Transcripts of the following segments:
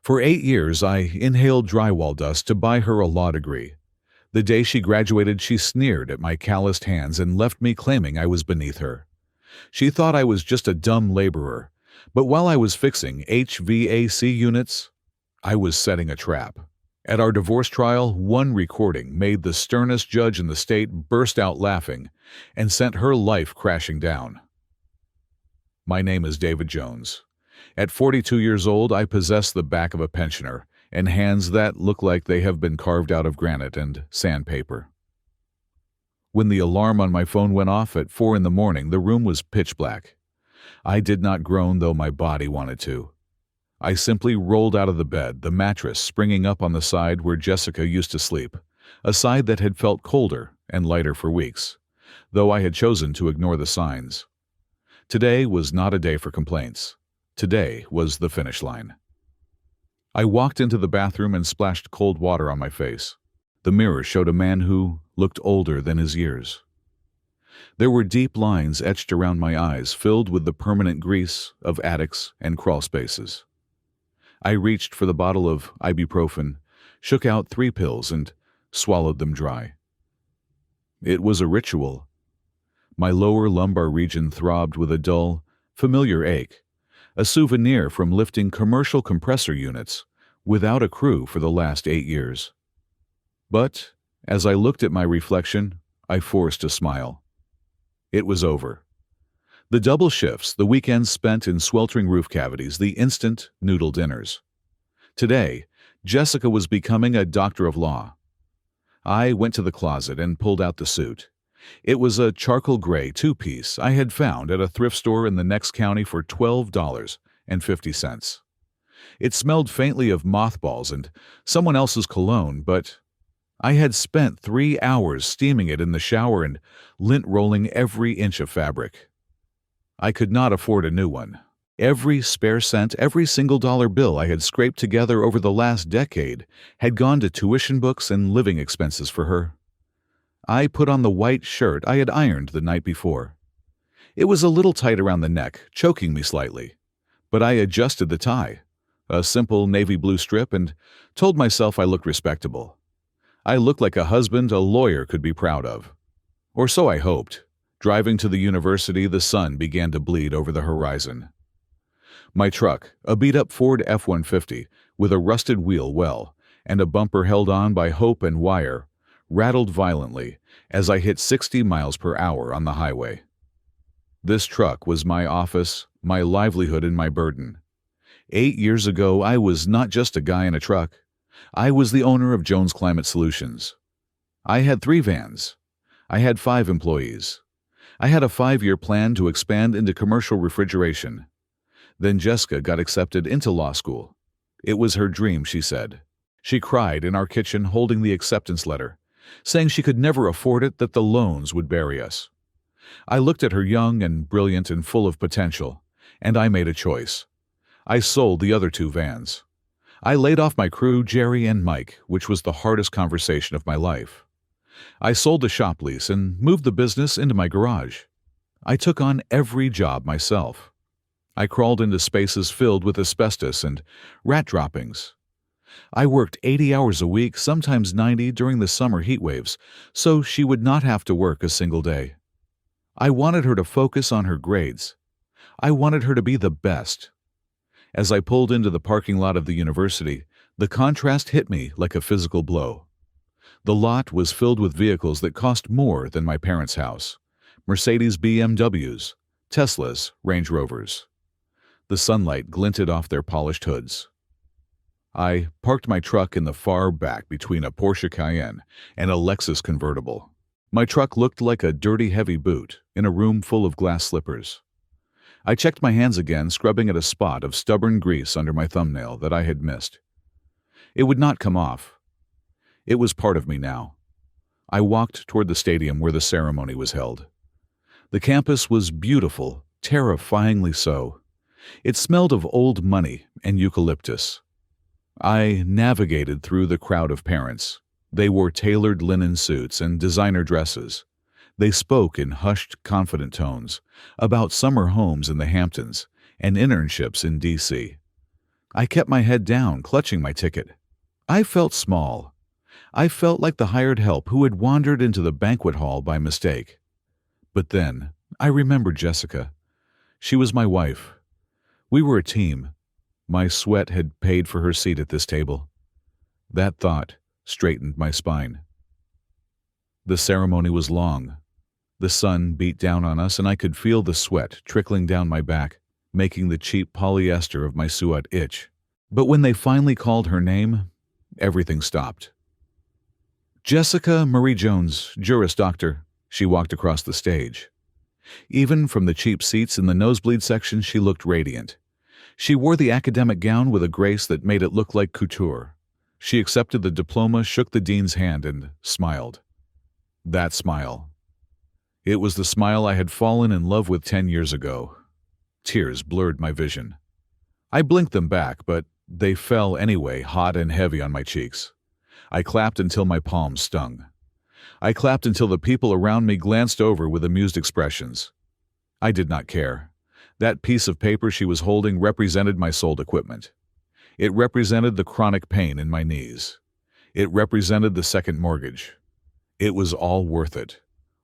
For 8 years, I inhaled drywall dust to buy her a law degree. The day she graduated, she sneered at my calloused hands and left me claiming I was beneath her. She thought I was just a dumb laborer, but while I was fixing HVAC units, I was setting a trap. At our divorce trial, one recording made the sternest judge in the state burst out laughing and sent her life crashing down. My name is David Jones. At 42 years old, I possess the back of a pensioner and hands that look like they have been carved out of granite and sandpaper. When the alarm on my phone went off at 4 in the morning, the room was pitch black. I did not groan, though my body wanted to. I simply rolled out of the bed, the mattress springing up on the side where Jessica used to sleep, a side that had felt colder and lighter for weeks, though I had chosen to ignore the signs. Today was not a day for complaints. Today was the finish line. I walked into the bathroom and splashed cold water on my face. The mirror showed a man who looked older than his years. There were deep lines etched around my eyes, filled with the permanent grease of attics and crawl spaces. I reached for the bottle of ibuprofen, shook out 3 pills, and swallowed them dry. It was a ritual. My lower lumbar region throbbed with a dull, familiar ache, a souvenir from lifting commercial compressor units without a crew for the last 8 years. But as I looked at my reflection, I forced a smile. It was over. The double shifts, the weekends spent in sweltering roof cavities, the instant noodle dinners. Today, Jessica was becoming a doctor of law. I went to the closet and pulled out the suit. It was a charcoal gray 2-piece I had found at a thrift store in the next county for $12.50. It smelled faintly of mothballs and someone else's cologne, but I had spent 3 hours steaming it in the shower and lint rolling every inch of fabric. I could not afford a new one. Every spare cent, every single dollar bill I had scraped together over the last decade had gone to tuition books and living expenses for her. I put on the white shirt I had ironed the night before. It was a little tight around the neck, choking me slightly, but I adjusted the tie, a simple navy blue strip, and told myself I looked respectable. I looked like a husband a lawyer could be proud of. Or so I hoped. Driving to the university, the sun began to bleed over the horizon. My truck, a beat-up Ford F-150 with a rusted wheel well and a bumper held on by hope and wire, rattled violently as I hit 60 miles per hour on the highway. This truck was my office, my livelihood, and my burden. 8 years ago, I was not just a guy in a truck. I was the owner of Jones Climate Solutions. I had 3 vans. I had 5 employees. I had a 5-year plan to expand into commercial refrigeration. Then Jessica got accepted into law school. It was her dream, she said. She cried in our kitchen holding the acceptance letter, saying she could never afford it, that the loans would bury us. I looked at her, young and brilliant and full of potential, and I made a choice. I sold the other 2 vans. I laid off my crew, Jerry and Mike, which was the hardest conversation of my life. I sold the shop lease and moved the business into my garage. I took on every job myself. I crawled into spaces filled with asbestos and rat droppings. I worked 80 hours a week, sometimes 90 during the summer heat waves, so she would not have to work a single day. I wanted her to focus on her grades. I wanted her to be the best. As I pulled into the parking lot of the university, the contrast hit me like a physical blow. The lot was filled with vehicles that cost more than my parents' house. Mercedes BMWs, Teslas, Range Rovers. The sunlight glinted off their polished hoods. I parked my truck in the far back between a Porsche Cayenne and a Lexus convertible. My truck looked like a dirty, heavy boot in a room full of glass slippers. I checked my hands again, scrubbing at a spot of stubborn grease under my thumbnail that I had missed. It would not come off. It was part of me now. I walked toward the stadium where the ceremony was held. The campus was beautiful, terrifyingly so. It smelled of old money and eucalyptus. I navigated through the crowd of parents. They wore tailored linen suits and designer dresses. They spoke in hushed, confident tones about summer homes in the Hamptons and internships in D.C. I kept my head down, clutching my ticket. I felt small. I felt like the hired help who had wandered into the banquet hall by mistake. But then, I remembered Jessica. She was my wife. We were a team. My sweat had paid for her seat at this table. That thought straightened my spine. The ceremony was long. The sun beat down on us, and I could feel the sweat trickling down my back, making the cheap polyester of my suit itch. But when they finally called her name, everything stopped. Jessica Marie Jones, Juris Doctor. She walked across the stage. Even from the cheap seats in the nosebleed section, she looked radiant. She wore the academic gown with a grace that made it look like couture. She accepted the diploma, shook the dean's hand, and smiled. That smile. It was the smile I had fallen in love with 10 years ago. Tears blurred my vision. I blinked them back, but they fell anyway, hot and heavy on my cheeks. I clapped until my palms stung. I clapped until the people around me glanced over with amused expressions. I did not care. That piece of paper she was holding represented my sold equipment. It represented the chronic pain in my knees. It represented the second mortgage. It was all worth it.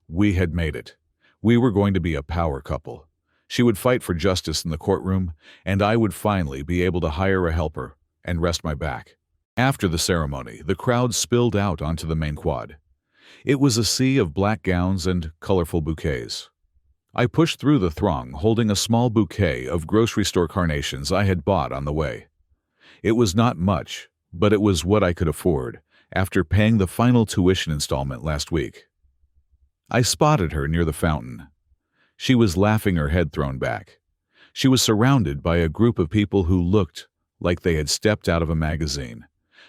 We had made it. We were going to be a power couple. She would fight for justice in the courtroom, and I would finally be able to hire a helper and rest my back. After the ceremony, the crowd spilled out onto the main quad. It was a sea of black gowns and colorful bouquets. I pushed through the throng, holding a small bouquet of grocery store carnations I had bought on the way. It was not much, but it was what I could afford after paying the final tuition installment last week. I spotted her near the fountain. She was laughing, her head thrown back. She was surrounded by a group of people who looked like they had stepped out of a magazine.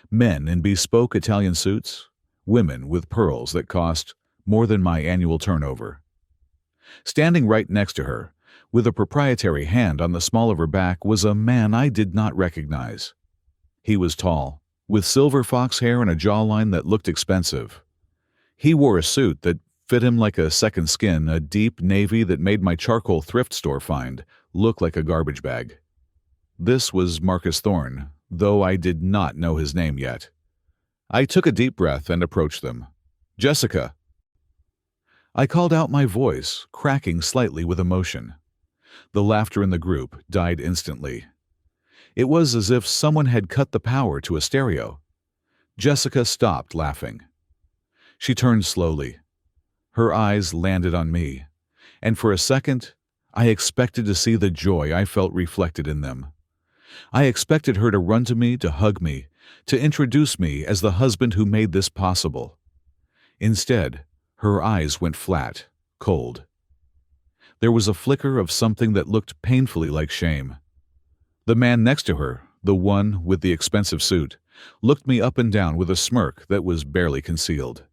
Men in bespoke Italian suits, women with pearls that cost more than my annual turnover. Standing right next to her, with a proprietary hand on the small of her back, was a man I did not recognize. He was tall, with silver fox hair and a jawline that looked expensive. He wore a suit that fit him like a second skin, a deep navy that made my charcoal thrift store find look like a garbage bag. This was Marcus Thorne, though I did not know his name yet. I took a deep breath and approached them. "Jessica!" I called out, my voice cracking slightly with emotion. The laughter in the group died instantly. It was as if someone had cut the power to a stereo. Jessica stopped laughing. She turned slowly. Her eyes landed on me, and for a second, I expected to see the joy I felt reflected in them. I expected her to run to me, to hug me, to introduce me as the husband who made this possible. Instead, her eyes went flat, cold. There was a flicker of something that looked painfully like shame. The man next to her, the one with the expensive suit, looked me up and down with a smirk that was barely concealed.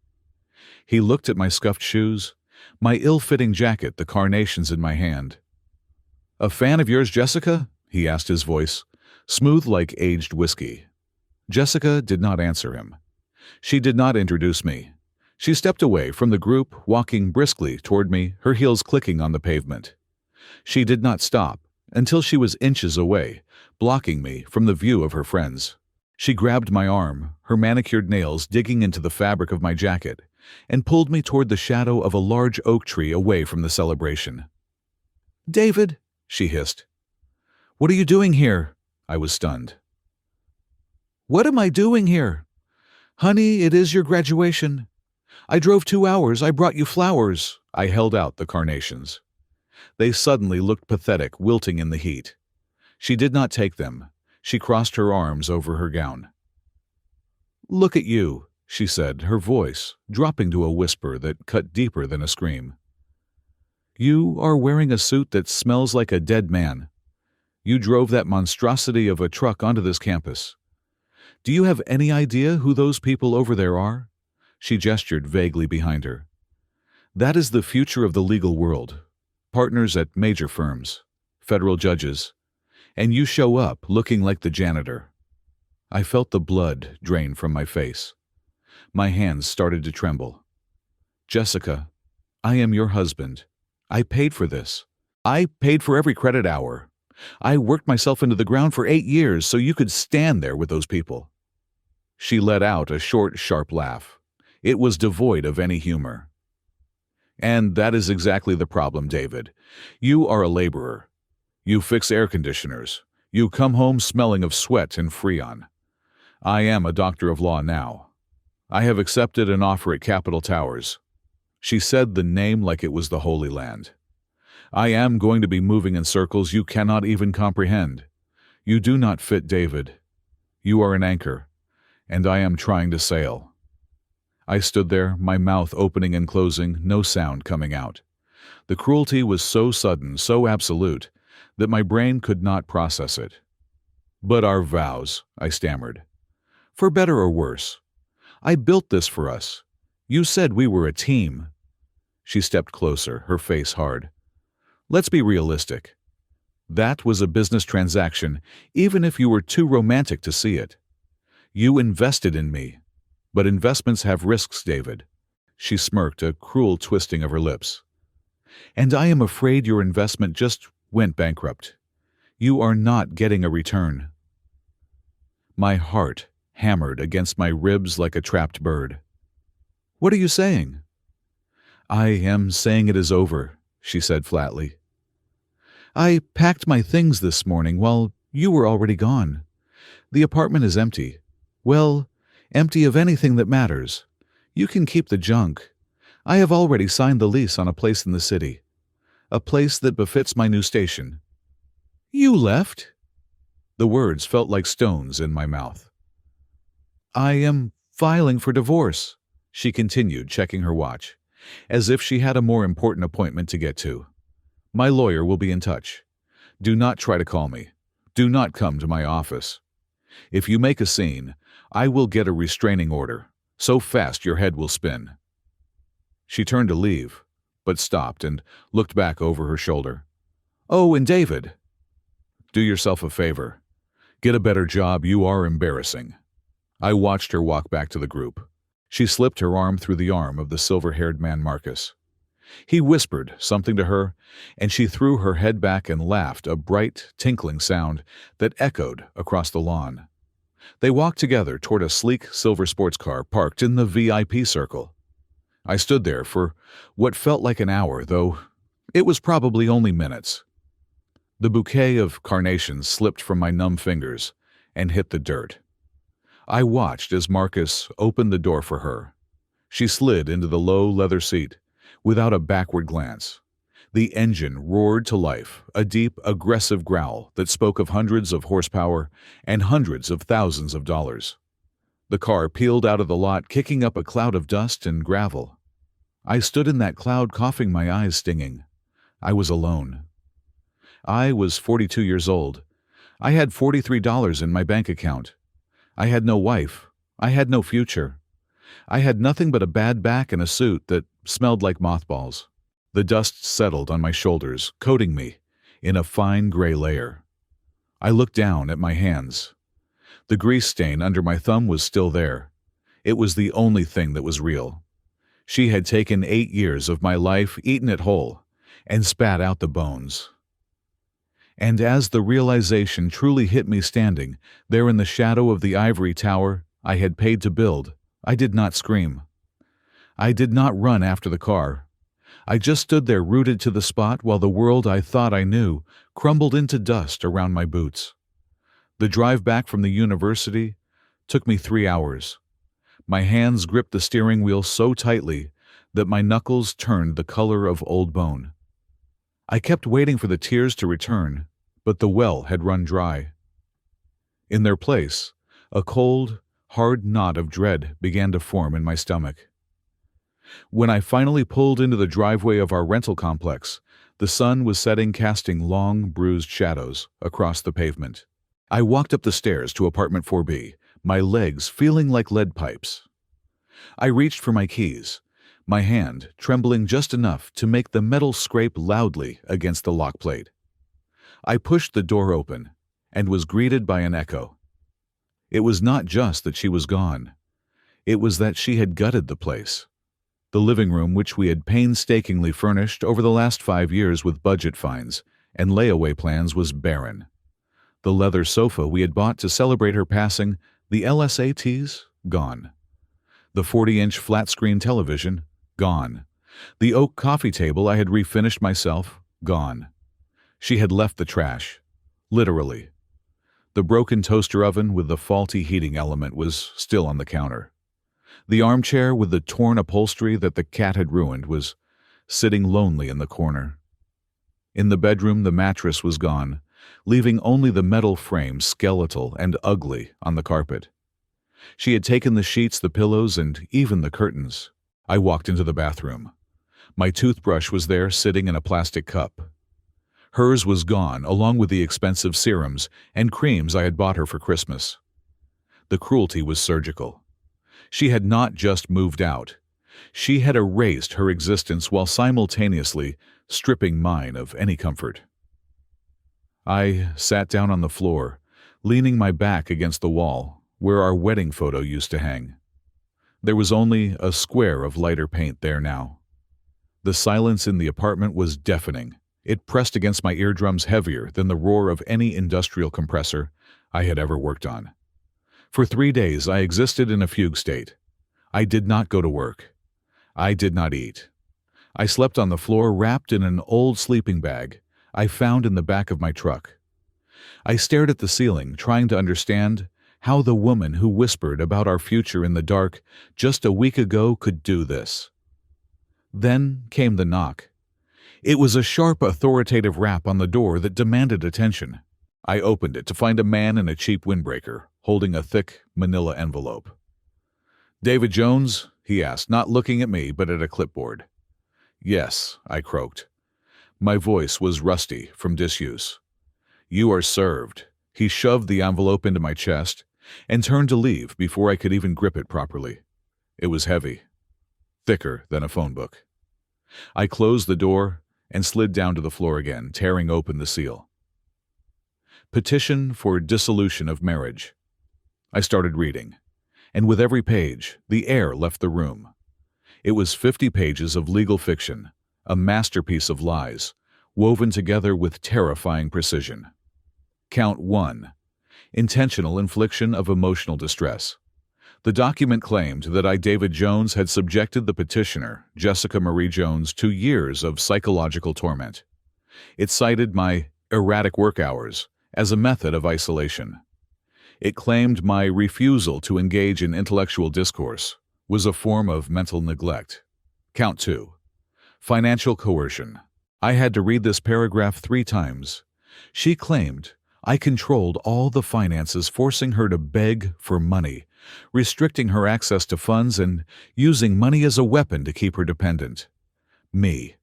He looked at my scuffed shoes, my ill-fitting jacket, the carnations in my hand. "A fan of yours, Jessica?" he asked, his voice smooth like aged whiskey. Jessica did not answer him. She did not introduce me. She stepped away from the group, walking briskly toward me, her heels clicking on the pavement. She did not stop until she was inches away, blocking me from the view of her friends. She grabbed my arm, her manicured nails digging into the fabric of my jacket, and pulled me toward the shadow of a large oak tree away from the celebration. "David," she hissed. "What are you doing here?" I was stunned. "What am I doing here?" "Honey, it is your graduation. I drove 2 hours. I brought you flowers." I held out the carnations. They suddenly looked pathetic, wilting in the heat. She did not take them. She crossed her arms over her gown. "Look at you," she said, her voice dropping to a whisper that cut deeper than a scream. "You are wearing a suit that smells like a dead man. You drove that monstrosity of a truck onto this campus. Do you have any idea who those people over there are?" She gestured vaguely behind her. "That is the future of the legal world. Partners at major firms, federal judges, and you show up looking like the janitor." I felt the blood drain from my face. My hands started to tremble. "Jessica, I am your husband. I paid for this. I paid for every credit hour. I worked myself into the ground for 8 years so you could stand there with those people." She let out a short, sharp laugh. It was devoid of any humor. "And that is exactly the problem, David. You are a laborer. You fix air conditioners. You come home smelling of sweat and Freon. I am a doctor of law now. I have accepted an offer at Capitol Towers." She said the name like it was the Holy Land. "I am going to be moving in circles you cannot even comprehend. You do not fit, David. You are an anchor, and I am trying to sail." I stood there, my mouth opening and closing, no sound coming out. The cruelty was so sudden, so absolute, that my brain could not process it. "But our vows," I stammered. "For better or worse. I built this for us. You said we were a team." She stepped closer, her face hard. "Let's be realistic. That was a business transaction, even if you were too romantic to see it. You invested in me. But investments have risks, David." She smirked, a cruel twisting of her lips. "And I am afraid your investment just went bankrupt. You are not getting a return." My heart hammered against my ribs like a trapped bird. "What are you saying?" "I am saying it is over," she said flatly. "I packed my things this morning while you were already gone. The apartment is empty. Well, empty of anything that matters. You can keep the junk. I have already signed the lease on a place in the city. A place that befits my new station." "You left?" The words felt like stones in my mouth. "I am filing for divorce," she continued, checking her watch, as if she had a more important appointment to get to. "My lawyer will be in touch. Do not try to call me. Do not come to my office. If you make a scene, I will get a restraining order, so fast your head will spin." She turned to leave, but stopped and looked back over her shoulder. "Oh, and David, do yourself a favor. Get a better job. You are embarrassing." I watched her walk back to the group. She slipped her arm through the arm of the silver-haired man Marcus. He whispered something to her, and she threw her head back and laughed, a bright, tinkling sound that echoed across the lawn. They walked together toward a sleek silver sports car parked in the VIP circle. I stood there for what felt like an hour, though it was probably only minutes. The bouquet of carnations slipped from my numb fingers and hit the dirt. I watched as Marcus opened the door for her. She slid into the low leather seat without a backward glance. The engine roared to life, a deep, aggressive growl that spoke of hundreds of horsepower and hundreds of thousands of dollars. The car peeled out of the lot, kicking up a cloud of dust and gravel. I stood in that cloud, coughing, my eyes stinging. I was alone. I was 42 years old. I had $43 in my bank account. I had no wife. I had no future. I had nothing but a bad back and a suit that smelled like mothballs. The dust settled on my shoulders, coating me in a fine gray layer. I looked down at my hands. The grease stain under my thumb was still there. It was the only thing that was real. She had taken 8 years of my life, eaten it whole, and spat out the bones. And as the realization truly hit me standing there in the shadow of the ivory tower I had paid to build, I did not scream. I did not run after the car. I just stood there rooted to the spot while the world I thought I knew crumbled into dust around my boots. The drive back from the university took me 3 hours. My hands gripped the steering wheel so tightly that my knuckles turned the color of old bone. I kept waiting for the tears to return, but the well had run dry. In their place, a cold, hard knot of dread began to form in my stomach. When I finally pulled into the driveway of our rental complex, the sun was setting, casting long, bruised shadows across the pavement. I walked up the stairs to apartment 4B, my legs feeling like lead pipes. I reached for my keys, my hand trembling just enough to make the metal scrape loudly against the lock plate. I pushed the door open and was greeted by an echo. It was not just that she was gone. It was that she had gutted the place. The living room, which we had painstakingly furnished over the last 5 years with budget finds and layaway plans was barren. The leather sofa we had bought to celebrate her passing, the LSATs, gone. The 40-inch flat-screen television, gone. The oak coffee table I had refinished myself, gone. She had left the trash, literally. The broken toaster oven with the faulty heating element was still on the counter. The armchair with the torn upholstery that the cat had ruined was sitting lonely in the corner. In the bedroom, the mattress was gone, leaving only the metal frame skeletal and ugly on the carpet. She had taken the sheets, the pillows, and even the curtains. I walked into the bathroom. My toothbrush was there, sitting in a plastic cup. Hers was gone, along with the expensive serums and creams I had bought her for Christmas. The cruelty was surgical. She had not just moved out. She had erased her existence while simultaneously stripping mine of any comfort. I sat down on the floor, leaning my back against the wall, where our wedding photo used to hang. There was only a square of lighter paint there now. The silence in the apartment was deafening. It pressed against my eardrums heavier than the roar of any industrial compressor I had ever worked on. For 3 days I existed in a fugue state. I did not go to work. I did not eat. I slept on the floor wrapped in an old sleeping bag I found in the back of my truck. I stared at the ceiling, trying to understand how the woman who whispered about our future in the dark just a week ago could do this. Then came the knock. It was a sharp, authoritative rap on the door that demanded attention. I opened it to find a man in a cheap windbreaker, holding a thick manila envelope. "David Jones?" he asked, not looking at me but at a clipboard. "Yes," I croaked. My voice was rusty from disuse. "You are served." He shoved the envelope into my chest and turned to leave before I could even grip it properly. It was heavy, thicker than a phone book. I closed the door and slid down to the floor again, tearing open the seal. Petition for dissolution of marriage. I started reading, and with every page, the air left the room. It was 50 pages of legal fiction, a masterpiece of lies, woven together with terrifying precision. Count 1. Intentional infliction of emotional distress. The document claimed that I, David Jones, had subjected the petitioner, Jessica Marie Jones, to years of psychological torment. It cited my erratic work hours as a method of isolation. It claimed my refusal to engage in intellectual discourse was a form of mental neglect. Count 2. Financial coercion. I had to read this paragraph 3 times. She claimed I controlled all the finances, forcing her to beg for money, restricting her access to funds, and using money as a weapon to keep her dependent. Me,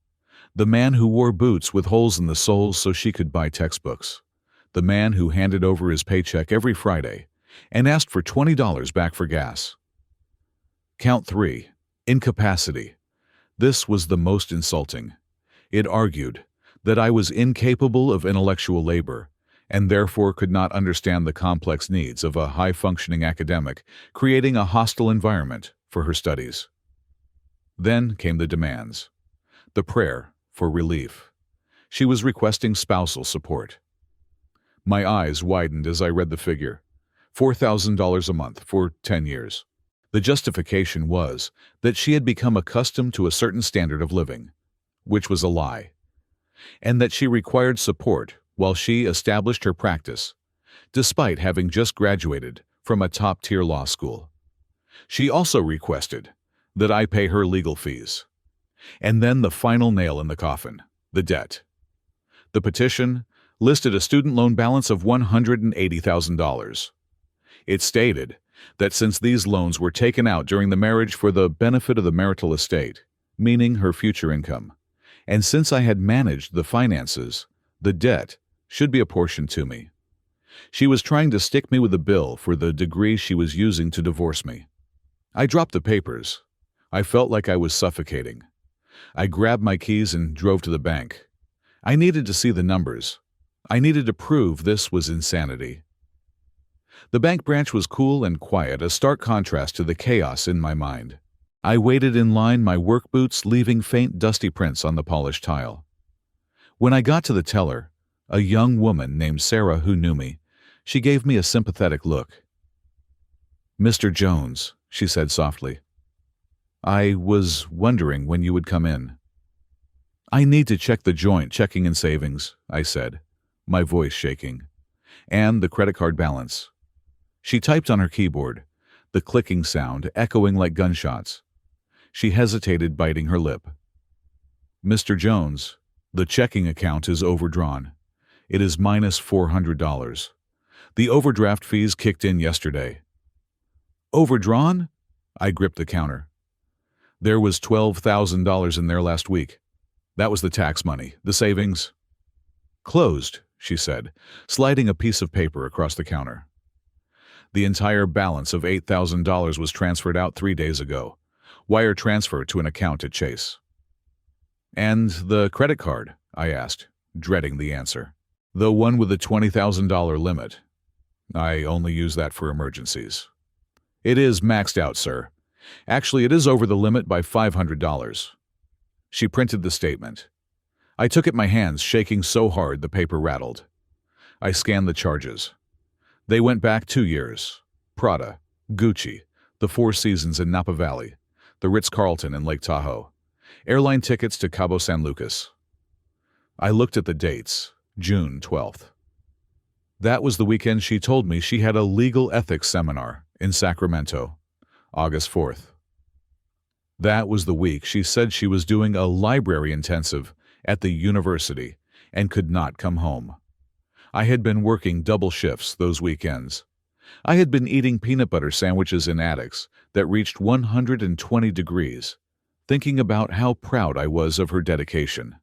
the man who wore boots with holes in the soles so she could buy textbooks. The man who handed over his paycheck every Friday and asked for $20 back for gas. Count 3. Incapacity. This was the most insulting. It argued that I was incapable of intellectual labor and therefore could not understand the complex needs of a high-functioning academic, creating a hostile environment for her studies. Then came the demands. The prayer for relief. She was requesting spousal support. My eyes widened as I read the figure. $4,000 a month for 10 years. The justification was that she had become accustomed to a certain standard of living, which was a lie, and that she required support while she established her practice, despite having just graduated from a top-tier law school. She also requested that I pay her legal fees. And then the final nail in the coffin, the debt. The petition listed a student loan balance of $180,000. It stated that since these loans were taken out during the marriage for the benefit of the marital estate, meaning her future income, and since I had managed the finances, the debt should be apportioned to me. She was trying to stick me with a bill for the degree she was using to divorce me. I dropped the papers. I felt like I was suffocating. I grabbed my keys and drove to the bank. I needed to see the numbers. I needed to prove this was insanity. The bank branch was cool and quiet, a stark contrast to the chaos in my mind. I waited in line, my work boots leaving faint dusty prints on the polished tile. When I got to the teller, A young woman named Sarah who knew me. She gave me a sympathetic look. "Mr. Jones," she said softly, "I was wondering when you would come in." "I need to check the joint checking and savings," I said, my voice shaking, "and the credit card balance." She typed on her keyboard, the clicking sound echoing like gunshots. She hesitated, biting her lip. "Mr. Jones, the checking account is overdrawn. It is minus $400. The overdraft fees kicked in yesterday." "Overdrawn?" I gripped the counter. "There was $12,000 in there last week. That was the tax money, the savings." "Closed," she said, sliding a piece of paper across the counter. "The entire balance of $8,000 was transferred out 3 days ago. Wire transfer to an account at Chase." "And the credit card?" I asked, dreading the answer. "The one with the $20,000 limit. I only use that for emergencies." "It is maxed out, sir. Actually, it is over the limit by $500. She printed the statement. I took it in my hands, shaking so hard the paper rattled. I scanned the charges. They went back 2 years. Prada, Gucci, the Four Seasons in Napa Valley, the Ritz-Carlton in Lake Tahoe, airline tickets to Cabo San Lucas. I looked at the dates, June 12th. That was the weekend she told me she had a legal ethics seminar in Sacramento, August 4th. That was the week she said she was doing a library intensive at the university and could not come home. I had been working double shifts those weekends. I had been eating peanut butter sandwiches in attics that reached 120 degrees, thinking about how proud I was of her dedication.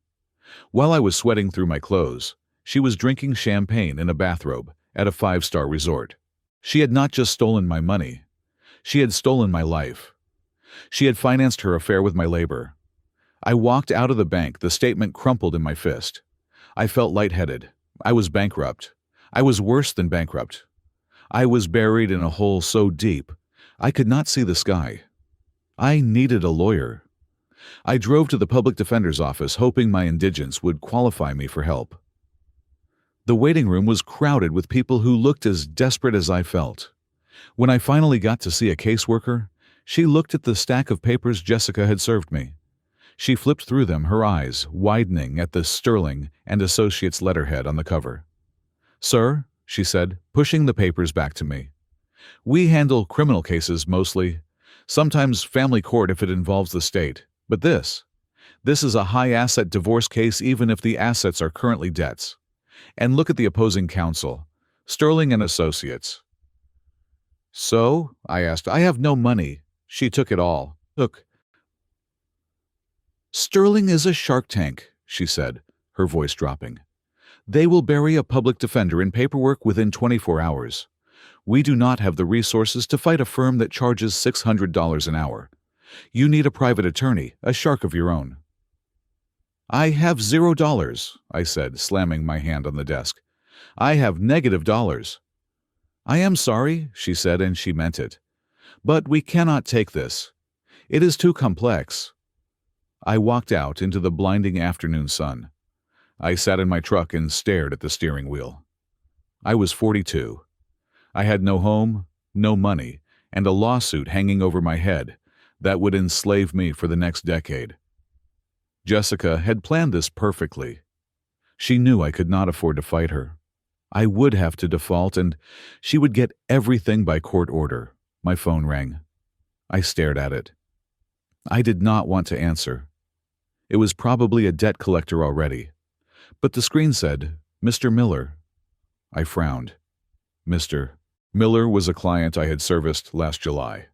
While I was sweating through my clothes, she was drinking champagne in a bathrobe at a 5-star resort. She had not just stolen my money. She had stolen my life. She had financed her affair with my labor. I walked out of the bank, the statement crumpled in my fist. I felt lightheaded. I was bankrupt. I was worse than bankrupt. I was buried in a hole so deep, I could not see the sky. I needed a lawyer. I drove to the public defender's office, hoping my indigence would qualify me for help. The waiting room was crowded with people who looked as desperate as I felt. When I finally got to see a caseworker, she looked at the stack of papers Jessica had served me. She flipped through them, her eyes widening at the Sterling and Associates letterhead on the cover. "Sir," she said, pushing the papers back to me, "we handle criminal cases mostly, sometimes family court if it involves the state, but this is a high-asset divorce case even if the assets are currently debts. And look at the opposing counsel, Sterling and Associates." "So?" I asked. "I have no money." She took it all. "Look. Sterling is a shark tank," she said, her voice dropping. "They will bury a public defender in paperwork within 24 hours. We do not have the resources to fight a firm that charges $600 an hour. You need a private attorney, a shark of your own." "I have $0, I said, slamming my hand on the desk. "I have $. "I am sorry," she said, and she meant it. "But we cannot take this. It is too complex." I walked out into the blinding afternoon sun. I sat in my truck and stared at the steering wheel. I was 42. I had no home, no money, and a lawsuit hanging over my head that would enslave me for the next decade. Jessica had planned this perfectly. She knew I could not afford to fight her. I would have to default, and she would get everything by court order. My phone rang. I stared at it. I did not want to answer. It was probably a debt collector already. But the screen said, "Mr. Miller." I frowned. Mr. Miller was a client I had serviced last July.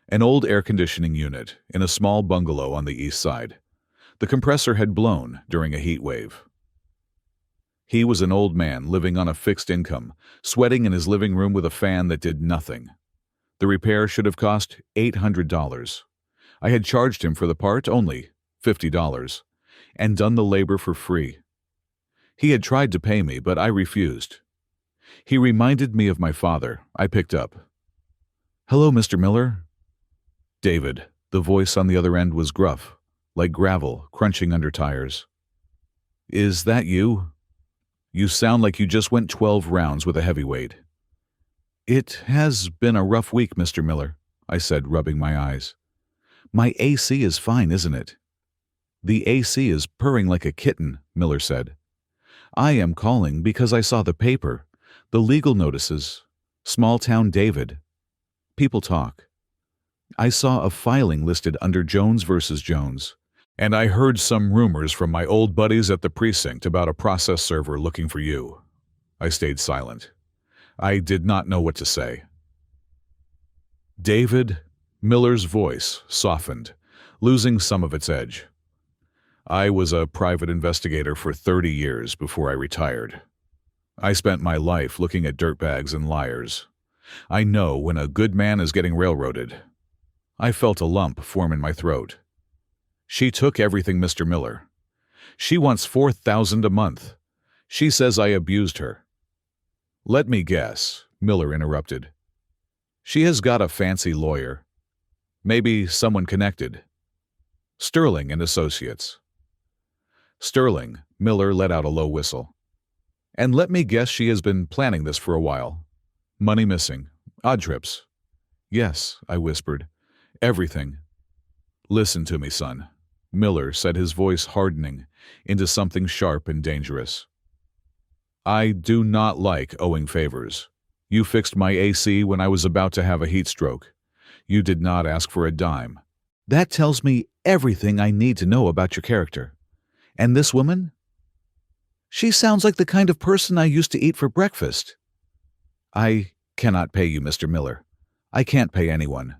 An old air conditioning unit in a small bungalow on the east side. The compressor had blown during a heat wave. He was an old man living on a fixed income, sweating in his living room with a fan that did nothing. The repair should have cost $800. I had charged him for the part only $50 and done the labor for free. He had tried to pay me, but I refused. He reminded me of my father. I picked up. "Hello, Mr. Miller." "David." The voice on the other end was gruff, like gravel crunching under tires. "Is that you?" You sound like you just went 12 rounds with a heavyweight. It has been a rough week, Mr. Miller, I said, rubbing my eyes. My AC is fine, isn't it? The AC is purring like a kitten, Miller said. I am calling because I saw the paper, the legal notices, small town David. People talk. I saw a filing listed under Jones versus Jones, and I heard some rumors from my old buddies at the precinct about a process server looking for you. I stayed silent. I did not know what to say. David, Miller's voice softened, losing some of its edge. I was a private investigator for 30 years before I retired. I spent my life looking at dirtbags and liars. I know when a good man is getting railroaded. I felt a lump form in my throat. She took everything, Mr. Miller. She wants $4,000 a month. She says I abused her. Let me guess, Miller interrupted. She has got a fancy lawyer. Maybe someone connected. Sterling and Associates. Sterling, Miller let out a low whistle. And let me guess she has been planning this for a while. Money missing. Odd trips. Yes, I whispered. Everything. Listen to me, son. Miller said, his voice hardening into something sharp and dangerous. I do not like owing favors. You fixed my AC when I was about to have a heat stroke. You did not ask for a dime. That tells me everything I need to know about your character. And this woman? She sounds like the kind of person I used to eat for breakfast. I cannot pay you, Mr. Miller. I can't pay anyone.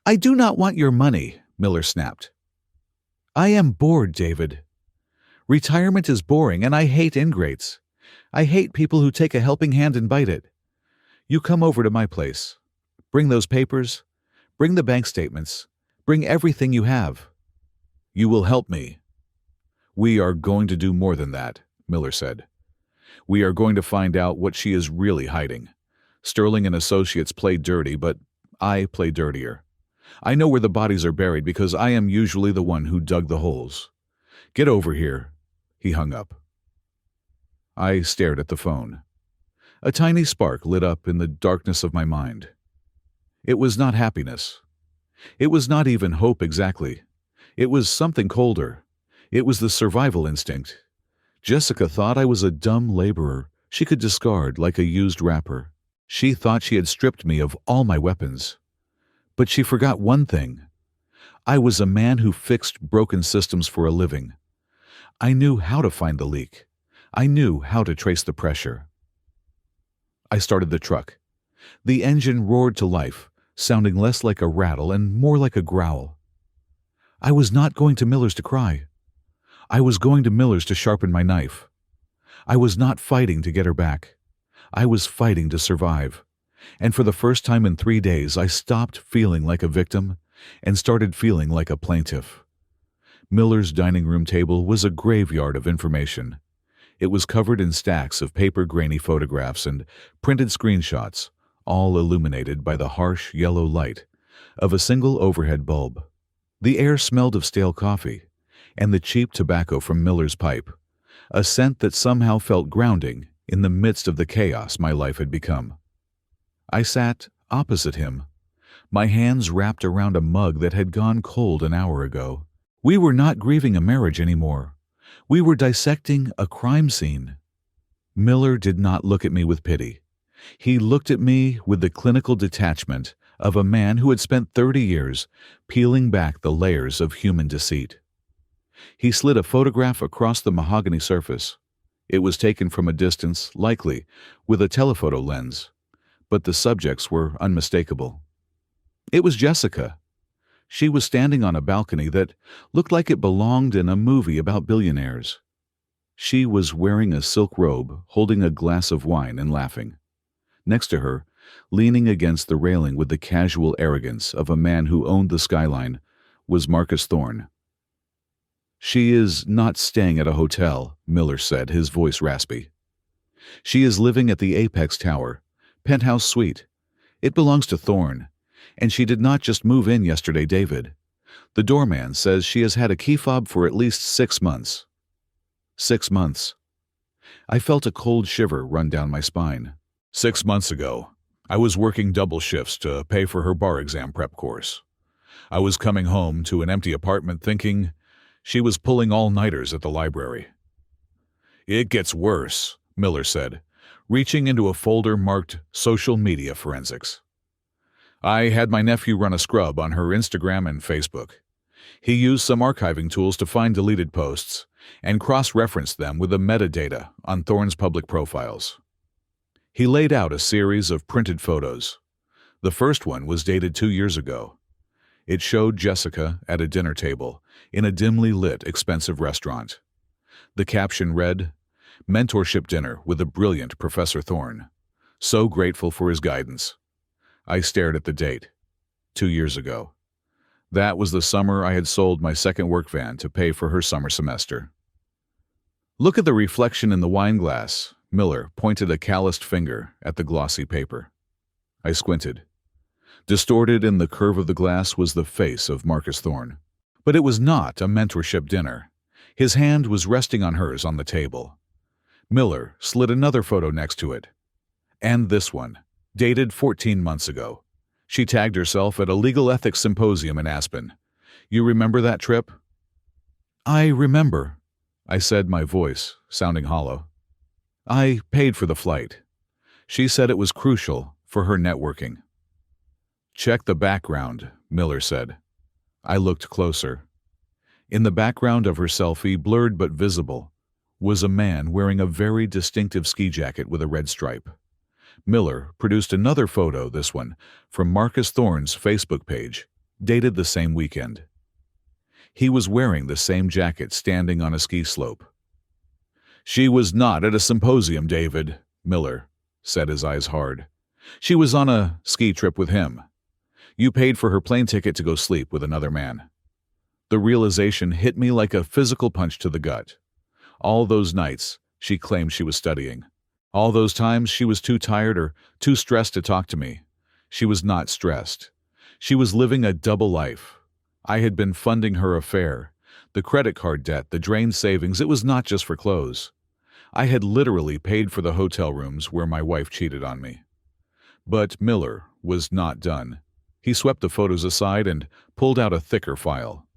I do not want your money, Miller snapped. I am bored, David. Retirement is boring, and I hate ingrates. I hate people who take a helping hand and bite it. You come over to my place. Bring those papers. Bring the bank statements. Bring everything you have. You will help me. We are going to do more than that, Miller said. We are going to find out what she is really hiding. Sterling and Associates play dirty, but I play dirtier. I know where the bodies are buried because I am usually the one who dug the holes. Get over here. He hung up. I stared at the phone. A tiny spark lit up in the darkness of my mind. It was not happiness. It was not even hope exactly. It was something colder. It was the survival instinct. Jessica thought I was a dumb laborer she could discard like a used wrapper. She thought she had stripped me of all my weapons. But she forgot one thing. I was a man who fixed broken systems for a living. I knew how to find the leak. I knew how to trace the pressure. I started the truck. The engine roared to life, sounding less like a rattle and more like a growl. I was not going to Miller's to cry. I was going to Miller's to sharpen my knife. I was not fighting to get her back. I was fighting to survive. And for the first time in 3 days, I stopped feeling like a victim and started feeling like a plaintiff. Miller's dining room table was a graveyard of information. It was covered in stacks of paper-grainy photographs and printed screenshots, all illuminated by the harsh yellow light of a single overhead bulb. The air smelled of stale coffee and the cheap tobacco from Miller's pipe, a scent that somehow felt grounding in the midst of the chaos my life had become. I sat opposite him, my hands wrapped around a mug that had gone cold an hour ago. We were not grieving a marriage anymore. We were dissecting a crime scene. Miller did not look at me with pity. He looked at me with the clinical detachment of a man who had spent 30 years peeling back the layers of human deceit. He slid a photograph across the mahogany surface. It was taken from a distance, likely with a telephoto lens, but the subjects were unmistakable. It was Jessica. She was standing on a balcony that looked like it belonged in a movie about billionaires. She was wearing a silk robe, holding a glass of wine and laughing. Next to her, leaning against the railing with the casual arrogance of a man who owned the skyline, was Marcus Thorne. She is not staying at a hotel, Miller said, his voice raspy. She is living at the Apex Tower, penthouse suite. It belongs to Thorne. And she did not just move in yesterday, David. The doorman says she has had a key fob for at least 6 months. 6 months. I felt a cold shiver run down my spine. 6 months ago, I was working double shifts to pay for her bar exam prep course. I was coming home to an empty apartment thinking she was pulling all-nighters at the library. "It gets worse," Miller said, reaching into a folder marked Social Media Forensics. I had my nephew run a scrub on her Instagram and Facebook. He used some archiving tools to find deleted posts and cross-referenced them with the metadata on Thorne's public profiles. He laid out a series of printed photos. The first one was dated 2 years ago. It showed Jessica at a dinner table in a dimly lit, expensive restaurant. The caption read, "Mentorship dinner with a brilliant Professor Thorne. So grateful for his guidance." I stared at the date. 2 years ago. That was the summer I had sold my second work van to pay for her summer semester. "Look at the reflection in the wine glass." Miller pointed a calloused finger at the glossy paper. I squinted. Distorted in the curve of the glass was the face of Marcus Thorne. But it was not a mentorship dinner. His hand was resting on hers on the table. Miller slid another photo next to it. And this one, dated 14 months ago. She tagged herself at a legal ethics symposium in Aspen. "You remember that trip?" "I remember," I said, my voice sounding hollow. "I paid for the flight. She said it was crucial for her networking." "Check the background," Miller said. I looked closer. In the background of her selfie, blurred but visible, was a man wearing a very distinctive ski jacket with a red stripe. Miller produced another photo, this one, from Marcus Thorne's Facebook page, dated the same weekend. He was wearing the same jacket standing on a ski slope. "She was not at a symposium, David," Miller said, his eyes hard. "She was on a ski trip with him. You paid for her plane ticket to go sleep with another man." The realization hit me like a physical punch to the gut. All those nights she claimed she was studying. All those times she was too tired or too stressed to talk to me. She was not stressed. She was living a double life. I had been funding her affair. The credit card debt, the drained savings, it was not just for clothes. I had literally paid for the hotel rooms where my wife cheated on me. But Miller was not done. He swept the photos aside and pulled out a thicker file.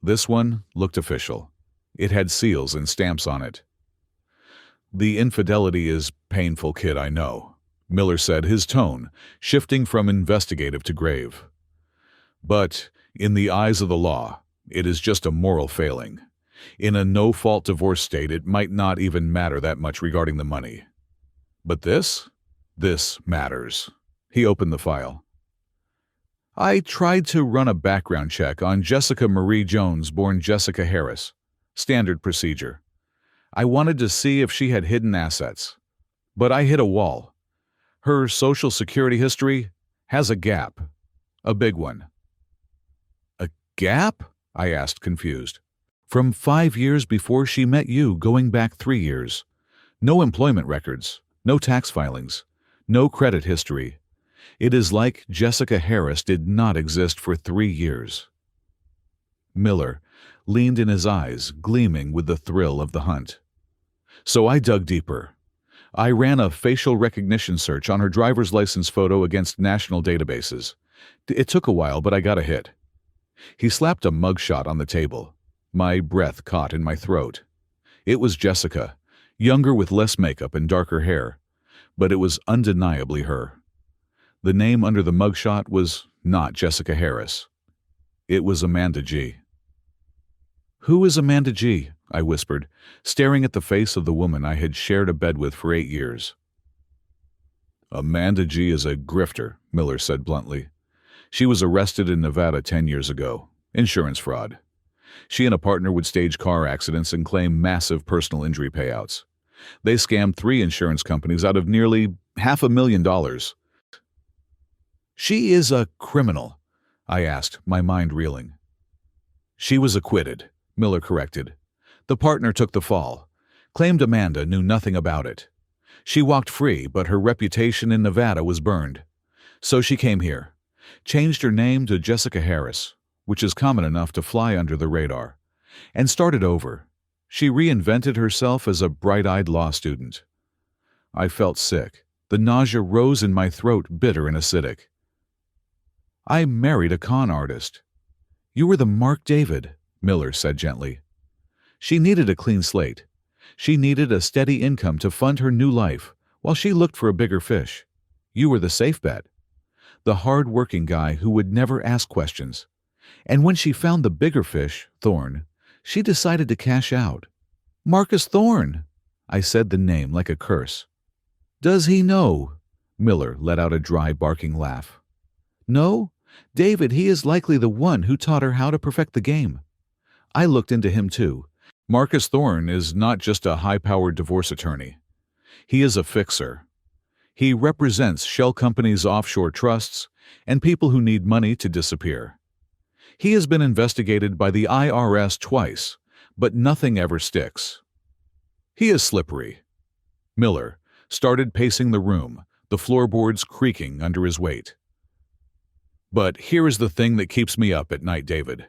This one looked official. It had seals and stamps on it. "The infidelity is painful, kid, I know," Miller said, his tone shifting from investigative to grave. "But in the eyes of the law, it is just a moral failing. In a no-fault divorce state, it might not even matter that much regarding the money. But this matters." He opened the file. "I tried to run a background check on Jessica Marie Jones, born Jessica Harris. Standard procedure. I wanted to see if she had hidden assets. But I hit a wall. Her Social Security history has a gap. A big one." "A gap?" I asked, confused. "From 5 years before she met you, going back 3 years. No employment records, no tax filings, no credit history. It is like Jessica Harris did not exist for 3 years." Miller leaned in, his eyes gleaming with the thrill of the hunt. So I dug deeper. I ran a facial recognition search on her driver's license photo against national databases. It took a while, but I got a hit. He slapped a mugshot on the table. My breath caught in my throat. It was Jessica, younger with less makeup and darker hair, but it was undeniably her. The name under the mugshot was not Jessica Harris. It was Amanda G. "Who is Amanda G?" I whispered, staring at the face of the woman I had shared a bed with for 8 years. "Amanda G is a grifter," Miller said bluntly. "She was arrested in Nevada 10 years ago. Insurance fraud. She and a partner would stage car accidents and claim massive personal injury payouts. They scammed 3 insurance companies out of nearly $500,000. "She is a criminal," I asked, my mind reeling. "She was acquitted," Miller corrected. "The partner took the fall, claimed Amanda knew nothing about it. She walked free, but her reputation in Nevada was burned. So she came here, changed her name to Jessica Harris, which is common enough to fly under the radar, and started over. She reinvented herself as a bright-eyed law student. I felt sick. The nausea rose in my throat, bitter and acidic. I married a con artist. You were the Mark David, Miller said gently. She needed a clean slate. She needed a steady income to fund her new life, while she looked for a bigger fish. You were the safe bet. The hard-working guy who would never ask questions. And when she found the bigger fish, Thorne, she decided to cash out. Marcus Thorne! I said the name like a curse. Does he know? Miller let out a dry, barking laugh. No? David, he is likely the one who taught her how to perfect the game. I looked into him too. Marcus Thorne is not just a high-powered divorce attorney. He is a fixer. He represents shell companies' offshore trusts and people who need money to disappear. He has been investigated by the IRS twice, but nothing ever sticks. He is slippery. Miller started pacing the room, the floorboards creaking under his weight. But here is the thing that keeps me up at night, David.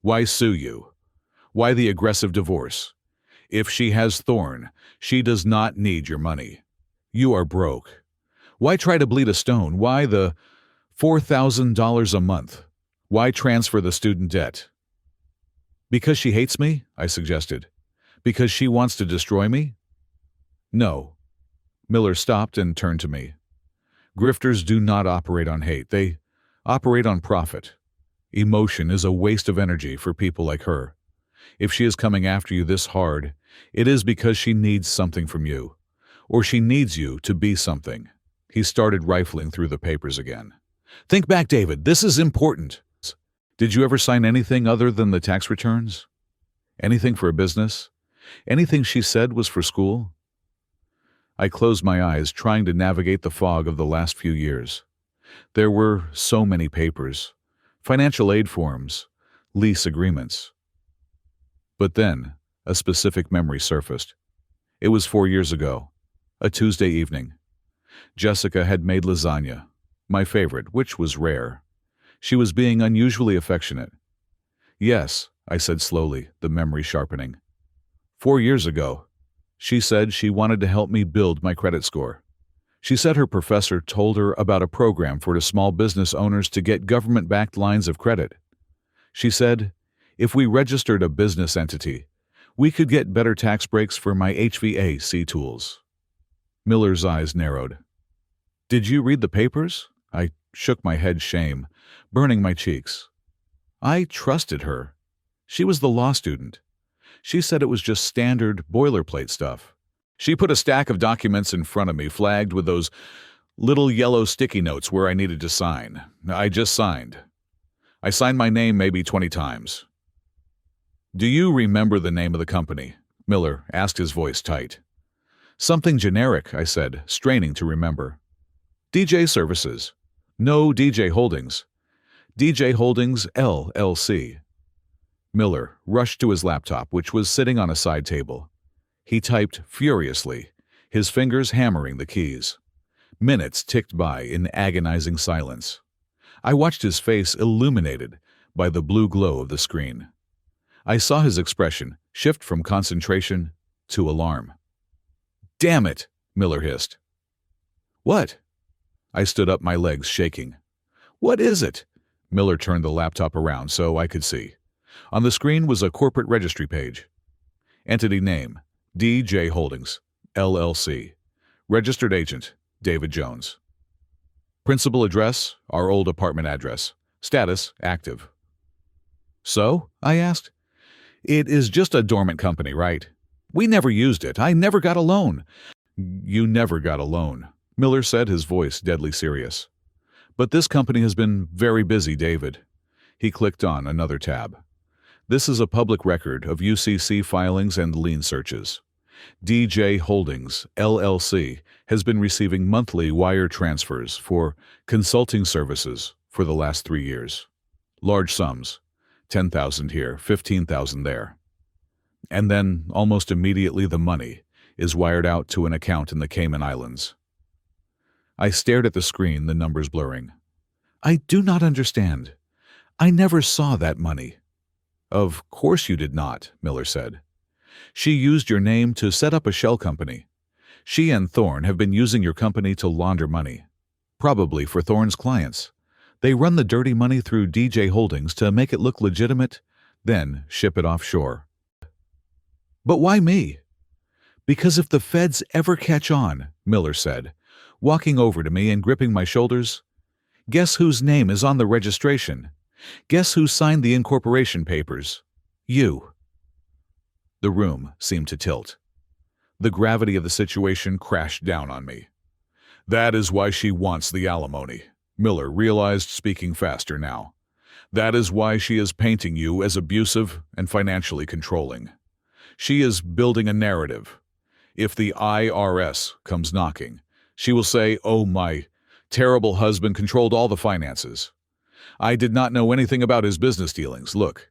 Why sue you? Why the aggressive divorce? If she has Thorne, she does not need your money. You are broke. Why try to bleed a stone? Why the $4,000 a month? Why transfer the student debt? Because she hates me, I suggested. Because she wants to destroy me? No. Miller stopped and turned to me. Grifters do not operate on hate. They operate on profit. Emotion is a waste of energy for people like her. If she is coming after you this hard, it is because she needs something from you, or she needs you to be something. He started rifling through the papers again. Think back, David. This is important. Did you ever sign anything other than the tax returns? Anything for a business? Anything she said was for school? I closed my eyes, trying to navigate the fog of the last few years. There were so many papers, financial aid forms, lease agreements. But then, a specific memory surfaced. It was 4 years ago, a Tuesday evening. Jessica had made lasagna, my favorite, which was rare. She was being unusually affectionate. Yes, I said slowly, the memory sharpening. 4 years ago, she said she wanted to help me build my credit score. She said her professor told her about a program for the small business owners to get government-backed lines of credit. She said, if we registered a business entity, we could get better tax breaks for my HVAC tools. Miller's eyes narrowed. Did you read the papers? I shook my head, shame, burning my cheeks. I trusted her. She was the law student. She said it was just standard boilerplate stuff. She put a stack of documents in front of me, flagged with those little yellow sticky notes where I needed to sign. I just signed. I signed my name maybe 20 times. Do you remember the name of the company? Miller asked, his voice tight. Something generic, I said, straining to remember. DJ Services. No, DJ Holdings. DJ Holdings, LLC. Miller rushed to his laptop, which was sitting on a side table. He typed furiously, his fingers hammering the keys. Minutes ticked by in agonizing silence. I watched his face illuminated by the blue glow of the screen. I saw his expression shift from concentration to alarm. Damn it, Miller hissed. What? I stood up, my legs shaking. What is it? Miller turned the laptop around so I could see. On the screen was a corporate registry page. Entity name, DJ Holdings, LLC. Registered agent, David Jones. Principal address, our old apartment address. Status, active. So? I asked. It is just a dormant company, right? We never used it. I never got a loan. You never got a loan, Miller said, his voice deadly serious. But this company has been very busy, David. He clicked on another tab. This is a public record of UCC filings and lien searches. DJ Holdings, LLC, has been receiving monthly wire transfers for consulting services for the last 3 years. Large sums, $10,000 here, $15,000 there. And then, almost immediately, the money is wired out to an account in the Cayman Islands. I stared at the screen, the numbers blurring. I do not understand. I never saw that money. Of course you did not, Miller said. She used your name to set up a shell company. She and Thorne have been using your company to launder money, probably for Thorne's clients. They run the dirty money through DJ Holdings to make it look legitimate, then ship it offshore. But why me? Because if the feds ever catch on, Miller said, walking over to me and gripping my shoulders, guess whose name is on the registration? Guess who signed the incorporation papers? You. The room seemed to tilt. The gravity of the situation crashed down on me. That is why she wants the alimony, Miller realized, speaking faster now. That is why she is painting you as abusive and financially controlling. She is building a narrative. If the IRS comes knocking, she will say, "Oh, my terrible husband controlled all the finances. I did not know anything about his business dealings. Look,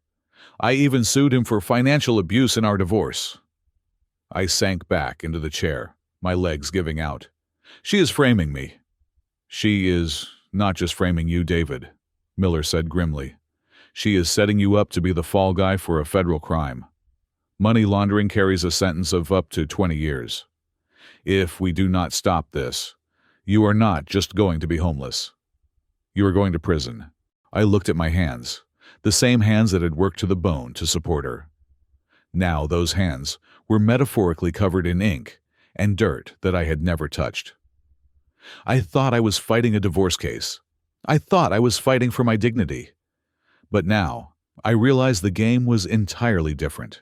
I even sued him for financial abuse in our divorce." I sank back into the chair, my legs giving out. She is framing me. She is not just framing you, David, Miller said grimly. She is setting you up to be the fall guy for a federal crime. Money laundering carries a sentence of up to 20 years. If we do not stop this, you are not just going to be homeless. You are going to prison. I looked at my hands, the same hands that had worked to the bone to support her. Now those hands were metaphorically covered in ink and dirt that I had never touched. I thought I was fighting a divorce case. I thought I was fighting for my dignity. But now I realized the game was entirely different.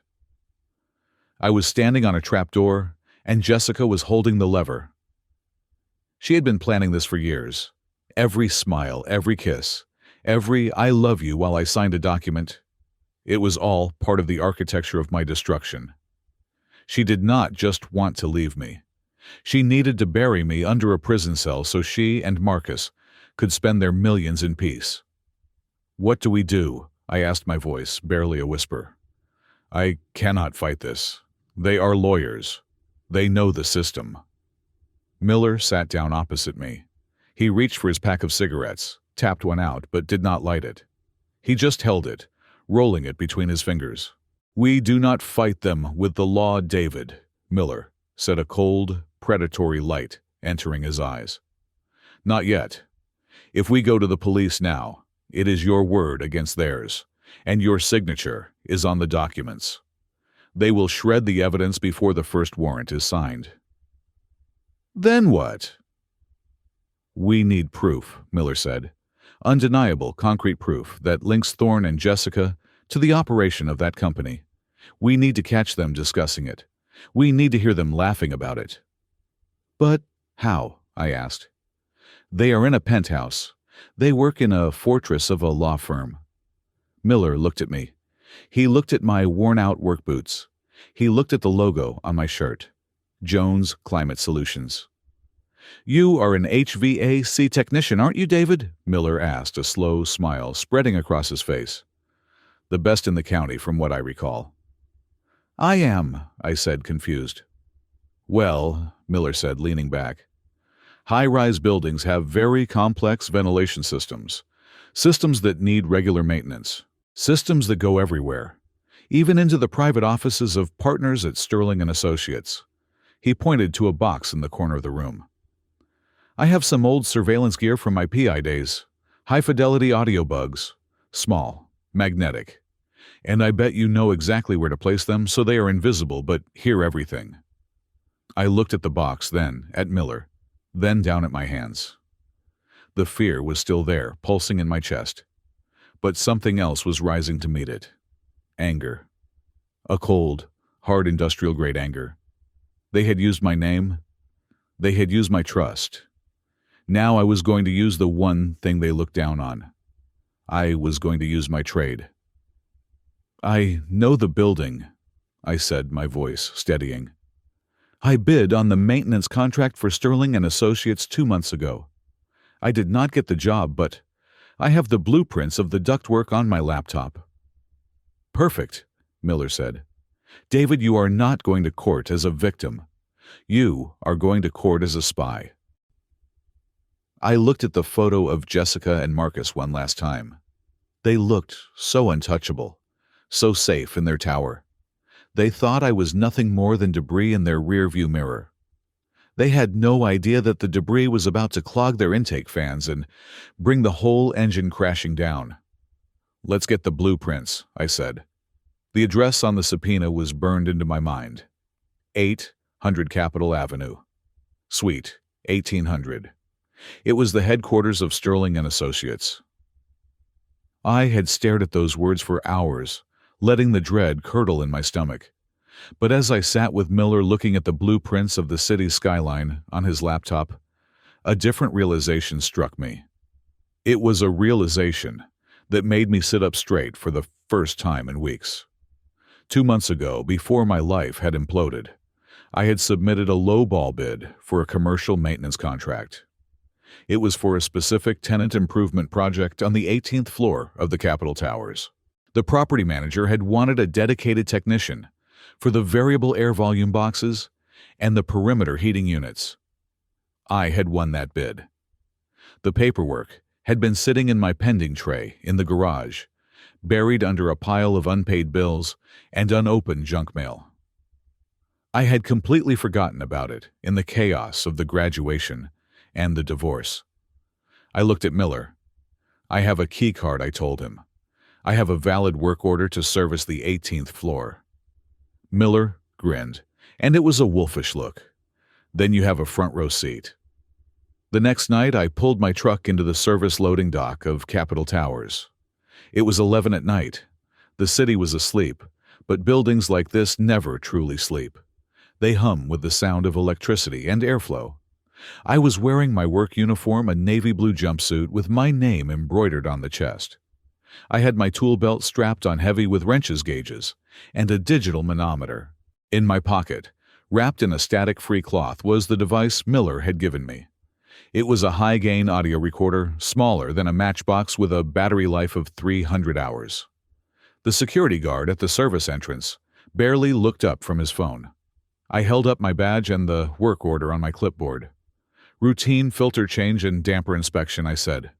I was standing on a trapdoor, and Jessica was holding the lever. She had been planning this for years. Every smile, every kiss, every "I love you" while I signed a document. It was all part of the architecture of my destruction. She did not just want to leave me. She needed to bury me under a prison cell so she and Marcus could spend their millions in peace. "What do we do?" I asked, my voice barely a whisper. "I cannot fight this. They are lawyers. They know the system." Miller sat down opposite me. He reached for his pack of cigarettes, tapped one out, but did not light it. He just held it, rolling it between his fingers. "We do not fight them with the law, David," Miller said, a cold, predatory light entering his eyes. "Not yet. If we go to the police now, it is your word against theirs, and your signature is on the documents. They will shred the evidence before the first warrant is signed." "Then what?" "We need proof," Miller said. "Undeniable, concrete proof that links Thorne and Jessica to the operation of that company. We need to catch them discussing it. We need to hear them laughing about it." "But how?" I asked. "They are in a penthouse. They work in a fortress of a law firm." Miller looked at me. He looked at my worn-out work boots. He looked at the logo on my shirt. Jones Climate Solutions. "You are an HVAC technician, aren't you, David?" Miller asked, a slow smile spreading across his face. "The best in the county, from what I recall." "I am," I said, confused. "Well," Miller said, leaning back, "high-rise buildings have very complex ventilation systems, systems that need regular maintenance, systems that go everywhere, even into the private offices of partners at Sterling and Associates." He pointed to a box in the corner of the room. "I have some old surveillance gear from my PI days, high-fidelity audio bugs, small, magnetic, and I bet you know exactly where to place them so they are invisible but hear everything." I looked at the box, then at Miller, then down at my hands. The fear was still there, pulsing in my chest, but something else was rising to meet it. Anger. A cold, hard industrial-grade anger. They had used my name. They had used my trust. Now I was going to use the one thing they looked down on. I was going to use my trade. "I know the building," I said, my voice steadying. "I bid on the maintenance contract for Sterling and Associates 2 months ago. I did not get the job, but I have the blueprints of the ductwork on my laptop." "Perfect," Miller said. "David, you are not going to court as a victim. You are going to court as a spy." I looked at the photo of Jessica and Marcus one last time. They looked so untouchable, so safe in their tower. They thought I was nothing more than debris in their rearview mirror. They had no idea that the debris was about to clog their intake fans and bring the whole engine crashing down. "Let's get the blueprints," I said. The address on the subpoena was burned into my mind. 800 Capitol Avenue, Suite 1800. It was the headquarters of Sterling and Associates. I had stared at those words for hours, letting the dread curdle in my stomach. But as I sat with Miller looking at the blueprints of the city's skyline on his laptop, a different realization struck me. It was a realization that made me sit up straight for the first time in weeks. 2 months ago, before my life had imploded, I had submitted a lowball bid for a commercial maintenance contract. It was for a specific tenant improvement project on the 18th floor of the Capitol Towers. The property manager had wanted a dedicated technician for the variable air volume boxes and the perimeter heating units. I had won that bid. The paperwork had been sitting in my pending tray in the garage, buried under a pile of unpaid bills and unopened junk mail. I had completely forgotten about it in the chaos of the graduation and the divorce. I looked at Miller. "I have a key card," I told him. "I have a valid work order to service the 18th floor. Miller grinned, and it was a wolfish look. "Then you have a front row seat." The next night, I pulled my truck into the service loading dock of Capitol Towers. It was 11 at night. The city was asleep, but buildings like this never truly sleep. They hum with the sound of electricity and airflow. I was wearing my work uniform, a navy blue jumpsuit with my name embroidered on the chest. I had my tool belt strapped on heavy with wrenches gauges and a digital manometer. In my pocket, wrapped in a static-free cloth, was the device Miller had given me. It was a high-gain audio recorder, smaller than a matchbox with a battery life of 300 hours. The security guard at the service entrance barely looked up from his phone. I held up my badge and the work order on my clipboard. "Routine filter change and damper inspection," I said.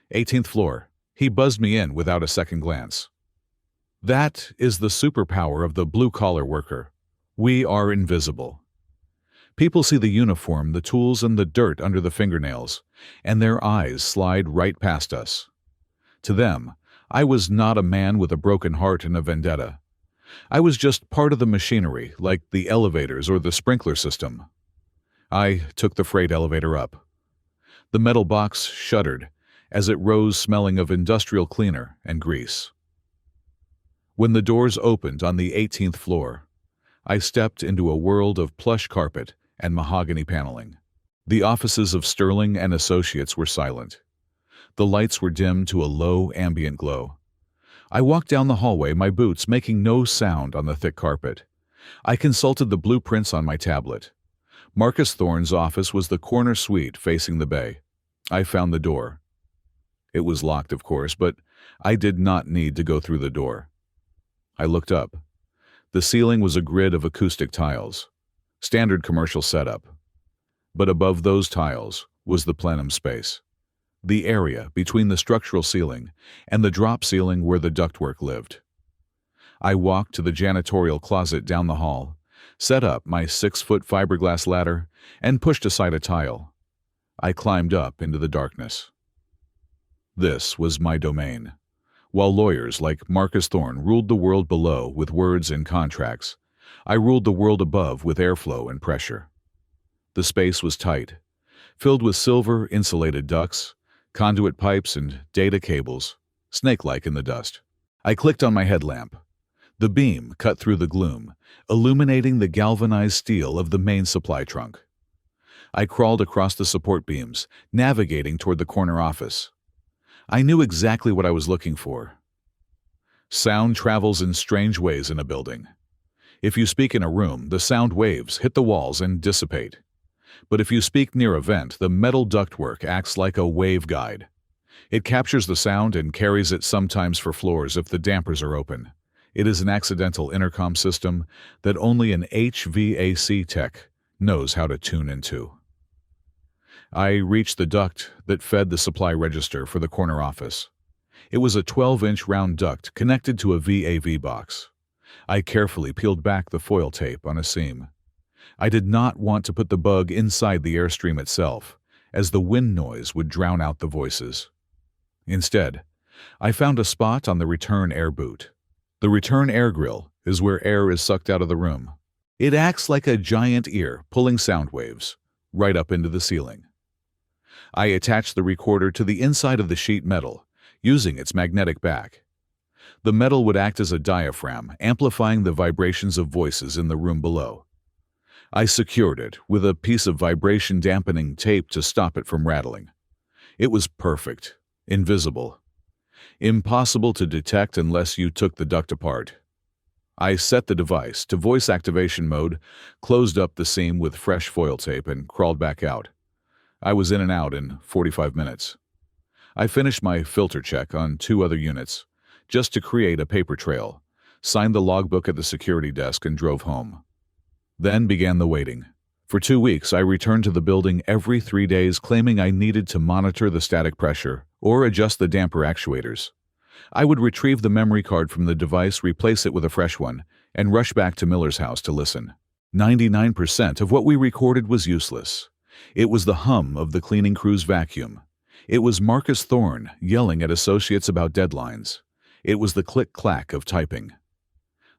"18th floor." He buzzed me in without a second glance. That is the superpower of the blue-collar worker. We are invisible. People see the uniform, the tools, and the dirt under the fingernails, and their eyes slide right past us. To them, I was not a man with a broken heart and a vendetta. I was just part of the machinery, like the elevators or the sprinkler system. I took the freight elevator up. The metal box shuddered as it rose, smelling of industrial cleaner and grease. When the doors opened on the 18th floor, I stepped into a world of plush carpet and mahogany paneling. The offices of Sterling and Associates were silent. The lights were dimmed to a low ambient glow. I walked down the hallway, my boots making no sound on the thick carpet. I consulted the blueprints on my tablet. Marcus Thorne's office was the corner suite facing the bay. I found the door. It was locked, of course, but I did not need to go through the door. I looked up. The ceiling was a grid of acoustic tiles, standard commercial setup. But above those tiles was the plenum space, the area between the structural ceiling and the drop ceiling where the ductwork lived. I walked to the janitorial closet down the hall, set up my 6-foot fiberglass ladder, and pushed aside a tile. I climbed up into the darkness. This was my domain. While lawyers like Marcus Thorne ruled the world below with words and contracts, I ruled the world above with airflow and pressure. The space was tight, filled with silver insulated ducts, conduit pipes, and data cables, snake-like in the dust. I clicked on my headlamp. The beam cut through the gloom, illuminating the galvanized steel of the main supply trunk. I crawled across the support beams, navigating toward the corner office. I knew exactly what I was looking for. Sound travels in strange ways in a building. If you speak in a room, the sound waves hit the walls and dissipate. But if you speak near a vent, the metal ductwork acts like a wave guide. It captures the sound and carries it sometimes for floors if the dampers are open. It is an accidental intercom system that only an HVAC tech knows how to tune into. I reached the duct that fed the supply register for the corner office. It was a 12-inch round duct connected to a VAV box. I carefully peeled back the foil tape on a seam. I did not want to put the bug inside the airstream itself, as the wind noise would drown out the voices. Instead, I found a spot on the return air boot. The return air grill is where air is sucked out of the room. It acts like a giant ear pulling sound waves right up into the ceiling. I attached the recorder to the inside of the sheet metal, using its magnetic back. The metal would act as a diaphragm, amplifying the vibrations of voices in the room below. I secured it with a piece of vibration-dampening tape to stop it from rattling. It was perfect, invisible, impossible to detect unless you took the duct apart. I set the device to voice activation mode, closed up the seam with fresh foil tape, and crawled back out. I was in and out in 45 minutes. I finished my filter check on 2 other units, just to create a paper trail, signed the logbook at the security desk, and drove home. Then began the waiting. For 2 weeks, I returned to the building every 3 days, claiming I needed to monitor the static pressure or adjust the damper actuators. I would retrieve the memory card from the device, replace it with a fresh one, and rush back to Miller's house to listen. 99% of what we recorded was useless. It was the hum of the cleaning crew's vacuum. It was Marcus Thorne yelling at associates about deadlines. It was the click-clack of typing.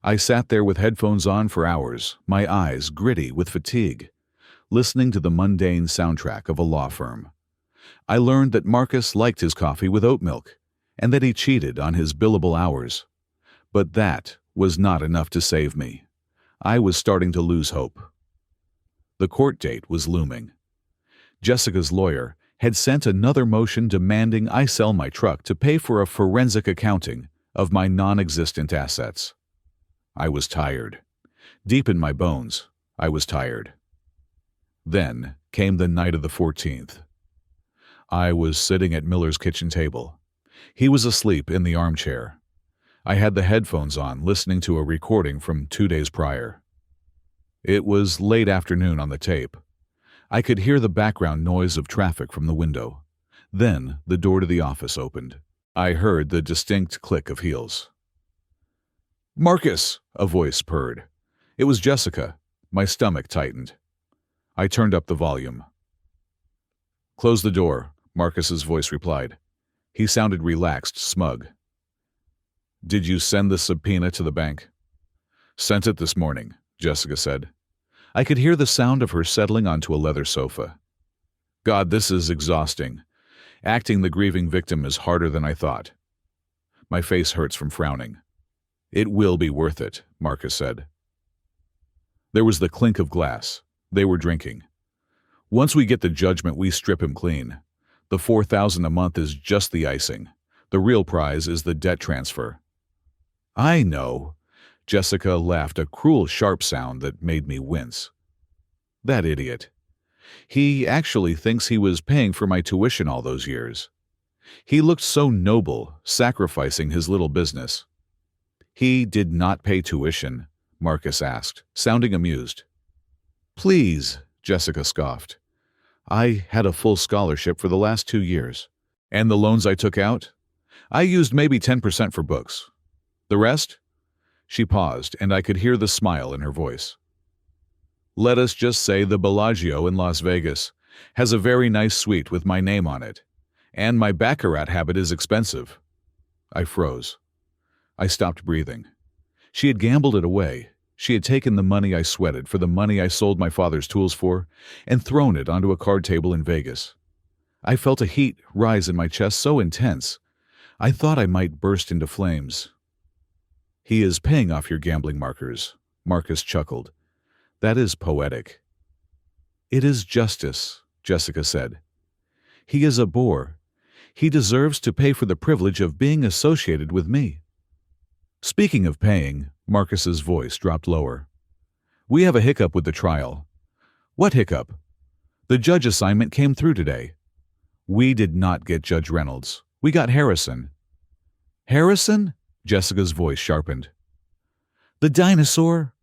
I sat there with headphones on for hours, my eyes gritty with fatigue, listening to the mundane soundtrack of a law firm. I learned that Marcus liked his coffee with oat milk, and that he cheated on his billable hours. But that was not enough to save me. I was starting to lose hope. The court date was looming. Jessica's lawyer had sent another motion demanding I sell my truck to pay for a forensic accounting of my non-existent assets. I was tired. Deep in my bones, I was tired. Then came the night of the 14th. I was sitting at Miller's kitchen table. He was asleep in the armchair. I had the headphones on, listening to a recording from 2 days prior. It was late afternoon on the tape. I could hear the background noise of traffic from the window. Then the door to the office opened. I heard the distinct click of heels. "Marcus!" a voice purred. It was Jessica. My stomach tightened. I turned up the volume. "Close the door," Marcus's voice replied. He sounded relaxed, smug. "Did you send the subpoena to the bank?" "Sent it this morning," Jessica said. I could hear the sound of her settling onto a leather sofa. "God, this is exhausting. Acting the grieving victim is harder than I thought." My face hurts from frowning. "It will be worth it," Marcus said. There was the clink of glass. They were drinking. "Once we get the judgment, we strip him clean. The $4,000 a month is just the icing. The real prize is the debt transfer." "I know." Jessica laughed, a cruel, sharp sound that made me wince. "That idiot. He actually thinks he was paying for my tuition all those years. He looked so noble, sacrificing his little business." "He did not pay tuition?" Marcus asked, sounding amused. "Please," Jessica scoffed. "I had a full scholarship for the last 2 years. And the loans I took out? I used maybe 10% for books. The rest?" She paused, and I could hear the smile in her voice. "Let us just say the Bellagio in Las Vegas has a very nice suite with my name on it, and my baccarat habit is expensive." I froze. I stopped breathing. She had gambled it away. She had taken the money I sweated for the money I sold my father's tools for and thrown it onto a card table in Vegas. I felt a heat rise in my chest so intense, I thought I might burst into flames. "He is paying off your gambling markers," Marcus chuckled. "That is poetic." "It is justice," Jessica said. "He is a bore. He deserves to pay for the privilege of being associated with me." "Speaking of paying," Marcus's voice dropped lower. "We have a hiccup with the trial." "What hiccup?" "The judge assignment came through today." "We did not get Judge Reynolds. We got Harrison." "Harrison?" Jessica's voice sharpened. "The dinosaur?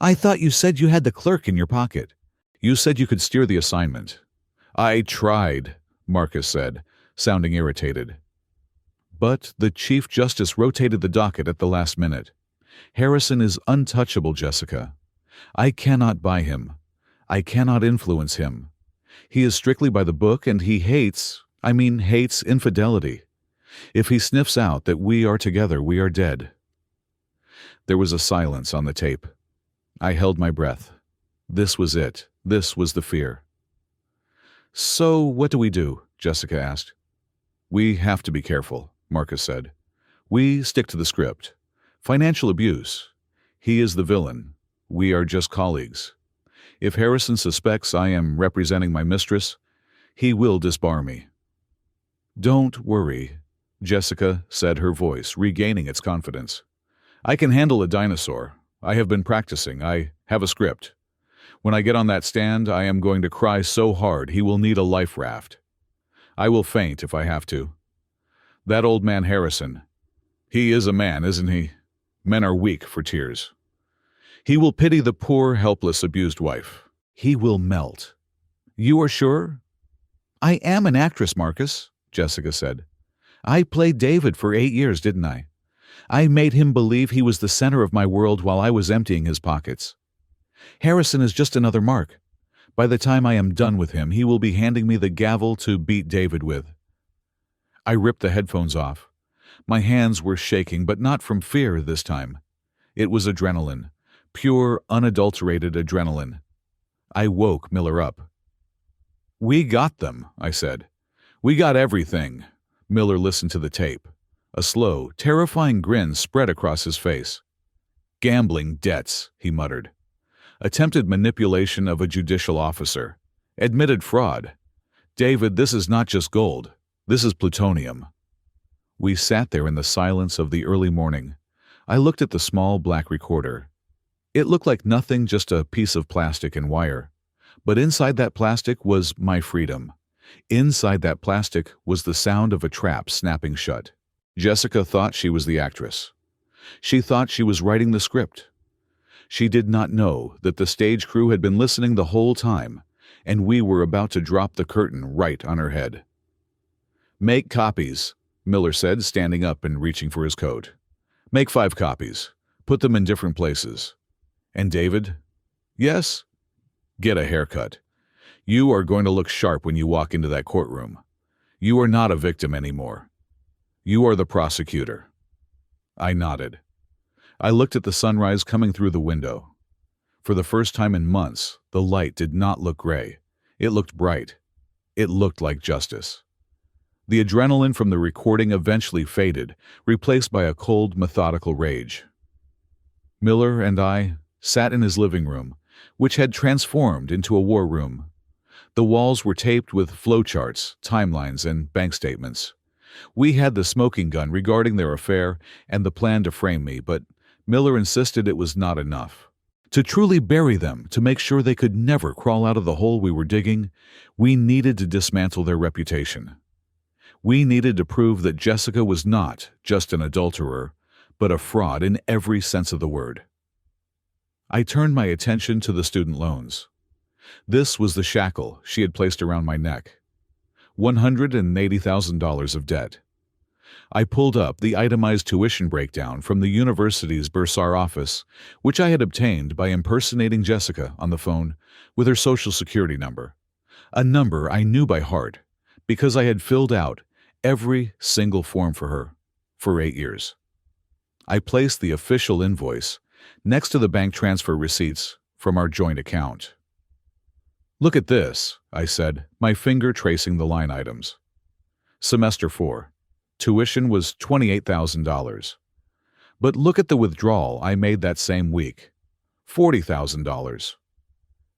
I thought you said you had the clerk in your pocket. You said you could steer the assignment." "I tried," Marcus said, sounding irritated. "But the Chief Justice rotated the docket at the last minute. Harrison is untouchable, Jessica. I cannot buy him. I cannot influence him. He is strictly by the book, and he hates infidelity. If he sniffs out that we are together, we are dead." There was a silence on the tape. I held my breath. This was it. This was the fear. "So what do we do?" Jessica asked. "We have to be careful," Marcus said. "We stick to the script. Financial abuse. He is the villain. We are just colleagues. If Harrison suspects I am representing my mistress, he will disbar me." "Don't worry," Jessica said, her voice regaining its confidence. "I can handle a dinosaur. I have been practicing. I have a script. When I get on that stand, I am going to cry so hard he will need a life raft. I will faint if I have to. That old man Harrison, he is a man, isn't he? Men are weak for tears. He will pity the poor, helpless, abused wife. He will melt." "You are sure?" "I am an actress, Marcus," Jessica said. "I played David for 8 years, didn't I? I made him believe he was the center of my world while I was emptying his pockets. Harrison is just another mark. By the time I am done with him, he will be handing me the gavel to beat David with." I ripped the headphones off. My hands were shaking, but not from fear this time. It was adrenaline, pure, unadulterated adrenaline. I woke Miller up. "We got them," I said. "We got everything." Miller listened to the tape. A slow, terrifying grin spread across his face. "Gambling debts," he muttered. "Attempted manipulation of a judicial officer. Admitted fraud. David, this is not just gold. This is plutonium." We sat there in the silence of the early morning. I looked at the small black recorder. It looked like nothing, just a piece of plastic and wire. But inside that plastic was my freedom. Inside that plastic was the sound of a trap snapping shut. Jessica thought she was the actress. She thought she was writing the script. She did not know that the stage crew had been listening the whole time, and we were about to drop the curtain right on her head. "Make copies," Miller said, standing up and reaching for his coat. "Make 5 copies. Put them in different places. And David?" "Yes?" "Get a haircut. You are going to look sharp when you walk into that courtroom. You are not a victim anymore. You are the prosecutor." I nodded. I looked at the sunrise coming through the window. For the first time in months, the light did not look gray. It looked bright. It looked like justice. The adrenaline from the recording eventually faded, replaced by a cold, methodical rage. Miller and I sat in his living room, which had transformed into a war room. The walls were taped with flowcharts, timelines, and bank statements. We had the smoking gun regarding their affair and the plan to frame me, but Miller insisted it was not enough. To truly bury them, to make sure they could never crawl out of the hole we were digging, we needed to dismantle their reputation. We needed to prove that Jessica was not just an adulterer, but a fraud in every sense of the word. I turned my attention to the student loans. This was the shackle she had placed around my neck. $180,000 of debt. I pulled up the itemized tuition breakdown from the university's bursar office, which I had obtained by impersonating Jessica on the phone with her social security number, a number I knew by heart because I had filled out every single form for her for 8 years. I placed the official invoice next to the bank transfer receipts from our joint account. "Look at this," I said, my finger tracing the line items. Semester 4. Tuition was $28,000. But look at the withdrawal I made that same week. $40,000.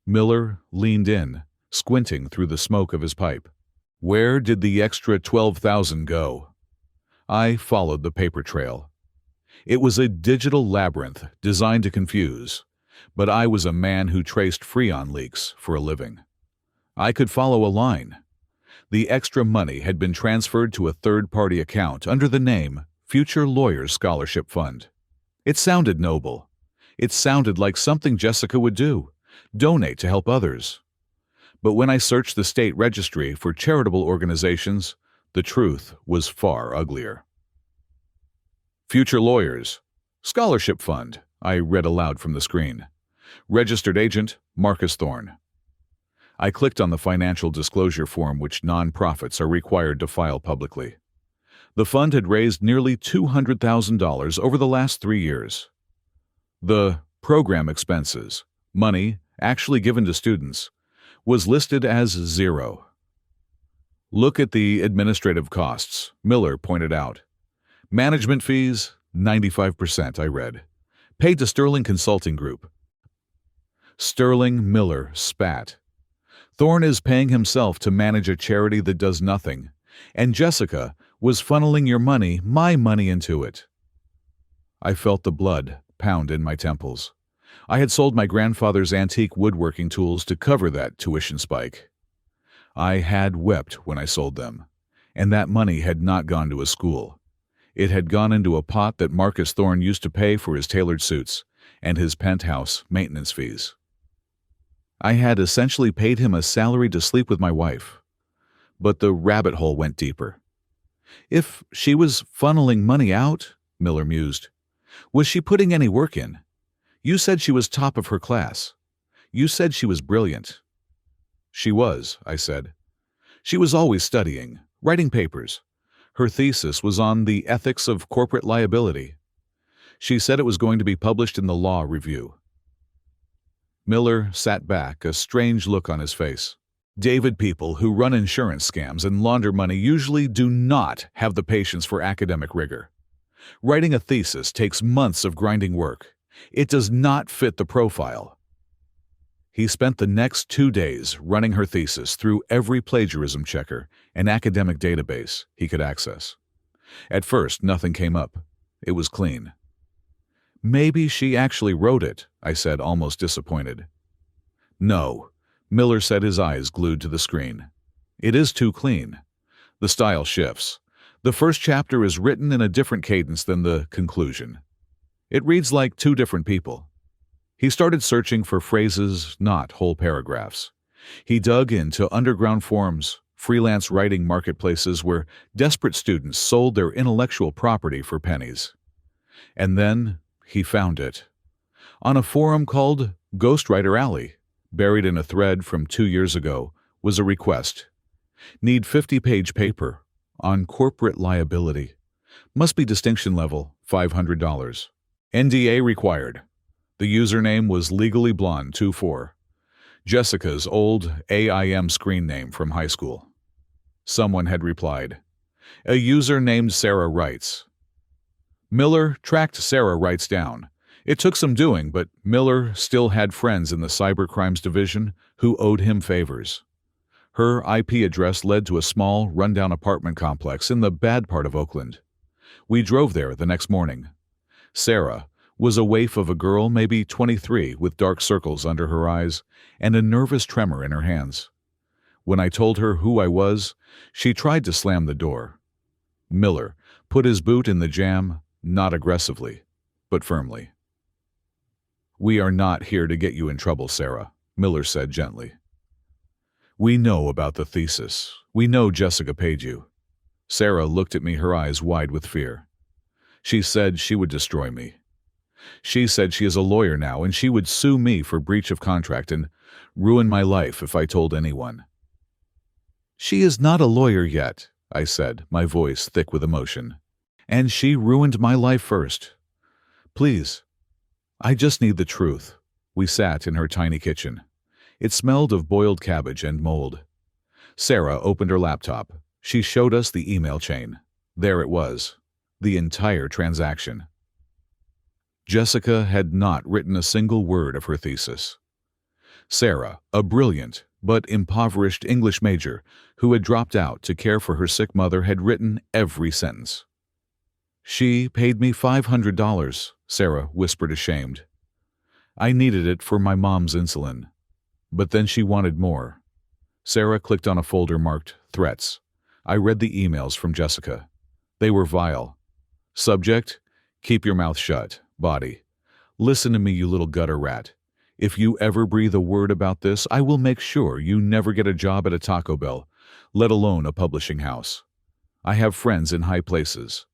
Miller leaned in, squinting through the smoke of his pipe. Where did the extra $12,000 go? I followed the paper trail. It was a digital labyrinth designed to confuse, but I was a man who traced Freon leaks for a living. I could follow a line. The extra money had been transferred to a third-party account under the name Future Lawyers Scholarship Fund. It sounded noble. It sounded like something Jessica would do, donate to help others. But when I searched the state registry for charitable organizations, the truth was far uglier. Future Lawyers, Scholarship fund, I read aloud from the screen. Registered agent, Marcus Thorne. I clicked on the financial disclosure form which nonprofits are required to file publicly. The fund had raised nearly $200,000 over the last 3 years. The program expenses, money actually given to students, was listed as 0. Look at the administrative costs, Miller pointed out. Management fees, 95%, I read. Paid to Sterling Consulting Group. Sterling Miller spat. Thorne is paying himself to manage a charity that does nothing, and Jessica was funneling your money, my money, into it. I felt the blood pound in my temples. I had sold my grandfather's antique woodworking tools to cover that tuition spike. I had wept when I sold them, and that money had not gone to a school. It had gone into a pot that Marcus Thorne used to pay for his tailored suits and his penthouse maintenance fees. I had essentially paid him a salary to sleep with my wife. But the rabbit hole went deeper. If she was funneling money out, Miller mused, was she putting any work in? You said she was top of her class. You said she was brilliant. She was, I said. She was always studying, writing papers. Her thesis was on the ethics of corporate liability. She said it was going to be published in the Law Review. Miller sat back, a strange look on his face. David, people who run insurance scams and launder money usually do not have the patience for academic rigor. Writing a thesis takes months of grinding work. It does not fit the profile. He spent the next 2 days running her thesis through every plagiarism checker and academic database he could access. At first, nothing came up. It was clean. Maybe she actually wrote it, I said, almost disappointed. No, Miller said, his eyes glued to the screen. It is too clean. The style shifts. The first chapter is written in a different cadence than the conclusion. It reads like 2 different people. He started searching for phrases, not whole paragraphs. He dug into underground forums, freelance writing marketplaces where desperate students sold their intellectual property for pennies. And then he found it. On a forum called Ghostwriter Alley, buried in a thread from 2 years ago, was a request. Need 50-page paper on corporate liability. Must be distinction level, $500. NDA required. The username was Legally Blonde 24. Jessica's old AIM screen name from high school. Someone had replied. A user named Sarah Wrights. Miller tracked Sarah Wrights down. It took some doing, but Miller still had friends in the cybercrimes division who owed him favors. Her IP address led to a small, rundown apartment complex in the bad part of Oakland. We drove there the next morning. Sarah was a waif of a girl, maybe 23, with dark circles under her eyes and a nervous tremor in her hands. When I told her who I was, she tried to slam the door. Miller put his boot in the jamb, not aggressively, but firmly. We are not here to get you in trouble, Sarah, Miller said gently. We know about the thesis. We know Jessica paid you. Sarah looked at me, her eyes wide with fear. She said she would destroy me. She said she is a lawyer now and she would sue me for breach of contract and ruin my life if I told anyone. She is not a lawyer yet, I said, my voice thick with emotion. And she ruined my life first. Please, I just need the truth. We sat in her tiny kitchen. It smelled of boiled cabbage and mold. Sarah opened her laptop. She showed us the email chain. There it was, the entire transaction. Jessica had not written a single word of her thesis. Sarah, a brilliant but impoverished English major who had dropped out to care for her sick mother, had written every sentence. She paid me $500, Sarah whispered, ashamed. I needed it for my mom's insulin. But then she wanted more. Sarah clicked on a folder marked Threats. I read the emails from Jessica. They were vile. Subject, keep your mouth shut. Body, listen to me, you little gutter rat. If you ever breathe a word about this, I will make sure you never get a job at a Taco Bell, let alone a publishing house. I have friends in high places.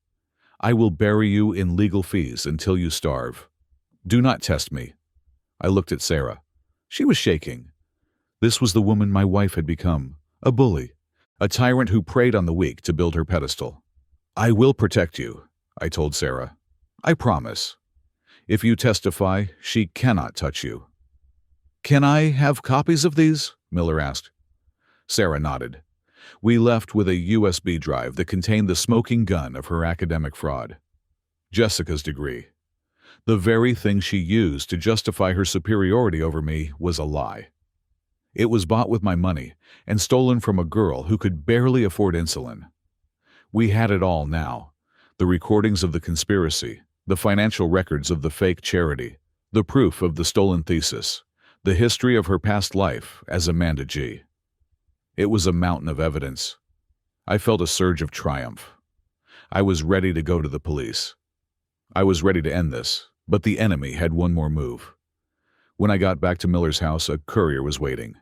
I will bury you in legal fees until you starve. Do not test me." I looked at Sarah. She was shaking. This was the woman my wife had become, a bully, a tyrant who preyed on the weak to build her pedestal. "I will protect you," I told Sarah. "I promise. If you testify, she cannot touch you." "Can I have copies of these?" Miller asked. Sarah nodded. We left with a USB drive that contained the smoking gun of her academic fraud. Jessica's degree. The very thing she used to justify her superiority over me was a lie. It was bought with my money and stolen from a girl who could barely afford insulin. We had it all now: the recordings of the conspiracy, the financial records of the fake charity, the proof of the stolen thesis, the history of her past life as Amanda G. It was a mountain of evidence. I felt a surge of triumph. I was ready to go to the police. I was ready to end this, but the enemy had one more move. When I got back to Miller's house, a courier was waiting.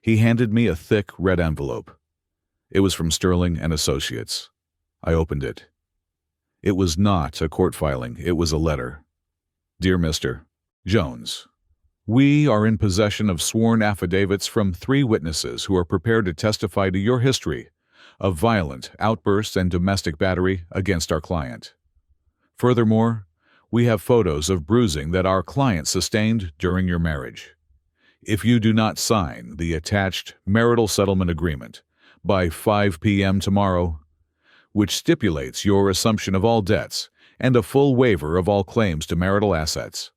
He handed me a thick red envelope. It was from Sterling and Associates. I opened it. It was not a court filing, it was a letter. "Dear Mr. Jones, we are in possession of sworn affidavits from 3 witnesses who are prepared to testify to your history of violent outbursts and domestic battery against our client. Furthermore, we have photos of bruising that our client sustained during your marriage. If you do not sign the attached marital settlement agreement by 5 p.m. tomorrow, which stipulates your assumption of all debts and a full waiver of all claims to marital assets,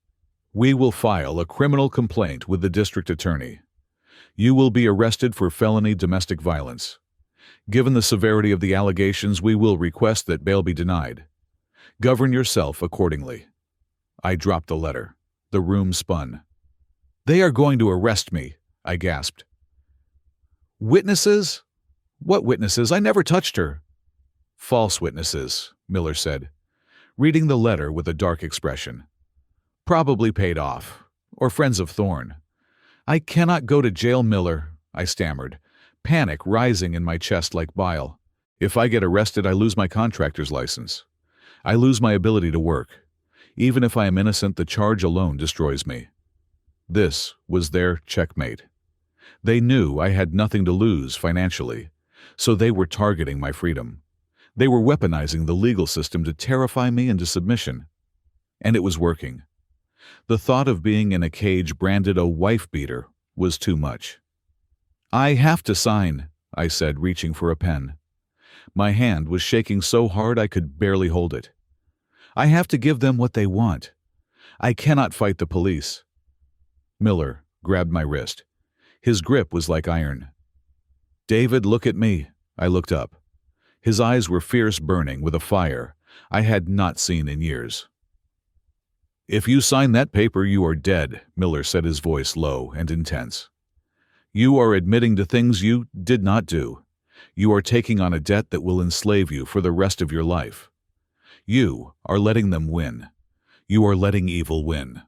we will file a criminal complaint with the district attorney. You will be arrested for felony domestic violence. Given the severity of the allegations, we will request that bail be denied. Govern yourself accordingly." I dropped the letter. The room spun. "They are going to arrest me," I gasped. "Witnesses? What witnesses? I never touched her." "False witnesses," Miller said, reading the letter with a dark expression. "Probably paid off, or friends of Thorne." "I cannot go to jail, Miller," I stammered, panic rising in my chest like bile. "If I get arrested, I lose my contractor's license. I lose my ability to work. Even if I am innocent, the charge alone destroys me." This was their checkmate. They knew I had nothing to lose financially, so they were targeting my freedom. They were weaponizing the legal system to terrify me into submission. And it was working. The thought of being in a cage branded a wife-beater was too much. "I have to sign," I said, reaching for a pen. My hand was shaking so hard I could barely hold it. "I have to give them what they want. I cannot fight the police." Miller grabbed my wrist. His grip was like iron. "David, look at me." I looked up. His eyes were fierce, burning with a fire I had not seen in years. "If you sign that paper, you are dead," Miller said, his voice low and intense. "You are admitting to things you did not do. You are taking on a debt that will enslave you for the rest of your life. You are letting them win. You are letting evil win."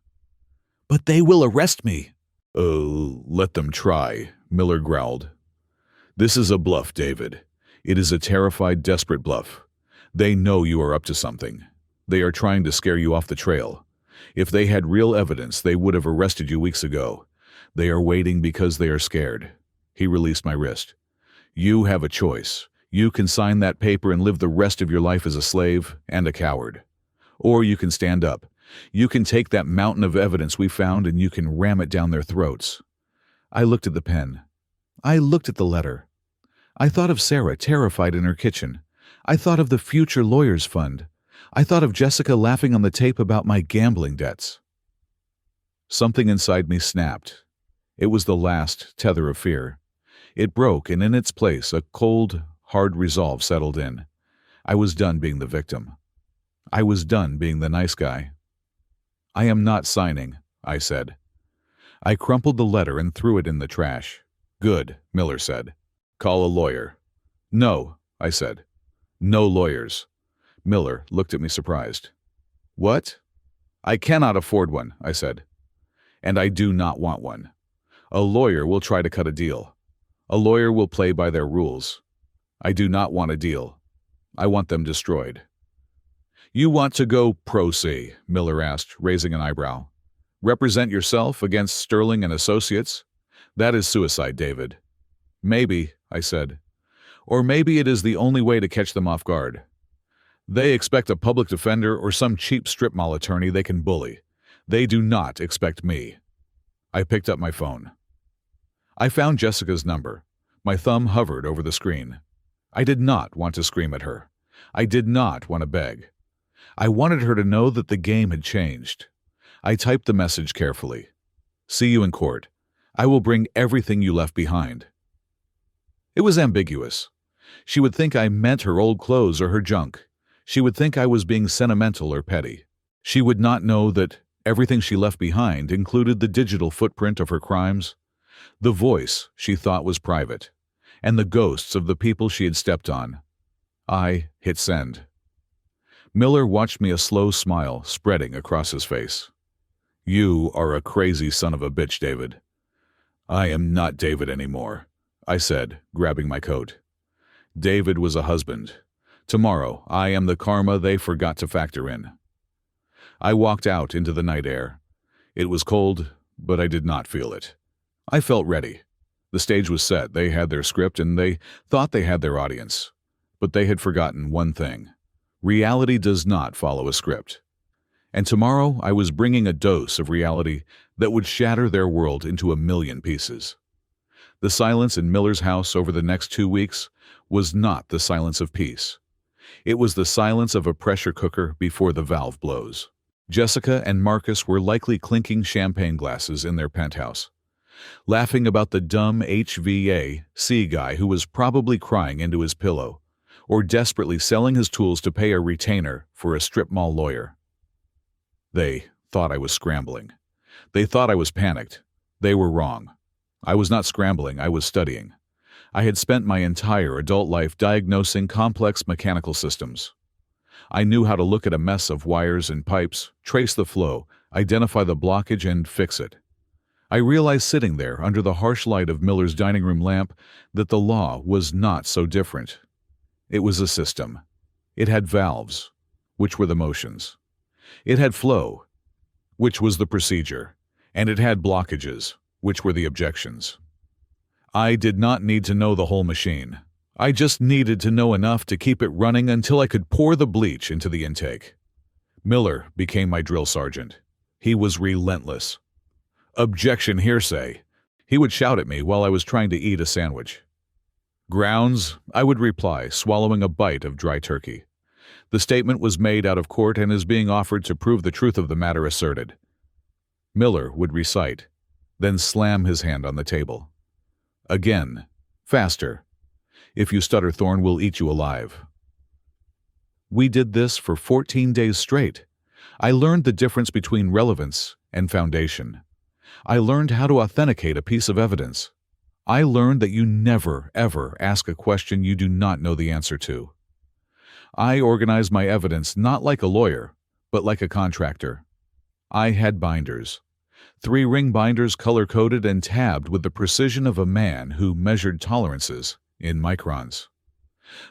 "But they will arrest me." "Oh, let them try," Miller growled. "This is a bluff, David. It is a terrified, desperate bluff. They know you are up to something. They are trying to scare you off the trail. If they had real evidence, they would have arrested you weeks ago. They are waiting because they are scared." He released my wrist. "You have a choice. You can sign that paper and live the rest of your life as a slave and a coward. Or you can stand up. You can take that mountain of evidence we found and you can ram it down their throats." I looked at the pen. I looked at the letter. I thought of Sarah, terrified in her kitchen. I thought of the future lawyer's fund. I thought of Jessica laughing on the tape about my gambling debts. Something inside me snapped. It was the last tether of fear. It broke, and in its place a cold, hard resolve settled in. I was done being the victim. I was done being the nice guy. "I am not signing," I said. I crumpled the letter and threw it in the trash. "Good," Miller said. "Call a lawyer." "No," I said. "No lawyers." Miller looked at me surprised. "What?" "I cannot afford one," I said. "And I do not want one. A lawyer will try to cut a deal. A lawyer will play by their rules. I do not want a deal. I want them destroyed." You want to go pro se, Miller asked, raising an eyebrow. Represent yourself against Sterling and Associates? That is suicide, David. Maybe, I said. Or maybe it is the only way to catch them off guard. They expect a public defender or some cheap strip mall attorney they can bully. They do not expect me. I picked up my phone. I found Jessica's number. My thumb hovered over the screen. I did not want to scream at her. I did not want to beg. I wanted her to know that the game had changed. I typed the message carefully. See you in court. I will bring everything you left behind. It was ambiguous. She would think I meant her old clothes or her junk. She would think I was being sentimental or petty. She would not know that everything she left behind included the digital footprint of her crimes, the voice she thought was private, and the ghosts of the people she had stepped on. I hit send. Miller watched me, a slow smile spreading across his face. You are a crazy son of a bitch, David. I am not David anymore, I said, grabbing my coat. David was a husband. Tomorrow, I am the karma they forgot to factor in. I walked out into the night air. It was cold, but I did not feel it. I felt ready. The stage was set, they had their script, and they thought they had their audience. But they had forgotten one thing. Reality does not follow a script. And tomorrow I was bringing a dose of reality that would shatter their world into 1,000,000 pieces. The silence in Miller's house over the next 2 weeks was not the silence of peace. It was the silence of a pressure cooker before the valve blows. Jessica and Marcus were likely clinking champagne glasses in their penthouse, laughing about the dumb HVAC guy who was probably crying into his pillow, or desperately selling his tools to pay a retainer for a strip mall lawyer. They thought I was scrambling. They thought I was panicked. They were wrong. I was not scrambling, I was studying. I had spent my entire adult life diagnosing complex mechanical systems. I knew how to look at a mess of wires and pipes, trace the flow, identify the blockage, and fix it. I realized sitting there under the harsh light of Miller's dining room lamp that the law was not so different. It was a system. It had valves, which were the motions. It had flow, which was the procedure, and it had blockages, which were the objections. I did not need to know the whole machine. I just needed to know enough to keep it running until I could pour the bleach into the intake. Miller became my drill sergeant. He was relentless. Objection, hearsay. He would shout at me while I was trying to eat a sandwich. Grounds, I would reply, swallowing a bite of dry turkey. The statement was made out of court and is being offered to prove the truth of the matter asserted. Miller would recite, then slam his hand on the table. Again, faster. If you stutter, Thorne will eat you alive. We did this for 14 days straight. I learned the difference between relevance and foundation. I learned how to authenticate a piece of evidence. I learned that you never, ever ask a question you do not know the answer to. I organized my evidence not like a lawyer, but like a contractor. I had binders. 3-ring binders color-coded and tabbed with the precision of a man who measured tolerances in microns.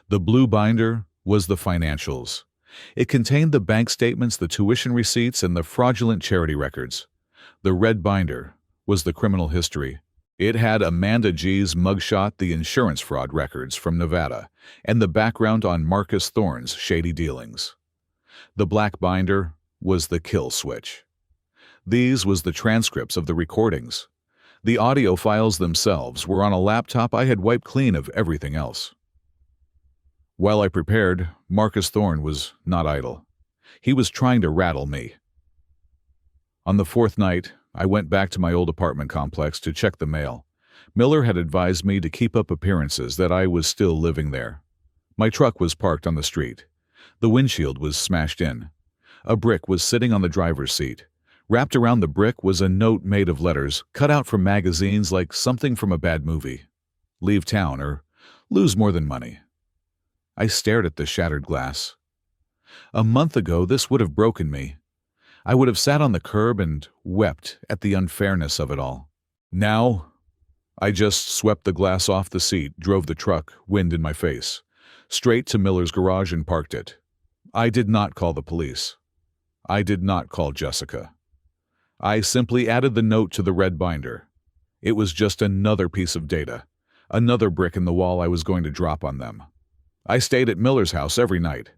The blue binder was the financials. It contained the bank statements, the tuition receipts, and the fraudulent charity records. The red binder was the criminal history. It had Amanda G's mugshot, the insurance fraud records from Nevada, and the background on Marcus Thorne's shady dealings. The black binder was the kill switch. These was the transcripts of the recordings. The audio files themselves were on a laptop I had wiped clean of everything else. While I prepared, Marcus Thorne was not idle. He was trying to rattle me. On the 4th night, I went back to my old apartment complex to check the mail. Miller had advised me to keep up appearances that I was still living there. My truck was parked on the street. The windshield was smashed in. A brick was sitting on the driver's seat. Wrapped around the brick was a note made of letters cut out from magazines like something from a bad movie. Leave town or lose more than money. I stared at the shattered glass. A month ago, this would have broken me. I would have sat on the curb and wept at the unfairness of it all. Now, I just swept the glass off the seat, drove the truck, wind in my face, straight to Miller's garage and parked it. I did not call the police. I did not call Jessica. I simply added the note to the red binder. It was just another piece of data, another brick in the wall I was going to drop on them. I stayed at Miller's house every night.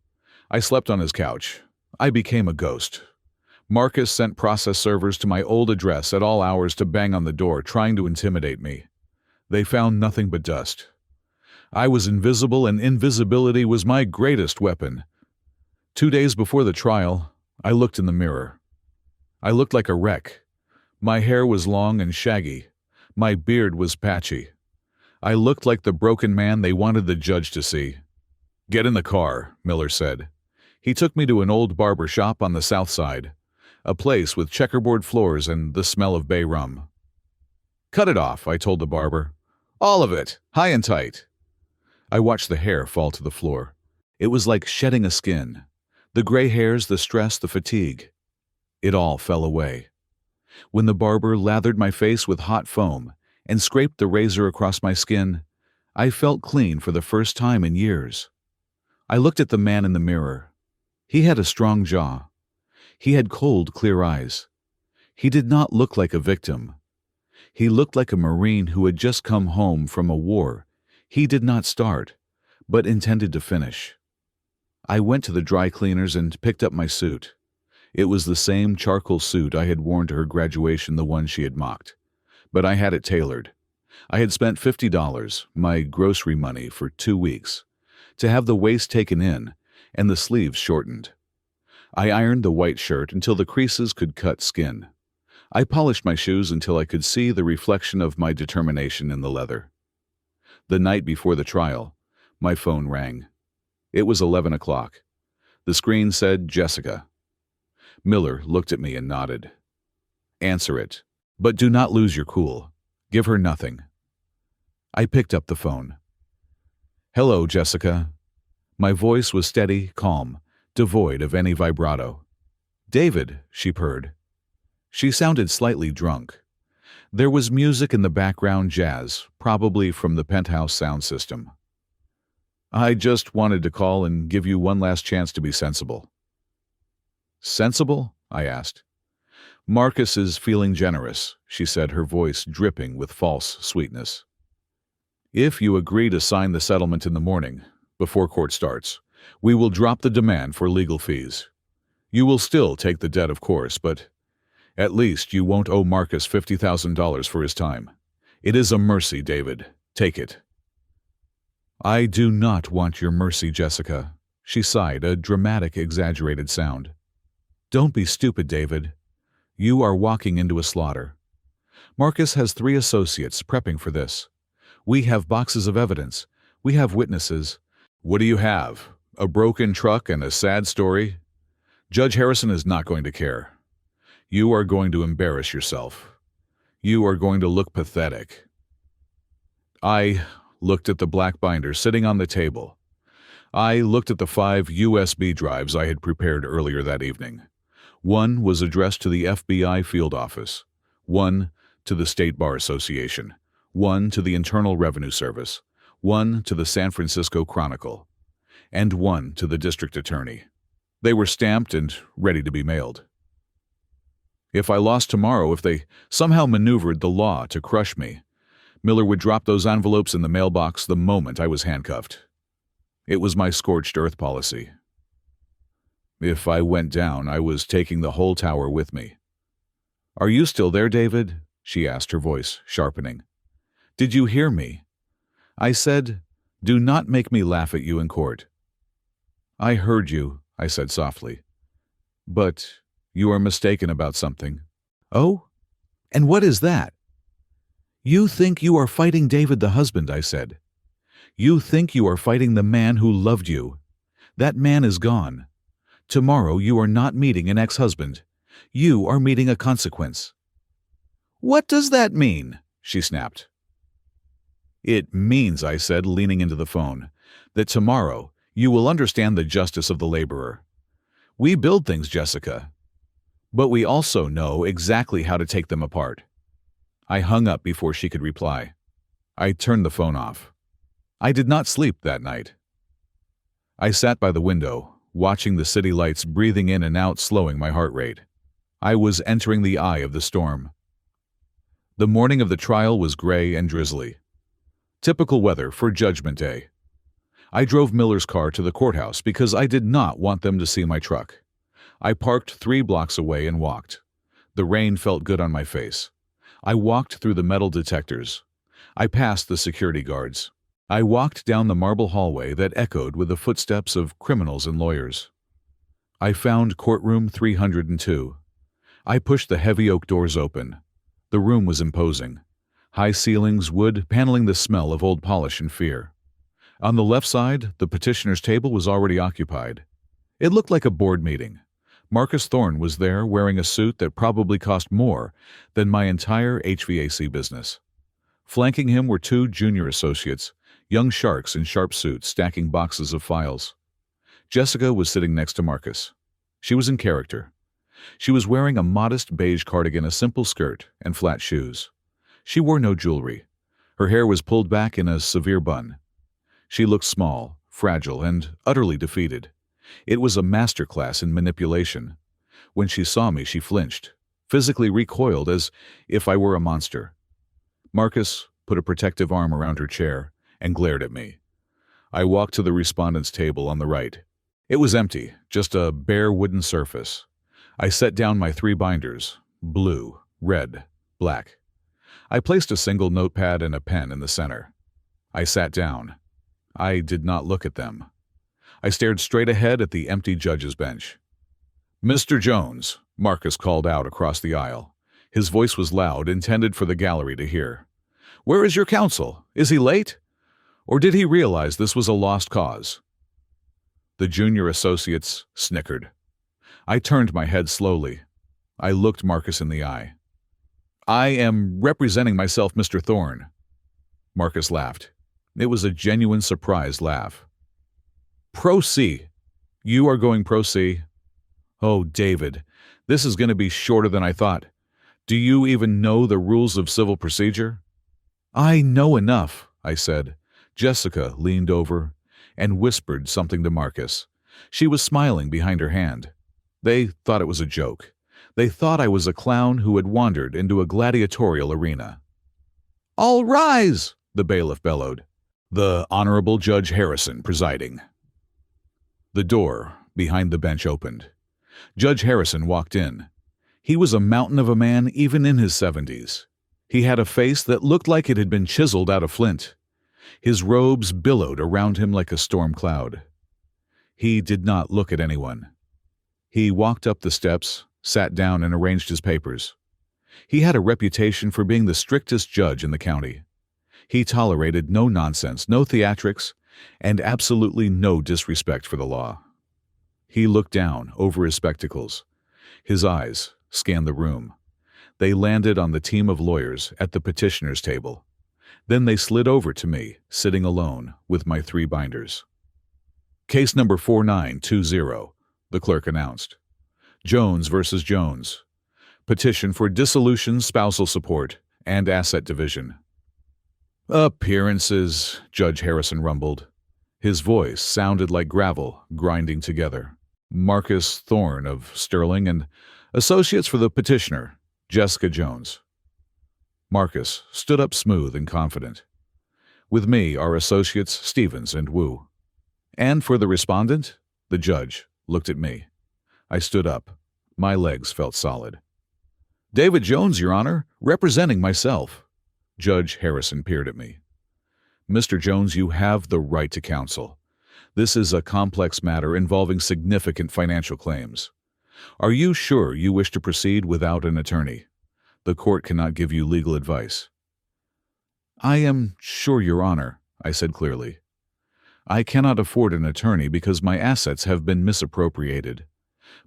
I slept on his couch. I became a ghost. Marcus sent process servers to my old address at all hours to bang on the door, trying to intimidate me. They found nothing but dust. I was invisible, and invisibility was my greatest weapon. 2 days before the trial, I looked in the mirror. I looked like a wreck. My hair was long and shaggy. My beard was patchy. I looked like the broken man they wanted the judge to see. "Get in the car," Miller said. He took me to an old barber shop on the south side, a place with checkerboard floors and the smell of bay rum. "Cut it off," I told the barber. "All of it, high and tight." I watched the hair fall to the floor. It was like shedding a skin. The gray hairs, the stress, the fatigue. It all fell away. When the barber lathered my face with hot foam and scraped the razor across my skin, I felt clean for the first time in years. I looked at the man in the mirror. He had a strong jaw. He had cold, clear eyes. He did not look like a victim. He looked like a Marine who had just come home from a war he did not start, but intended to finish. I went to the dry cleaners and picked up my suit. It was the same charcoal suit I had worn to her graduation, the one she had mocked. But I had it tailored. I had spent $50, my grocery money, for 2 weeks, to have the waist taken in and the sleeves shortened. I ironed the white shirt until the creases could cut skin. I polished my shoes until I could see the reflection of my determination in the leather. The night before the trial, my phone rang. It was 11 o'clock. The screen said, "Jessica." Miller looked at me and nodded. "Answer it, but do not lose your cool. Give her nothing." I picked up the phone. "Hello, Jessica." My voice was steady, calm, devoid of any vibrato. "David," she purred. She sounded slightly drunk. There was music in the background, jazz, probably from the penthouse sound system. "I just wanted to call and give you one last chance to be sensible." "Sensible?" I asked. "Marcus is feeling generous," she said, her voice dripping with false sweetness. "If you agree to sign the settlement in the morning, before court starts, we will drop the demand for legal fees. You will still take the debt, of course, but at least you won't owe Marcus $50,000 for his time. It is a mercy, David. Take it." "I do not want your mercy, Jessica," she sighed, a dramatic, exaggerated sound. "Don't be stupid, David. You are walking into a slaughter. Marcus has 3 associates prepping for this. We have boxes of evidence. We have witnesses." "What do you have? A broken truck and a sad story? Judge Harrison is not going to care. You are going to embarrass yourself. You are going to look pathetic." I looked at the black binder sitting on the table. I looked at the 5 USB drives I had prepared earlier that evening. One was addressed to the FBI field office, one to the State Bar Association, one to the Internal Revenue Service, one to the San Francisco Chronicle, and one to the district attorney. They were stamped and ready to be mailed. If I lost tomorrow, if they somehow maneuvered the law to crush me, Miller would drop those envelopes in the mailbox the moment I was handcuffed. It was my scorched earth policy. If I went down, I was taking the whole tower with me. "Are you still there, David?" she asked, her voice sharpening. "Did you hear me? I said, do not make me laugh at you in court." "I heard you," I said softly. "But you are mistaken about something." "Oh? And what is that?" "You think you are fighting David the husband," I said. "You think you are fighting the man who loved you. That man is gone. Tomorrow you are not meeting an ex-husband. You are meeting a consequence." "What does that mean?" she snapped. "It means," I said, leaning into the phone, "that tomorrow you will understand the justice of the laborer. We build things, Jessica, but we also know exactly how to take them apart." I hung up before she could reply. I turned the phone off. I did not sleep that night. I sat by the window, watching the city lights breathing in and out, slowing my heart rate. I was entering the eye of the storm. The morning of the trial was gray and drizzly. Typical weather for Judgment Day. I drove Miller's car to the courthouse because I did not want them to see my truck. I parked 3 blocks away and walked. The rain felt good on my face. I walked through the metal detectors. I passed the security guards. I walked down the marble hallway that echoed with the footsteps of criminals and lawyers. I found courtroom 302. I pushed the heavy oak doors open. The room was imposing. High ceilings, wood, paneling the smell of old polish and fear. On the left side, the petitioner's table was already occupied. It looked like a board meeting. Marcus Thorne was there wearing a suit that probably cost more than my entire HVAC business. Flanking him were 2 junior associates, young sharks in sharp suits stacking boxes of files. Jessica was sitting next to Marcus. She was in character. She was wearing a modest beige cardigan, a simple skirt, and flat shoes. She wore no jewelry. Her hair was pulled back in a severe bun. She looked small, fragile, and utterly defeated. It was a masterclass in manipulation. When she saw me, she flinched, physically recoiled as if I were a monster. Marcus put a protective arm around her chair and glared at me. I walked to the respondent's table on the right. It was empty, just a bare wooden surface. I set down my 3 binders, blue, red, black. I placed a single notepad and a pen in the center. I sat down. I did not look at them. I stared straight ahead at the empty judge's bench. "Mr. Jones," Marcus called out across the aisle. His voice was loud, intended for the gallery to hear. "Where is your counsel? Is he late? Or did he realize this was a lost cause?" The junior associates snickered. I turned my head slowly. I looked Marcus in the eye. "I am representing myself, Mr. Thorne." Marcus laughed. It was a genuine surprised laugh. "Pro se. You are going pro se? Oh, David, this is going to be shorter than I thought. Do you even know the rules of civil procedure?" "I know enough," I said. Jessica leaned over and whispered something to Marcus. She was smiling behind her hand. They thought it was a joke. They thought I was a clown who had wandered into a gladiatorial arena. "All rise!" the bailiff bellowed. "The Honorable Judge Harrison presiding." The door behind the bench opened. Judge Harrison walked in. He was a mountain of a man even in his 70s. He had a face that looked like it had been chiseled out of flint. His robes billowed around him like a storm cloud. He did not look at anyone. He walked up the steps, sat down, and arranged his papers. He had a reputation for being the strictest judge in the county. He tolerated no nonsense, no theatrics, and absolutely no disrespect for the law. He looked down over his spectacles. His eyes scanned the room. They landed on the team of lawyers at the petitioner's table. Then they slid over to me, sitting alone with my 3 binders. "Case number 4920, the clerk announced. Jones versus Jones. Petition for dissolution, spousal support, and asset division." "Appearances," Judge Harrison rumbled. His voice sounded like gravel grinding together. "Marcus Thorne of Sterling and associates for the petitioner, Jessica Jones." Marcus stood up smooth and confident. "With me are associates Stevens and Wu." "And for the respondent?" The judge looked at me. I stood up. My legs felt solid. "David Jones, Your Honor, representing myself." Judge Harrison peered at me. "Mr. Jones, you have the right to counsel. This is a complex matter involving significant financial claims. Are you sure you wish to proceed without an attorney? The court cannot give you legal advice." "I am sure, Your Honor," I said clearly. "I cannot afford an attorney because my assets have been misappropriated.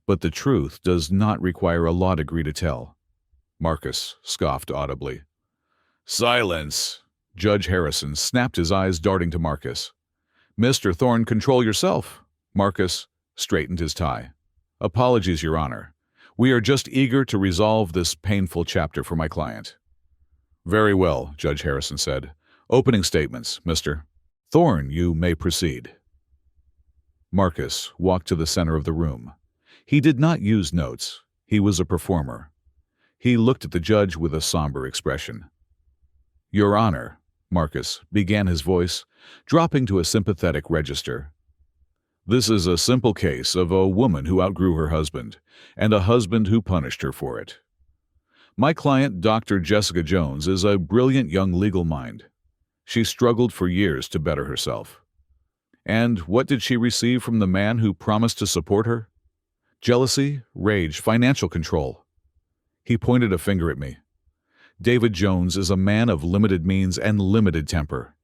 But the truth does not require a law degree to tell." Marcus scoffed audibly. "Silence!" Judge Harrison snapped his eyes, darting to Marcus. "Mr. Thorne, control yourself." Marcus straightened his tie. "Apologies, Your Honor. We are just eager to resolve this painful chapter for my client." "Very well," Judge Harrison said. "Opening statements, Mr. Thorne, you may proceed." Marcus walked to the center of the room. He did not use notes. He was a performer. He looked at the judge with a somber expression. "Your Honor," Marcus began, his voice dropping to a sympathetic register. "This is a simple case of a woman who outgrew her husband, and a husband who punished her for it. My client, Dr. Jessica Jones, is a brilliant young legal mind. She struggled for years to better herself. And what did she receive from the man who promised to support her? Jealousy, rage, financial control." He pointed a finger at me. "David Jones is a man of limited means and limited temper.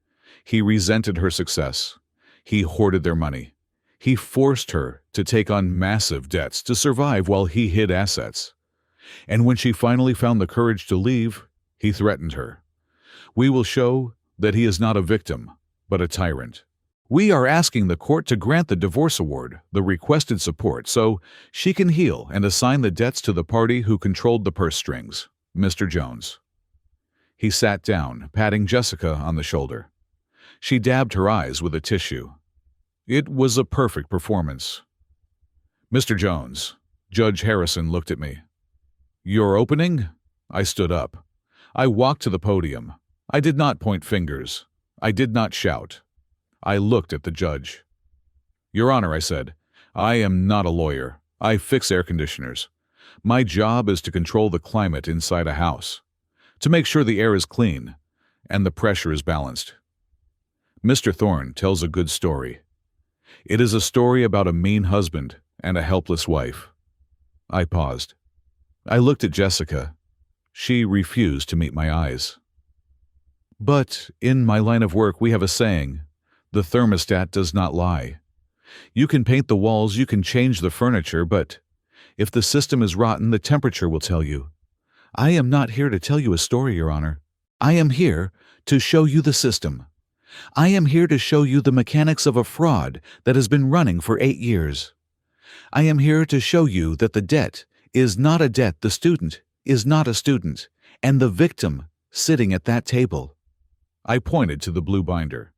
He resented her success. He hoarded their money. He forced her to take on massive debts to survive while he hid assets. And when she finally found the courage to leave, he threatened her. We will show that he is not a victim, but a tyrant. We are asking the court to grant the divorce award, the requested support, so she can heal and assign the debts to the party who controlled the purse strings, Mr. Jones." He sat down, patting Jessica on the shoulder. She dabbed her eyes with a tissue. It was a perfect performance. "Mr. Jones," Judge Harrison looked at me. "Your opening?" I stood up. I walked to the podium. I did not point fingers. I did not shout. I looked at the judge. "Your Honor," I said, "I am not a lawyer. I fix air conditioners. My job is to control the climate inside a house, to make sure the air is clean and the pressure is balanced. Mr. Thorne tells a good story. It is a story about a mean husband and a helpless wife." I paused. I looked at Jessica. She refused to meet my eyes. "But in my line of work we have a saying, the thermostat does not lie. You can paint the walls, you can change the furniture, but if the system is rotten, the temperature will tell you. I am not here to tell you a story, Your Honor. I am here to show you the system. I am here to show you the mechanics of a fraud that has been running for 8 years. I am here to show you that the debt is not a debt, the student is not a student, and the victim sitting at that table." I pointed to the blue binder.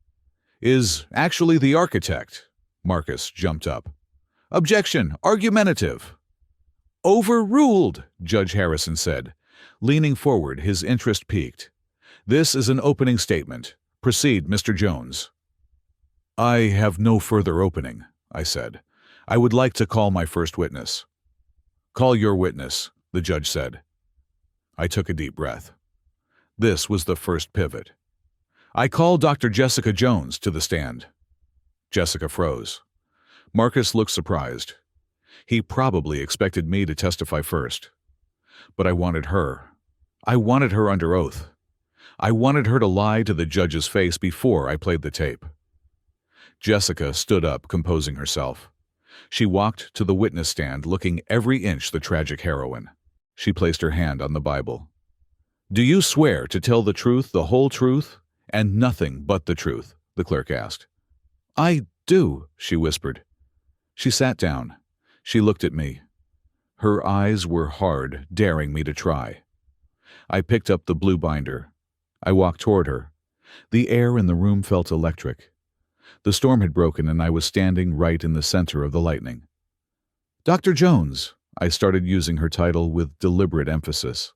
"Is actually the architect." Marcus jumped up. "Objection! Argumentative!" "Overruled," Judge Harrison said, leaning forward, his interest piqued. "This is an opening statement. Proceed, Mr. Jones." "I have no further opening," I said. "I would like to call my first witness." "Call your witness," the judge said. I took a deep breath. This was the first pivot. "I call Dr. Jessica Jones to the stand." Jessica froze. Marcus looked surprised. He probably expected me to testify first. But I wanted her. I wanted her under oath. I wanted her to lie to the judge's face before I played the tape. Jessica stood up, composing herself. She walked to the witness stand, looking every inch the tragic heroine. She placed her hand on the Bible. "Do you swear to tell the truth, the whole truth, and nothing but the truth?" the clerk asked. "I do," she whispered. She sat down. She looked at me. Her eyes were hard, daring me to try. I picked up the blue binder. I walked toward her. The air in the room felt electric. The storm had broken, and I was standing right in the center of the lightning. "Dr. Jones," I started, using her title with deliberate emphasis.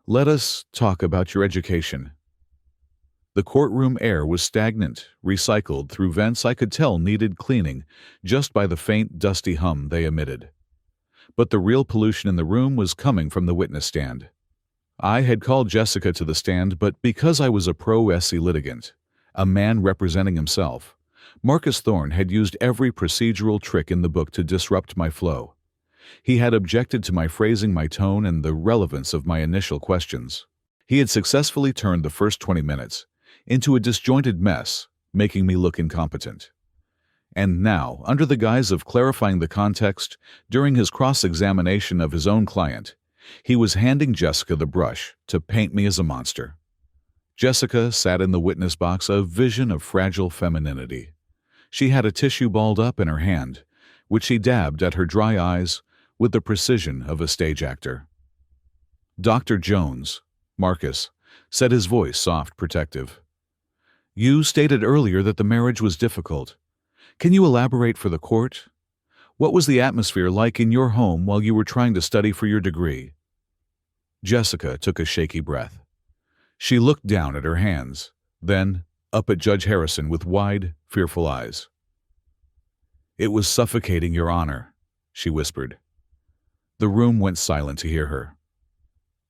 "Let us talk about your education." The courtroom air was stagnant, recycled through vents I could tell needed cleaning just by the faint, dusty hum they emitted. But the real pollution in the room was coming from the witness stand. I had called Jessica to the stand, but because I was a pro-SC litigant, a man representing himself, Marcus Thorne had used every procedural trick in the book to disrupt my flow. He had objected to my phrasing, my tone, and the relevance of my initial questions. He had successfully turned the first 20 minutes into a disjointed mess, making me look incompetent. And now, under the guise of clarifying the context during his cross-examination of his own client, he was handing Jessica the brush to paint me as a monster. Jessica sat in the witness box, a vision of fragile femininity. She had a tissue balled up in her hand, which she dabbed at her dry eyes with the precision of a stage actor. "Dr. Jones," Marcus said, his voice soft, protective. "You stated earlier that the marriage was difficult. Can you elaborate for the court? What was the atmosphere like in your home while you were trying to study for your degree?" Jessica took a shaky breath. She looked down at her hands, then up at Judge Harrison with wide, fearful eyes. "It was suffocating, Your Honor," she whispered. The room went silent to hear her.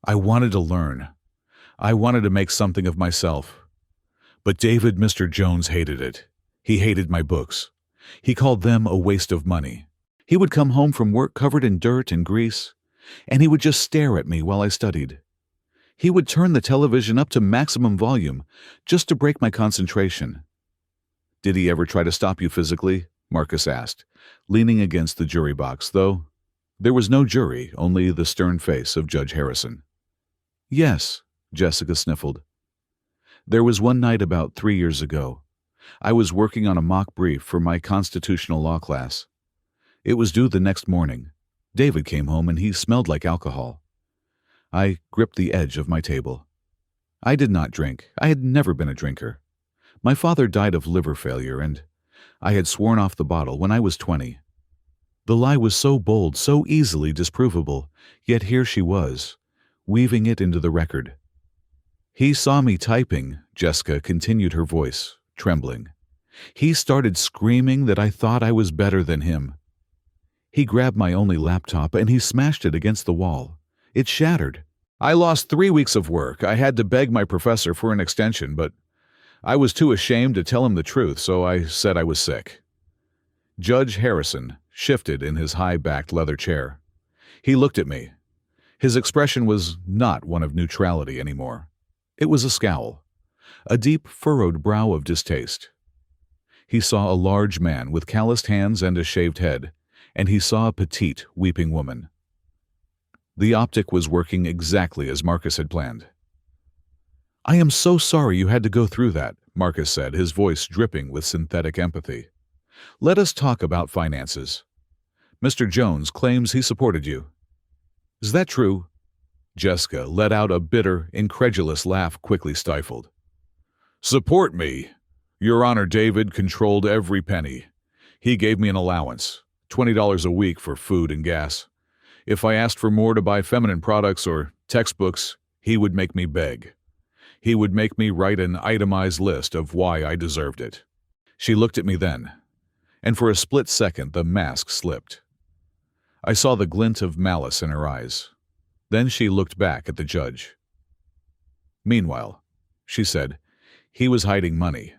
"I wanted to learn. I wanted to make something of myself. But Mr. Jones hated it. He hated my books. He called them a waste of money. He would come home from work covered in dirt and grease, and he would just stare at me while I studied. He would turn the television up to maximum volume just to break my concentration." "Did he ever try to stop you physically?" Marcus asked, leaning against the jury box, though there was no jury, only the stern face of Judge Harrison. "Yes," Jessica sniffled. "There was one night about 3 years ago. I was working on a mock brief for my constitutional law class. It was due the next morning. David came home and he smelled like alcohol. I gripped the edge of my table. I did not drink. I had never been a drinker. My father died of liver failure, and I had sworn off the bottle when I was 20. The lie was so bold, so easily disprovable, yet here she was, weaving it into the record. He saw me typing," Jessica continued, her voice trembling. "He started screaming that I thought I was better than him. He grabbed my only laptop and he smashed it against the wall. It shattered. I lost 3 weeks of work. I had to beg my professor for an extension, but I was too ashamed to tell him the truth, so I said I was sick." Judge Harrison shifted in his high-backed leather chair. He looked at me. His expression was not one of neutrality anymore. It was a scowl, a deep, furrowed brow of distaste. He saw a large man with calloused hands and a shaved head, and he saw a petite, weeping woman. The optic was working exactly as Marcus had planned. "I am so sorry you had to go through that," Marcus said, his voice dripping with synthetic empathy. "Let us talk about finances. Mr. Jones claims he supported you. Is that true?" Jessica let out a bitter, incredulous laugh quickly stifled. "Support me? Your Honor, David controlled every penny. He gave me an allowance, $20 a week for food and gas. If I asked for more to buy feminine products or textbooks, he would make me beg. He would make me write an itemized list of why I deserved it." She looked at me then, and for a split second the mask slipped. I saw the glint of malice in her eyes. Then she looked back at the judge. "Meanwhile," she said, "he was hiding money."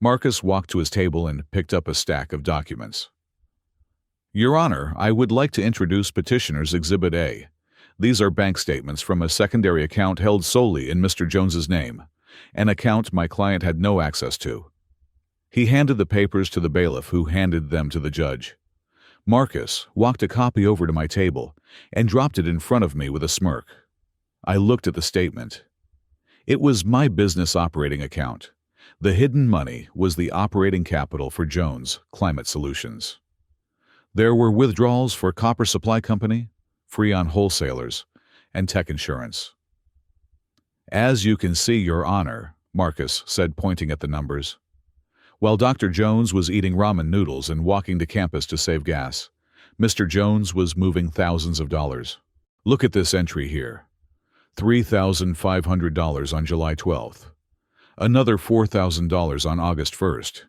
Marcus walked to his table and picked up a stack of documents. "Your Honor, I would like to introduce Petitioner's Exhibit A. These are bank statements from a secondary account held solely in Mr. Jones's name, an account my client had no access to." He handed the papers to the bailiff, who handed them to the judge. Marcus walked a copy over to my table and dropped it in front of me with a smirk. I looked at the statement. It was my business operating account. The hidden money was the operating capital for Jones Climate Solutions. There were withdrawals for Copper Supply Company, Freon Wholesalers, and Tech Insurance. "As you can see, Your Honor," Marcus said, pointing at the numbers. "While Dr. Jones was eating ramen noodles and walking to campus to save gas, Mr. Jones was moving thousands of dollars. Look at this entry here. $3,500 on July 12th. Another $4,000 on August 1st.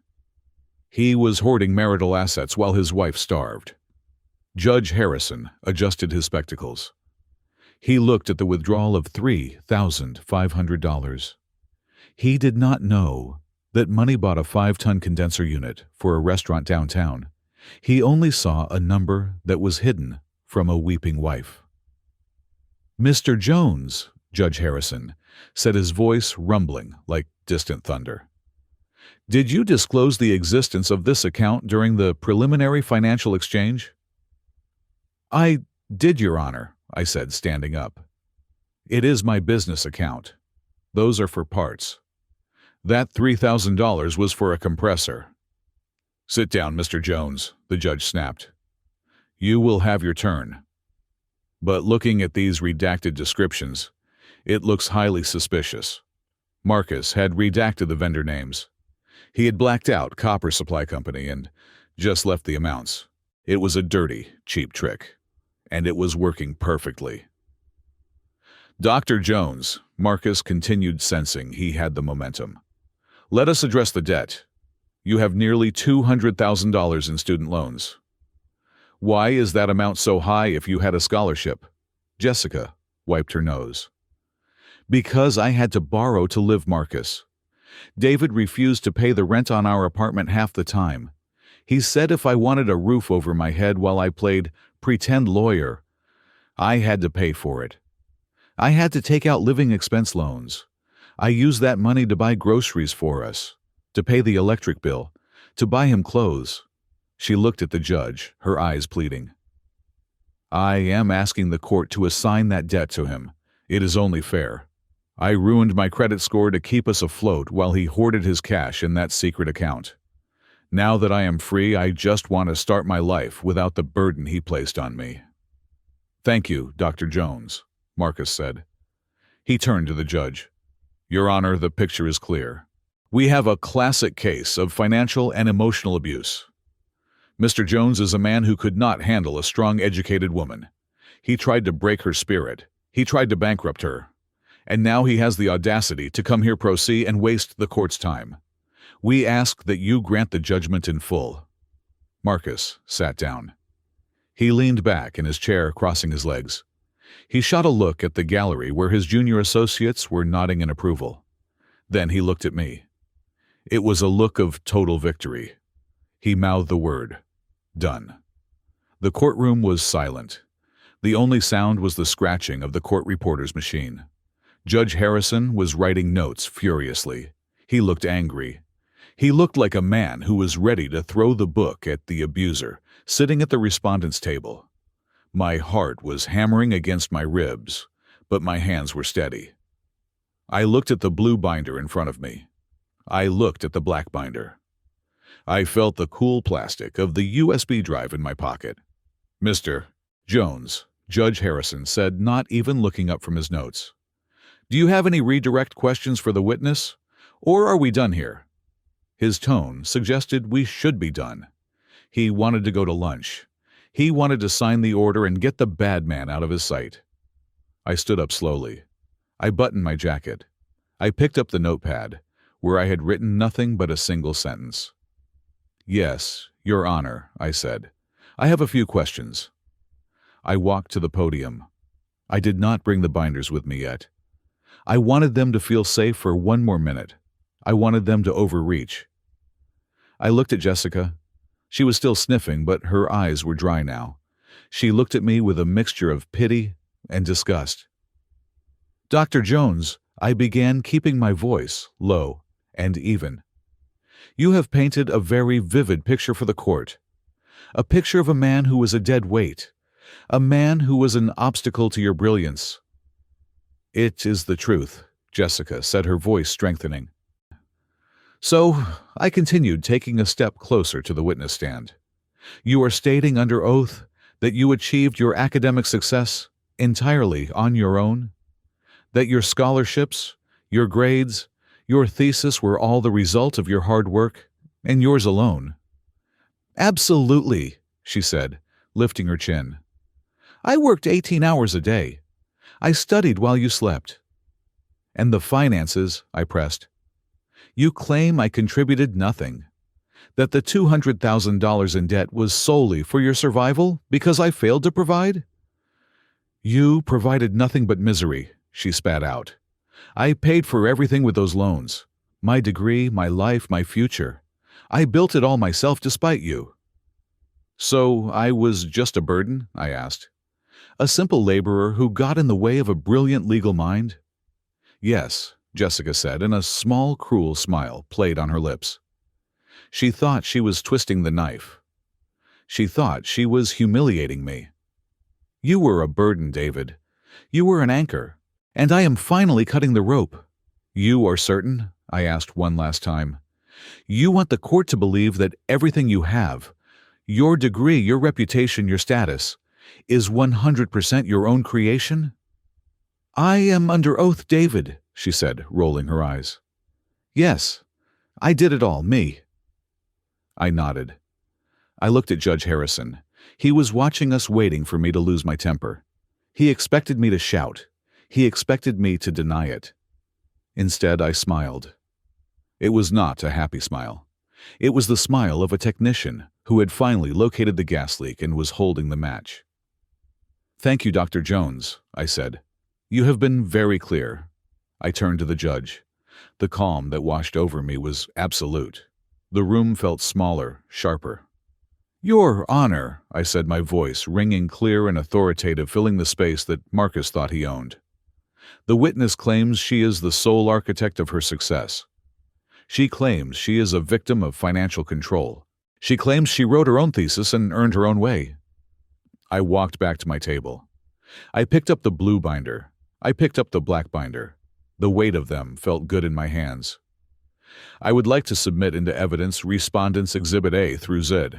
He was hoarding marital assets while his wife starved." Judge Harrison adjusted his spectacles. He looked at the withdrawal of $3,500. He did not know that money bought a 5-ton condenser unit for a restaurant downtown. He only saw a number that was hidden from a weeping wife. "Mr. Jones," Judge Harrison said, his voice rumbling like distant thunder. "Did you disclose the existence of this account during the preliminary financial exchange?" "I did, Your Honor," I said, standing up. "It is my business account. Those are for parts. That $3,000 was for a compressor." "Sit down, Mr. Jones," the judge snapped. "You will have your turn. But looking at these redacted descriptions, it looks highly suspicious." Marcus had redacted the vendor names. He had blacked out Copper Supply Company and just left the amounts. It was a dirty, cheap trick, and it was working perfectly. Dr. Jones, Marcus continued, sensing he had the momentum. Let us address the debt. You have nearly $200,000 in student loans. Why is that amount so high if you had a scholarship? Jessica wiped her nose. Because I had to borrow to live, Marcus. David refused to pay the rent on our apartment half the time. He said if I wanted a roof over my head while I played pretend lawyer, I had to pay for it. I had to take out living expense loans. I used that money to buy groceries for us, to pay the electric bill, to buy him clothes. She looked at the judge, her eyes pleading. I am asking the court to assign that debt to him. It is only fair. I ruined my credit score to keep us afloat while he hoarded his cash in that secret account. Now that I am free, I just want to start my life without the burden he placed on me. Thank you, Dr. Jones, Marcus said. He turned to the judge. Your Honor, the picture is clear. We have a classic case of financial and emotional abuse. Mr. Jones is a man who could not handle a strong, educated woman. He tried to break her spirit. He tried to bankrupt her. And now he has the audacity to come here pro se and waste the court's time. We ask that you grant the judgment in full. Marcus sat down. He leaned back in his chair, crossing his legs. He shot a look at the gallery where his junior associates were nodding in approval. Then he looked at me. It was a look of total victory. He mouthed the word, done. The courtroom was silent. The only sound was the scratching of the court reporter's machine. Judge Harrison was writing notes furiously. He looked angry. He looked like a man who was ready to throw the book at the abuser, sitting at the respondent's table. My heart was hammering against my ribs, but my hands were steady. I looked at the blue binder in front of me. I looked at the black binder. I felt the cool plastic of the USB drive in my pocket. Mr. Jones, Judge Harrison said, not even looking up from his notes. Do you have any redirect questions for the witness, or are we done here? His tone suggested we should be done. He wanted to go to lunch. He wanted to sign the order and get the bad man out of his sight. I stood up slowly. I buttoned my jacket. I picked up the notepad, where I had written nothing but a single sentence. Yes, Your Honor, I said. I have a few questions. I walked to the podium. I did not bring the binders with me yet. I wanted them to feel safe for one more minute. I wanted them to overreach. I looked at Jessica. She was still sniffing, but her eyes were dry now. She looked at me with a mixture of pity and disgust. Dr. Jones, I began, keeping my voice low and even. You have painted a very vivid picture for the court. A picture of a man who was a dead weight. A man who was an obstacle to your brilliance. It is the truth, Jessica said, her voice strengthening. So, I continued, taking a step closer to the witness stand. You are stating under oath that you achieved your academic success entirely on your own? That your scholarships, your grades, your thesis were all the result of your hard work, and yours alone? Absolutely, she said, lifting her chin. I worked 18 hours a day. I studied while you slept. And the finances, I pressed. You claim I contributed nothing, that the $200,000 in debt was solely for your survival because I failed to provide? You provided nothing but misery, she spat out. I paid for everything with those loans. My degree, my life, my future. I built it all myself despite you. So I was just a burden? I asked. A simple laborer who got in the way of a brilliant legal mind? Yes, Jessica said, and a small, cruel smile played on her lips. She thought she was twisting the knife. She thought she was humiliating me. You were a burden, David. You were an anchor, and I am finally cutting the rope. You are certain? I asked one last time. You want the court to believe that everything you have, your degree, your reputation, your status, is 100% your own creation? I am under oath, David, she said, rolling her eyes. Yes, I did it all, me. I nodded. I looked at Judge Harrison. He was watching us, waiting for me to lose my temper. He expected me to shout. He expected me to deny it. Instead, I smiled. It was not a happy smile. It was the smile of a technician who had finally located the gas leak and was holding the match. "Thank you, Dr. Jones," I said. "You have been very clear." I turned to the judge. The calm that washed over me was absolute. The room felt smaller, sharper. "Your Honor," I said, my voice ringing clear and authoritative, filling the space that Marcus thought he owned. "The witness claims she is the sole architect of her success. She claims she is a victim of financial control. She claims she wrote her own thesis and earned her own way." I walked back to my table. I picked up the blue binder. I picked up the black binder. The weight of them felt good in my hands. "I would like to submit into evidence Respondent's Exhibit A through Z,"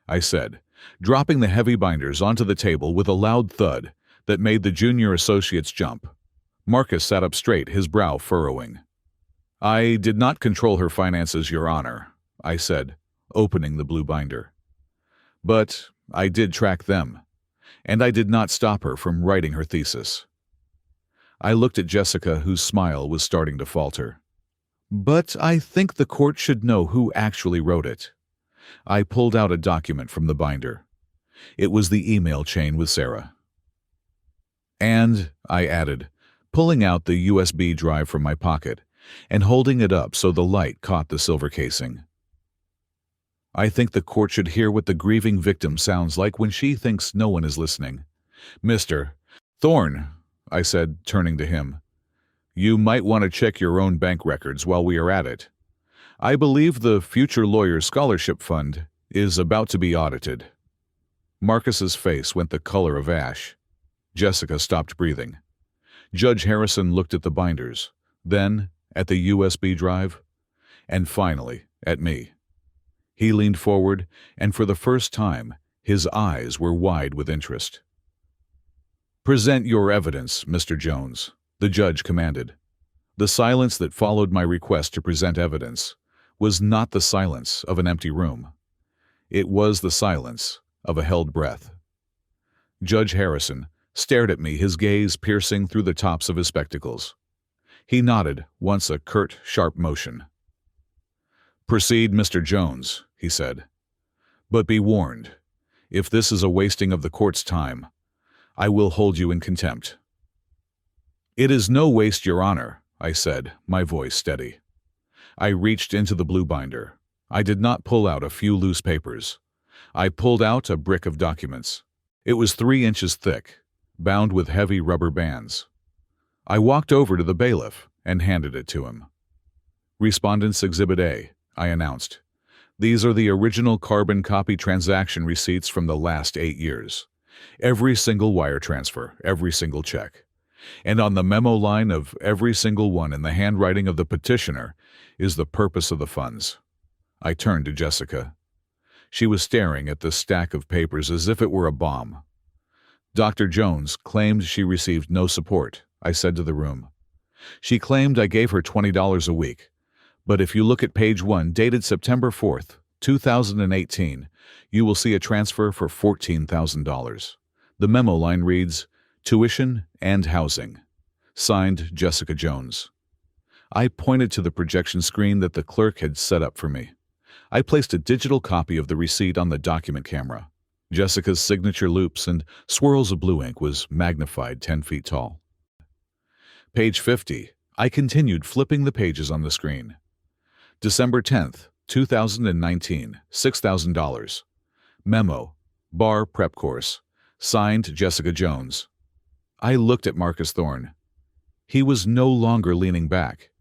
I said, dropping the heavy binders onto the table with a loud thud that made the junior associates jump. Marcus sat up straight, his brow furrowing. "I did not control her finances, Your Honor," I said, opening the blue binder. "But I did track them, and I did not stop her from writing her thesis." I looked at Jessica, whose smile was starting to falter. "But I think the court should know who actually wrote it." I pulled out a document from the binder. It was the email chain with Sarah. "And," I added, pulling out the USB drive from my pocket and holding it up so the light caught the silver casing. "I think the court should hear what the grieving victim sounds like when she thinks no one is listening. Mr. Thorne," I said, turning to him, "you might want to check your own bank records while we are at it. I believe the Future Lawyer Scholarship Fund is about to be audited." Marcus's face went the color of ash. Jessica stopped breathing. Judge Harrison looked at the binders, then at the USB drive, and finally at me. He leaned forward, and for the first time, his eyes were wide with interest. "Present your evidence, Mr. Jones," the judge commanded. The silence that followed my request to present evidence was not the silence of an empty room. It was the silence of a held breath. Judge Harrison stared at me, his gaze piercing through the tops of his spectacles. He nodded once, a curt, sharp motion. "Proceed, Mr. Jones," he said. "But be warned, if this is a wasting of the court's time, I will hold you in contempt." "It is no waste, Your Honor," I said, my voice steady. I reached into the blue binder. I did not pull out a few loose papers. I pulled out a brick of documents. It was 3 inches thick, bound with heavy rubber bands. I walked over to the bailiff and handed it to him. "Respondent's Exhibit A," I announced. "These are the original carbon copy transaction receipts from the last 8 years. Every single wire transfer, every single check. And on the memo line of every single one in the handwriting of the petitioner is the purpose of the funds." I turned to Jessica. She was staring at the stack of papers as if it were a bomb. "Dr. Jones claimed she received no support," I said to the room. "She claimed I gave her $20 a week. But if you look at page 1, dated September 4th, 2018, you will see a transfer for $14,000. The memo line reads, 'Tuition and housing.' Signed, Jessica Jones." I pointed to the projection screen that the clerk had set up for me. I placed a digital copy of the receipt on the document camera. Jessica's signature loops and swirls of blue ink was magnified 10 feet tall. Page 50. I continued flipping the pages on the screen. December 10th, 2019, $6,000. Memo, bar prep course. Signed, Jessica Jones. I looked at Marcus Thorne. He was no longer leaning back.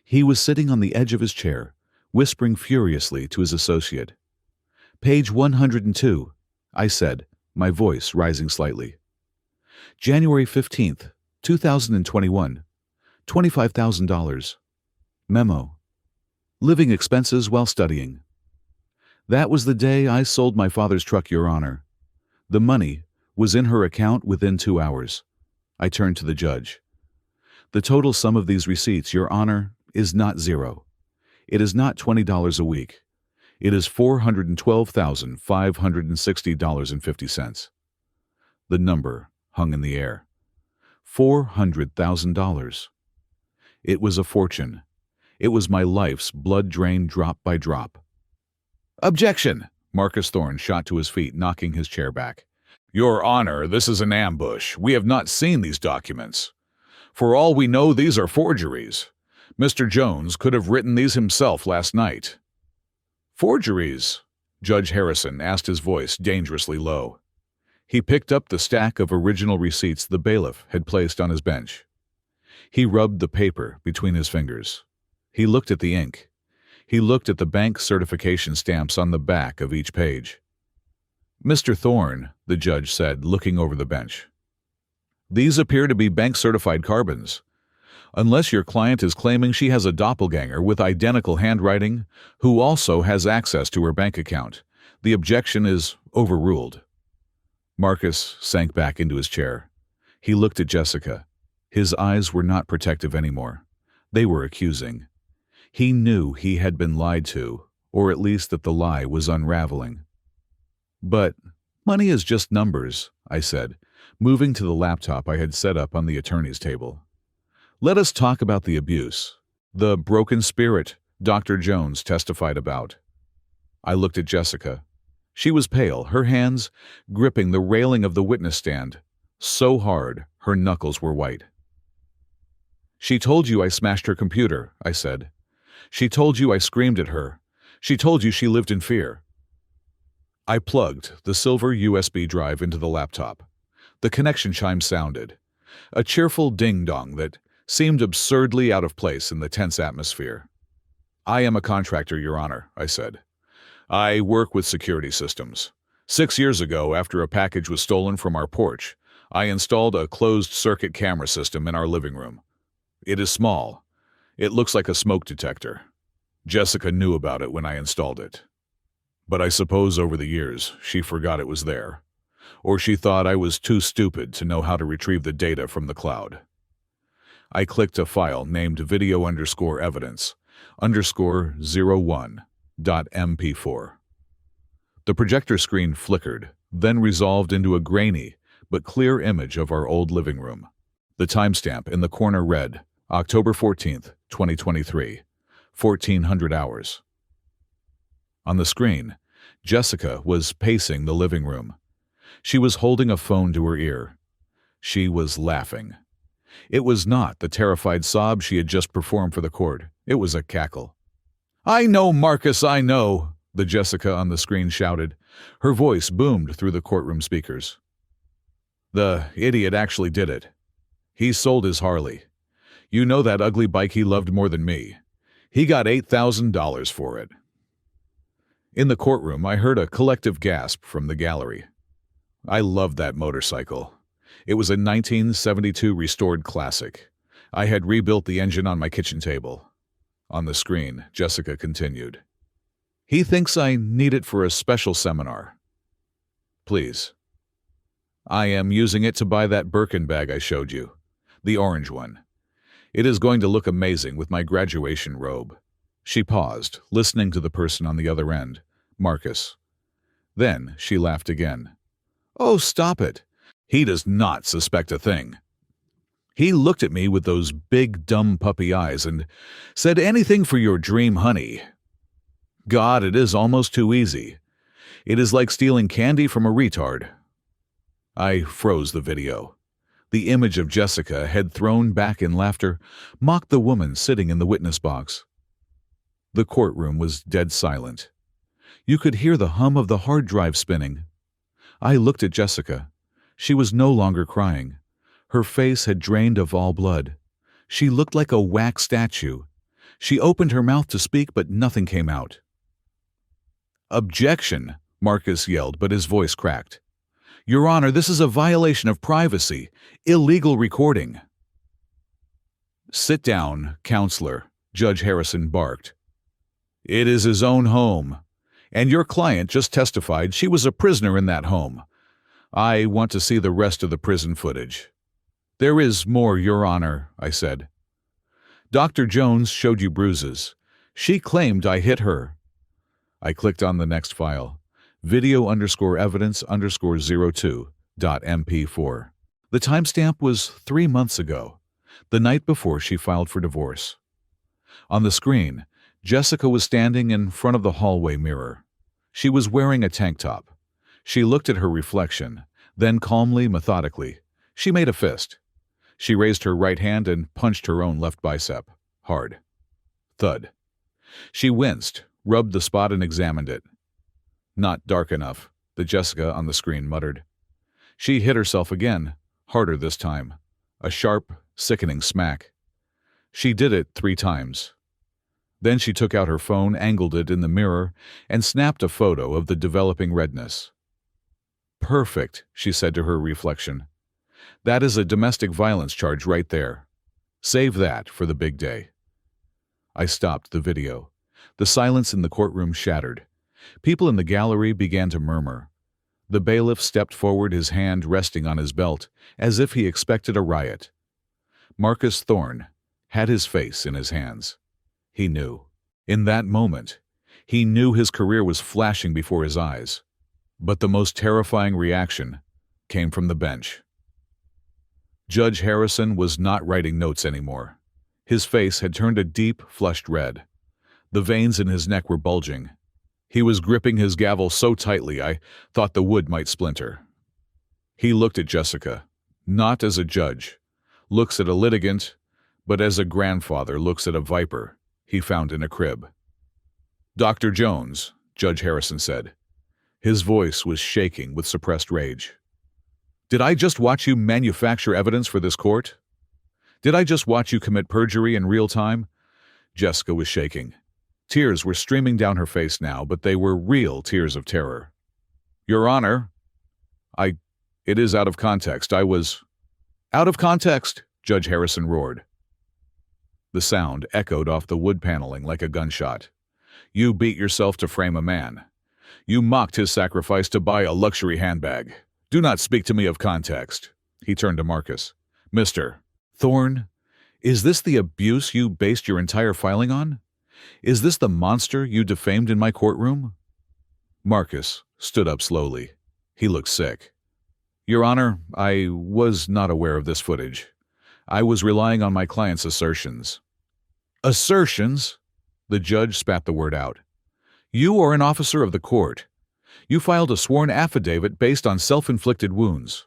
He was sitting on the edge of his chair, whispering furiously to his associate. "Page 102, I said, my voice rising slightly. "January 15th, 2021, $25,000. Memo. Living expenses while studying. That was the day I sold my father's truck, Your Honor. The money was in her account within 2 hours." I turned to the judge. "The total sum of these receipts, Your Honor, is not zero. It is not $20 a week. It is $412,560.50. The number hung in the air. $400,000. It was a fortune. It was my life's blood drained drop by drop. "Objection!" Marcus Thorne shot to his feet, knocking his chair back. "Your Honor, this is an ambush. We have not seen these documents. For all we know, these are forgeries. Mr. Jones could have written these himself last night." "Forgeries?" Judge Harrison asked, his voice dangerously low. He picked up the stack of original receipts the bailiff had placed on his bench. He rubbed the paper between his fingers. He looked at the ink. He looked at the bank certification stamps on the back of each page. "Mr. Thorne," the judge said, looking over the bench, "these appear to be bank-certified carbons. Unless your client is claiming she has a doppelganger with identical handwriting who also has access to her bank account, the objection is overruled." Marcus sank back into his chair. He looked at Jessica. His eyes were not protective anymore. They were accusing. He knew he had been lied to, or at least that the lie was unraveling. "But money is just numbers," I said, moving to the laptop I had set up on the attorney's table. "Let us talk about the abuse, the broken spirit Dr. Jones testified about." I looked at Jessica. She was pale, her hands gripping the railing of the witness stand, so hard her knuckles were white. "She told you I smashed her computer," I said. "She told you I screamed at her. She told you she lived in fear." I plugged the silver USB drive into the laptop. The connection chime sounded, a cheerful ding-dong that seemed absurdly out of place in the tense atmosphere. "I am a contractor, Your Honor," I said. "I work with security systems. 6 years ago, after a package was stolen from our porch, I installed a closed-circuit camera system in our living room. It is small. It looks like a smoke detector. Jessica knew about it when I installed it. But I suppose over the years, she forgot it was there. Or she thought I was too stupid to know how to retrieve the data from the cloud." I clicked a file named video_evidence_01.mp4. The projector screen flickered, then resolved into a grainy but clear image of our old living room. The timestamp in the corner read, October 14th, 2023, 1400 hours. On the screen, Jessica was pacing the living room. She was holding a phone to her ear. She was laughing. It was not the terrified sob she had just performed for the court. It was a cackle. "I know, Marcus, I know," the Jessica on the screen shouted. Her voice boomed through the courtroom speakers. "The idiot actually did it. He sold his Harley. You know that ugly bike he loved more than me. He got $8,000 for it." In the courtroom, I heard a collective gasp from the gallery. I loved that motorcycle. It was a 1972 restored classic. I had rebuilt the engine on my kitchen table. On the screen, Jessica continued. "He thinks I need it for a special seminar. Please. I am using it to buy that Birkin bag I showed you, the orange one. It is going to look amazing with my graduation robe." She paused, listening to the person on the other end, Marcus. Then she laughed again. "Oh, stop it. He does not suspect a thing. He looked at me with those big, dumb puppy eyes and said, 'Anything for your dream, honey.' God, it is almost too easy. It is like stealing candy from a retard." I froze the video. The image of Jessica, head thrown back in laughter, mocked the woman sitting in the witness box. The courtroom was dead silent. You could hear the hum of the hard drive spinning. I looked at Jessica. She was no longer crying. Her face had drained of all blood. She looked like a wax statue. She opened her mouth to speak, but nothing came out. "Objection," Marcus yelled, but his voice cracked. "Your Honor, this is a violation of privacy. Illegal recording." "Sit down, counselor," Judge Harrison barked. "It is his own home, and your client just testified she was a prisoner in that home. I want to see the rest of the prison footage." "There is more, Your Honor," I said. "Dr. Jones showed you bruises. She claimed I hit her. I clicked on the next file, video_evidence_02.mp4. The timestamp was 3 months ago, the night before she filed for divorce. On the screen, Jessica was standing in front of the hallway mirror. She was wearing a tank top. She looked at her reflection, then calmly, methodically, she made a fist. She raised her right hand and punched her own left bicep. Hard. Thud. She winced, rubbed the spot and examined it. Not dark enough, the Jessica on the screen muttered. She hit herself again, harder this time. A sharp, sickening smack. She did it 3 times. Then she took out her phone, angled it in the mirror, and snapped a photo of the developing redness. Perfect, she said to her reflection. That is a domestic violence charge right there. Save that for the big day. I stopped the video. The silence in the courtroom shattered. People in the gallery began to murmur. The bailiff stepped forward, his hand resting on his belt, as if he expected a riot. Marcus Thorne had his face in his hands. He knew. In that moment, he knew his career was flashing before his eyes. But the most terrifying reaction came from the bench. Judge Harrison was not writing notes anymore. His face had turned a deep, flushed red. The veins in his neck were bulging. He was gripping his gavel so tightly I thought the wood might splinter. He looked at Jessica, not as a judge, looks at a litigant, but as a grandfather looks at a viper he found in a crib. "Dr. Jones," Judge Harrison said. His voice was shaking with suppressed rage. "Did I just watch you manufacture evidence for this court? Did I just watch you commit perjury in real time?" Jessica was shaking. Tears were streaming down her face now, but they were real tears of terror. "Your Honor, it is out of context. I was—" "Out of context," Judge Harrison roared. The sound echoed off the wood paneling like a gunshot. "You beat yourself to frame a man. You mocked his sacrifice to buy a luxury handbag. Do not speak to me of context." He turned to Marcus. "Mr. Thorne, is this the abuse you based your entire filing on? Is this the monster you defamed in my courtroom?" Marcus stood up slowly. He looked sick. "Your Honor, I was not aware of this footage. I was relying on my client's assertions." "Assertions?" The judge spat the word out. "You are an officer of the court. You filed a sworn affidavit based on self-inflicted wounds."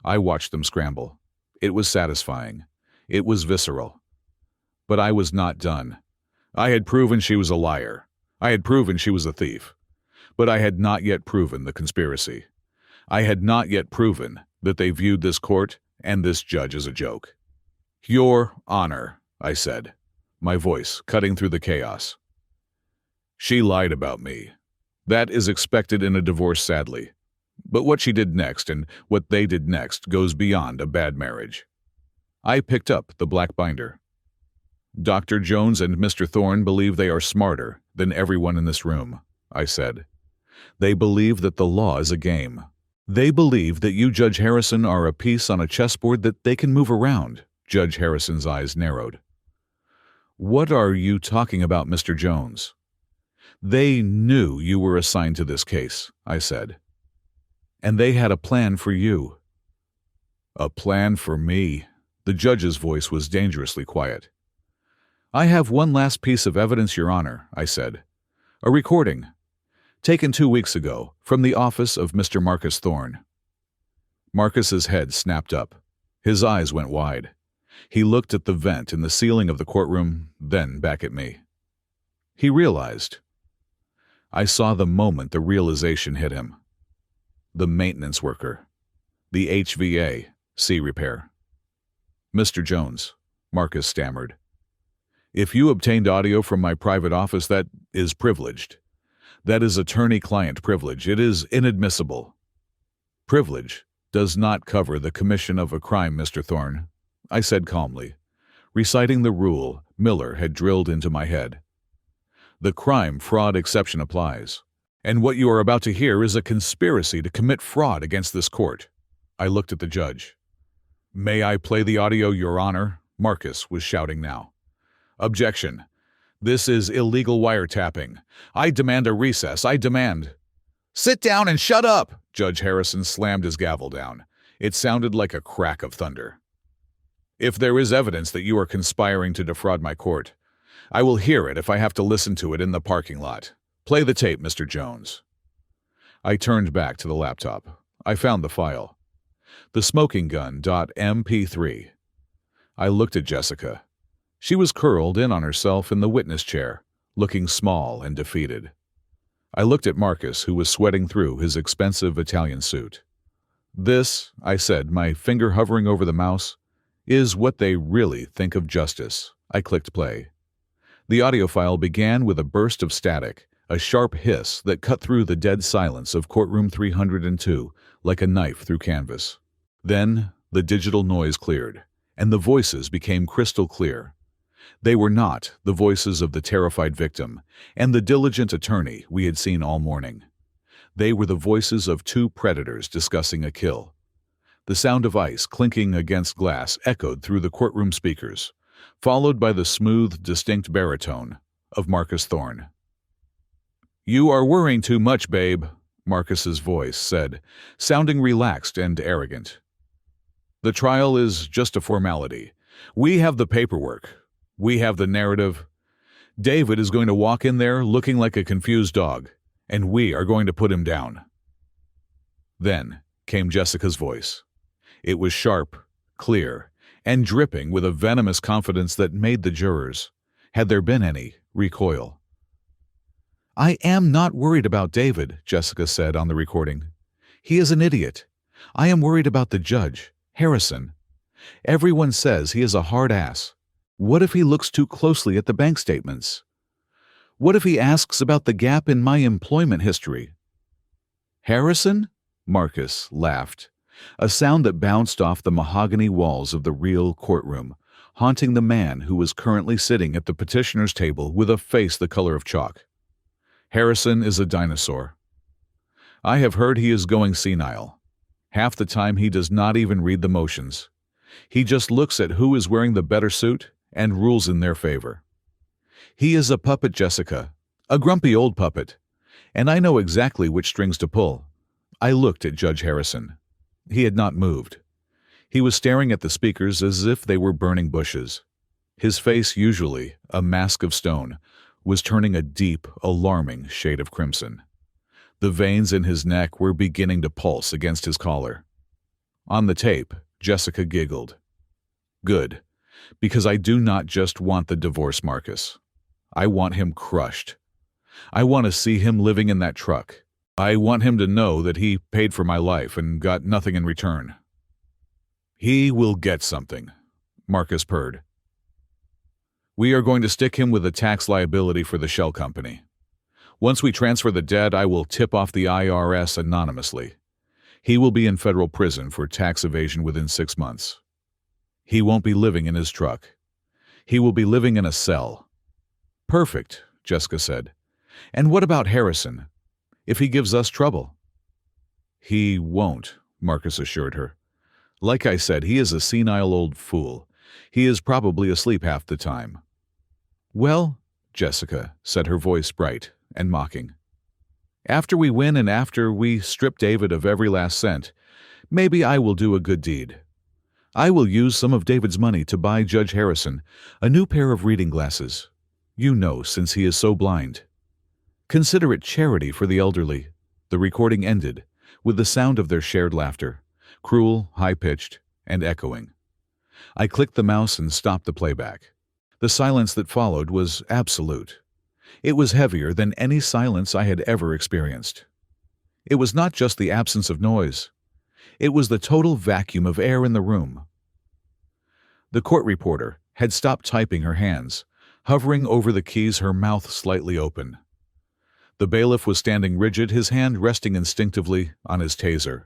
I watched them scramble. It was satisfying. It was visceral. But I was not done. I had proven she was a liar. I had proven she was a thief. But I had not yet proven the conspiracy. I had not yet proven that they viewed this court and this judge as a joke. "Your Honor," I said, my voice cutting through the chaos. "She lied about me. That is expected in a divorce, sadly. But what she did next and what they did next goes beyond a bad marriage." I picked up the black binder. "Dr. Jones and Mr. Thorne believe they are smarter than everyone in this room," I said. "They believe that the law is a game. They believe that you, Judge Harrison, are a piece on a chessboard that they can move around." Judge Harrison's eyes narrowed. "What are you talking about, Mr. Jones?" "They knew you were assigned to this case," I said. "And they had a plan for you." "A plan for me?" The judge's voice was dangerously quiet. "I have one last piece of evidence, Your Honor," I said. "A recording, taken 2 weeks ago, from the office of Mr. Marcus Thorne." Marcus's head snapped up. His eyes went wide. He looked at the vent in the ceiling of the courtroom, then back at me. He realized. I saw the moment the realization hit him. The maintenance worker. The HVAC repair. "Mr. Jones," Marcus stammered. "If you obtained audio from my private office, that is privileged. That is attorney-client privilege. It is inadmissible." "Privilege does not cover the commission of a crime, Mr. Thorne," I said calmly, reciting the rule Miller had drilled into my head. "The crime-fraud exception applies. And what you are about to hear is a conspiracy to commit fraud against this court." I looked at the judge. "May I play the audio, Your Honor?" Marcus was shouting now. "Objection. This is illegal wiretapping. I demand a recess. I demand. Sit down and shut up! Judge Harrison slammed his gavel down. It sounded like a crack of thunder. If there is evidence that you are conspiring to defraud my court, I will hear it if I have to listen to it in the parking lot. Play the tape, Mr. Jones. I turned back to the laptop. I found the file. The smoking gun.mp3. I looked at Jessica. She was curled in on herself in the witness chair, looking small and defeated. I looked at Marcus, who was sweating through his expensive Italian suit. This, I said, my finger hovering over the mouse, is what they really think of justice. I clicked play. The audio file began with a burst of static, a sharp hiss that cut through the dead silence of courtroom 302 like a knife through canvas. Then the digital noise cleared, and the voices became crystal clear. They were not the voices of the terrified victim and the diligent attorney we had seen all morning. They were the voices of two predators discussing a kill. The sound of ice clinking against glass echoed through the courtroom speakers, followed by the smooth, distinct baritone of Marcus Thorne. "You are worrying too much, babe," Marcus's voice said, sounding relaxed and arrogant. "The trial is just a formality. We have the paperwork. We have the narrative. David is going to walk in there looking like a confused dog, and we are going to put him down." Then came Jessica's voice. It was sharp, clear, and dripping with a venomous confidence that made the jurors, had there been any, recoil. "I am not worried about David," Jessica said on the recording. "He is an idiot. I am worried about the judge, Harrison. Everyone says he is a hard ass. What if he looks too closely at the bank statements? What if he asks about the gap in my employment history?" "Harrison?" Marcus laughed, a sound that bounced off the mahogany walls of the real courtroom, haunting the man who was currently sitting at the petitioner's table with a face the color of chalk. "Harrison is a dinosaur. I have heard he is going senile. Half the time he does not even read the motions. He just looks at who is wearing the better suit and rules in their favor. He is a puppet, Jessica, a grumpy old puppet, and I know exactly which strings to pull." I looked at Judge Harrison. He had not moved. He was staring at the speakers as if they were burning bushes. His face, usually a mask of stone, was turning a deep, alarming shade of crimson. The veins in his neck were beginning to pulse against his collar. On the tape, Jessica giggled. "Good, because I do not just want the divorce, Marcus. I want him crushed. I want to see him living in that truck. I want him to know that he paid for my life and got nothing in return." "He will get something," Marcus purred. "We are going to stick him with a tax liability for the shell company. Once we transfer the debt, I will tip off the IRS anonymously. He will be in federal prison for tax evasion within 6 months. He won't be living in his truck. He will be living in a cell." "Perfect," Jessica said. "And what about Harrison? If he gives us trouble?" "He won't," Marcus assured her. "Like I said, he is a senile old fool. He is probably asleep half the time." "Well," Jessica said, her voice bright and mocking, "after we win and after we strip David of every last cent, maybe I will do a good deed. I will use some of David's money to buy Judge Harrison a new pair of reading glasses. You know, since he is so blind. Consider it charity for the elderly." The recording ended with the sound of their shared laughter, cruel, high-pitched, and echoing. I clicked the mouse and stopped the playback. The silence that followed was absolute. It was heavier than any silence I had ever experienced. It was not just the absence of noise. It was the total vacuum of air in the room. The court reporter had stopped typing her hands, hovering over the keys, her mouth slightly open. The bailiff was standing rigid, his hand resting instinctively on his taser.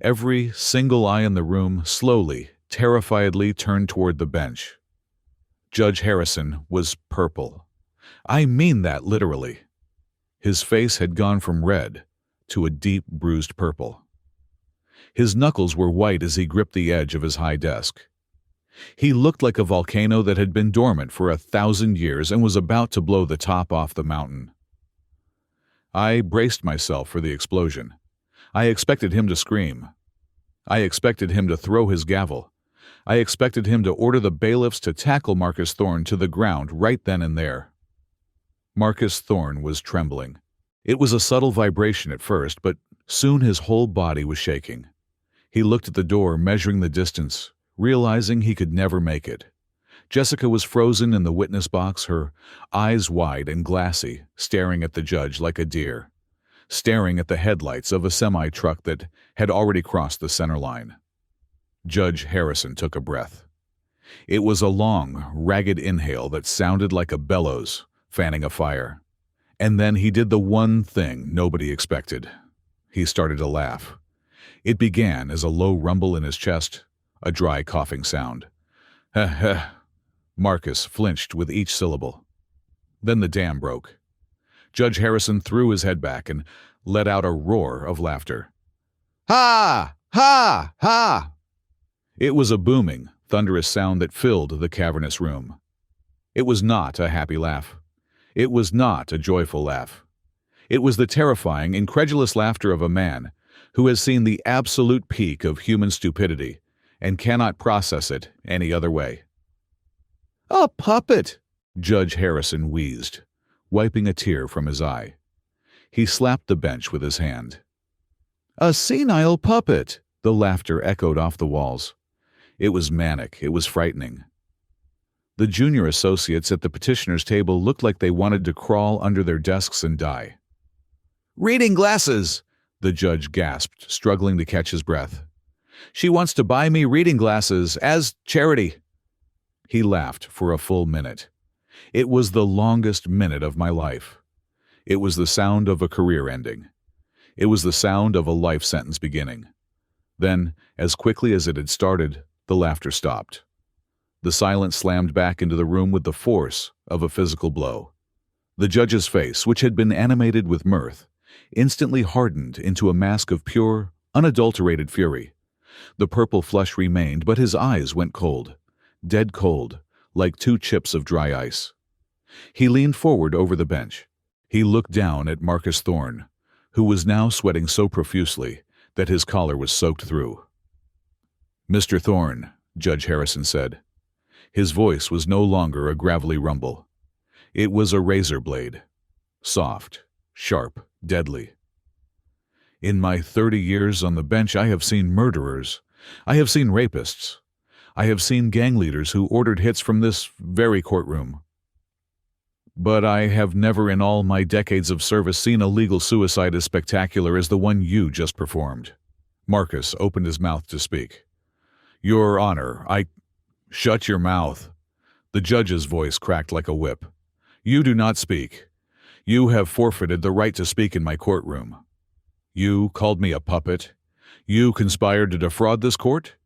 Every single eye in the room slowly, terrifiedly turned toward the bench. Judge Harrison was purple. I mean that literally. His face had gone from red to a deep, bruised purple. His knuckles were white as he gripped the edge of his high desk. He looked like a volcano that had been dormant for 1,000 years and was about to blow the top off the mountain. I braced myself for the explosion. I expected him to scream. I expected him to throw his gavel. I expected him to order the bailiffs to tackle Marcus Thorne to the ground right then and there. Marcus Thorne was trembling. It was a subtle vibration at first, but soon his whole body was shaking. He looked at the door, measuring the distance, realizing he could never make it. Jessica was frozen in the witness box, her eyes wide and glassy, staring at the judge like a deer, staring at the headlights of a semi-truck that had already crossed the center line. Judge Harrison took a breath. It was a long, ragged inhale that sounded like a bellows fanning a fire. And then he did the one thing nobody expected. He started to laugh. It began as a low rumble in his chest, a dry coughing sound. "Heh heh." Marcus flinched with each syllable. Then the dam broke. Judge Harrison threw his head back and let out a roar of laughter. "Ha! Ha! Ha!" It was a booming, thunderous sound that filled the cavernous room. It was not a happy laugh. It was not a joyful laugh. It was the terrifying, incredulous laughter of a man who has seen the absolute peak of human stupidity and cannot process it any other way. "A puppet!" Judge Harrison wheezed, wiping a tear from his eye. He slapped the bench with his hand. "A senile puppet!" The laughter echoed off the walls. It was manic. It was frightening. The junior associates at the petitioner's table looked like they wanted to crawl under their desks and die. "Reading glasses!" the judge gasped, struggling to catch his breath. "She wants to buy me reading glasses as charity." He laughed for a full minute. It was the longest minute of my life. It was the sound of a career ending. It was the sound of a life sentence beginning. Then, as quickly as it had started, the laughter stopped. The silence slammed back into the room with the force of a physical blow. The judge's face, which had been animated with mirth, instantly hardened into a mask of pure, unadulterated fury. The purple flush remained, but his eyes went cold, dead cold, like 2 chips of dry ice. He leaned forward over the bench. He looked down at Marcus Thorne, who was now sweating so profusely that his collar was soaked through. "Mr. Thorne," Judge Harrison said. His voice was no longer a gravelly rumble. It was a razor blade, soft, sharp, deadly. "In my 30 years on the bench, I have seen murderers. I have seen rapists. I have seen gang leaders who ordered hits from this very courtroom. But I have never in all my decades of service seen a legal suicide as spectacular as the one you just performed." Marcus opened his mouth to speak. "Your Honor, Shut your mouth." The judge's voice cracked like a whip. "You do not speak. You have forfeited the right to speak in my courtroom. You called me a puppet. You conspired to defraud this court.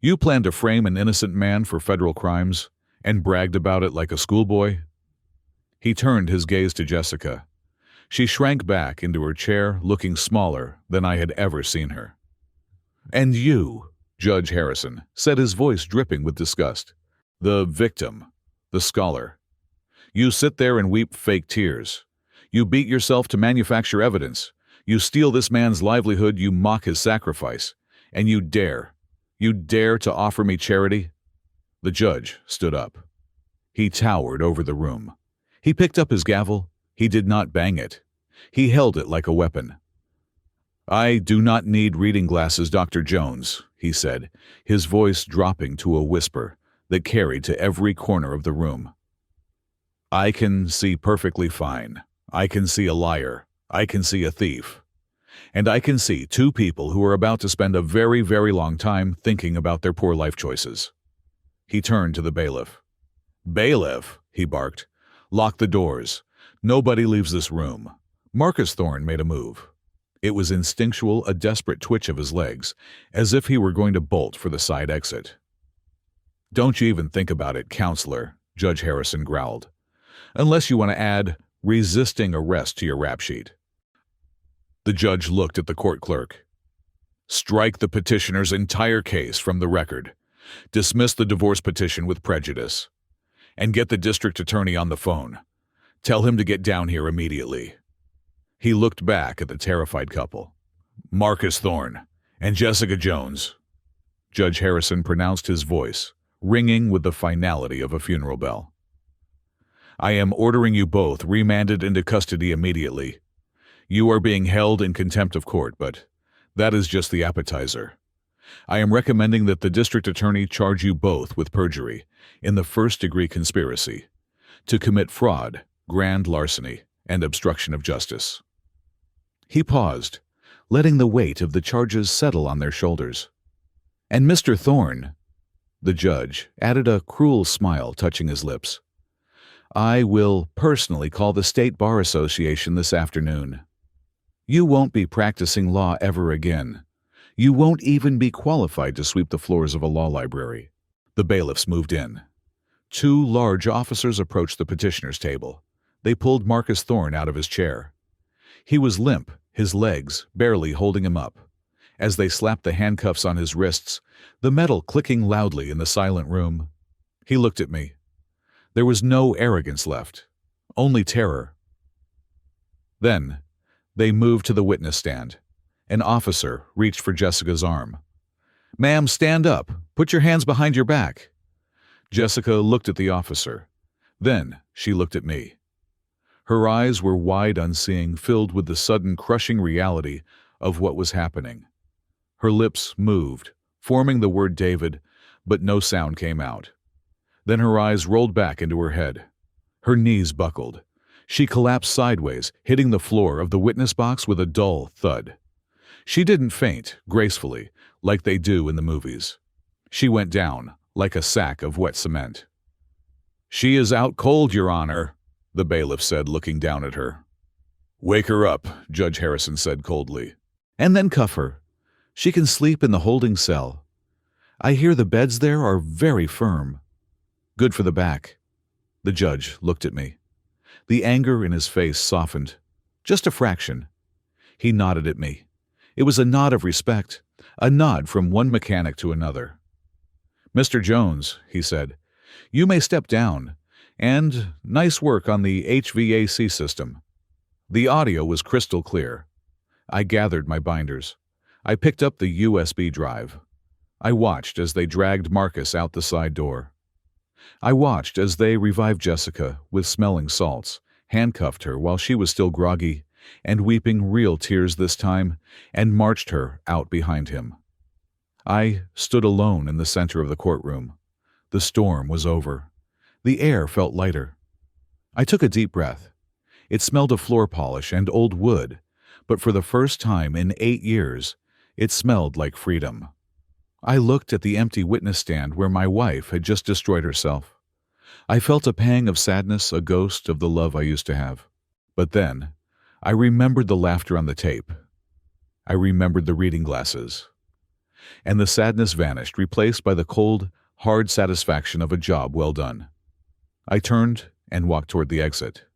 You planned to frame an innocent man for federal crimes and bragged about it like a schoolboy." He turned his gaze to Jessica. She shrank back into her chair, looking smaller than I had ever seen her. "And you," Judge Harrison said, his voice dripping with disgust, "the victim, the scholar. You sit there and weep fake tears. You beat yourself to manufacture evidence. You steal this man's livelihood, you mock his sacrifice, and you dare to offer me charity?" The judge stood up. He towered over the room. He picked up his gavel. He did not bang it. He held it like a weapon. "I do not need reading glasses, Dr. Jones," he said, his voice dropping to a whisper that carried to every corner of the room. "I can see perfectly fine. I can see a liar. I can see a thief. And I can see 2 people who are about to spend a very, very long time thinking about their poor life choices." He turned to the bailiff. "Bailiff," he barked, "lock the doors. Nobody leaves this room." Marcus Thorne made a move. It was instinctual, a desperate twitch of his legs, as if he were going to bolt for the side exit. "Don't you even think about it, counselor," Judge Harrison growled. "Unless you want to add resisting arrest to your rap sheet." The judge looked at the court clerk. "Strike the petitioner's entire case from the record. Dismiss the divorce petition with prejudice. And get the district attorney on the phone. Tell him to get down here immediately." He looked back at the terrified couple. "Marcus Thorne and Jessica Jones." Judge Harrison pronounced his voice, ringing with the finality of a funeral bell. "I am ordering you both remanded into custody immediately. You are being held in contempt of court, but that is just the appetizer. I am recommending that the district attorney charge you both with perjury in the first-degree conspiracy to commit fraud, grand larceny, and obstruction of justice." He paused, letting the weight of the charges settle on their shoulders. "And Mr. Thorne," the judge added, a cruel smile touching his lips, "I will personally call the State Bar Association this afternoon. You won't be practicing law ever again. You won't even be qualified to sweep the floors of a law library." The bailiffs moved in. 2 large officers approached the petitioner's table. They pulled Marcus Thorne out of his chair. He was limp, his legs barely holding him up. As they slapped the handcuffs on his wrists, the metal clicking loudly in the silent room, he looked at me. There was no arrogance left, only terror. Then, they moved to the witness stand. An officer reached for Jessica's arm. "Ma'am, stand up. Put your hands behind your back." Jessica looked at the officer. Then she looked at me. Her eyes were wide unseeing, filled with the sudden crushing reality of what was happening. Her lips moved, forming the word David, but no sound came out. Then her eyes rolled back into her head. Her knees buckled. She collapsed sideways, hitting the floor of the witness box with a dull thud. She didn't faint, gracefully, like they do in the movies. She went down, like a sack of wet cement. "She is out cold, Your Honor," the bailiff said, looking down at her. "Wake her up," Judge Harrison said coldly. "And then cuff her. She can sleep in the holding cell. I hear the beds there are very firm. Good for the back." The judge looked at me. The anger in his face softened, just a fraction. He nodded at me. It was a nod of respect, a nod from one mechanic to another. "Mr. Jones," he said, "you may step down, and nice work on the HVAC system." The audio was crystal clear. I gathered my binders. I picked up the USB drive. I watched as they dragged Marcus out the side door. I watched as they revived Jessica with smelling salts, handcuffed her while she was still groggy, and weeping real tears this time, and marched her out behind him. I stood alone in the center of the courtroom. The storm was over. The air felt lighter. I took a deep breath. It smelled of floor polish and old wood, but for the first time in 8 years, it smelled like freedom. I looked at the empty witness stand where my wife had just destroyed herself. I felt a pang of sadness, a ghost of the love I used to have. But then, I remembered the laughter on the tape. I remembered the reading glasses. And the sadness vanished, replaced by the cold, hard satisfaction of a job well done. I turned and walked toward the exit.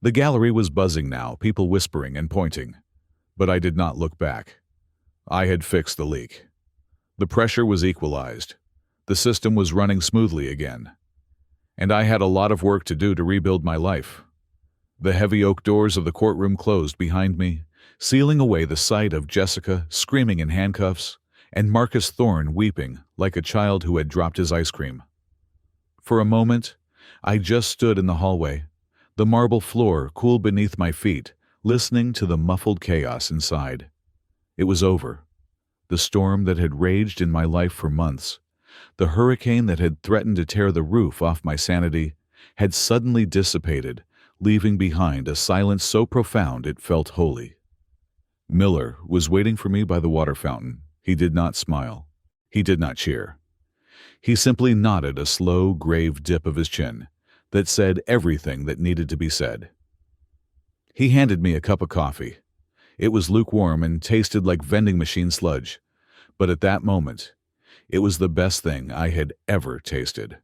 The gallery was buzzing now, people whispering and pointing. But I did not look back. I had fixed the leak. The pressure was equalized. The system was running smoothly again. And I had a lot of work to do to rebuild my life. The heavy oak doors of the courtroom closed behind me, sealing away the sight of Jessica screaming in handcuffs and Marcus Thorne weeping like a child who had dropped his ice cream. For a moment, I just stood in the hallway, the marble floor cool beneath my feet, listening to the muffled chaos inside. It was over. The storm that had raged in my life for months, the hurricane that had threatened to tear the roof off my sanity, had suddenly dissipated, leaving behind a silence so profound it felt holy. Miller was waiting for me by the water fountain. He did not smile. He did not cheer. He simply nodded a slow, grave dip of his chin that said everything that needed to be said. He handed me a cup of coffee. It was lukewarm and tasted like vending machine sludge, but at that moment, it was the best thing I had ever tasted.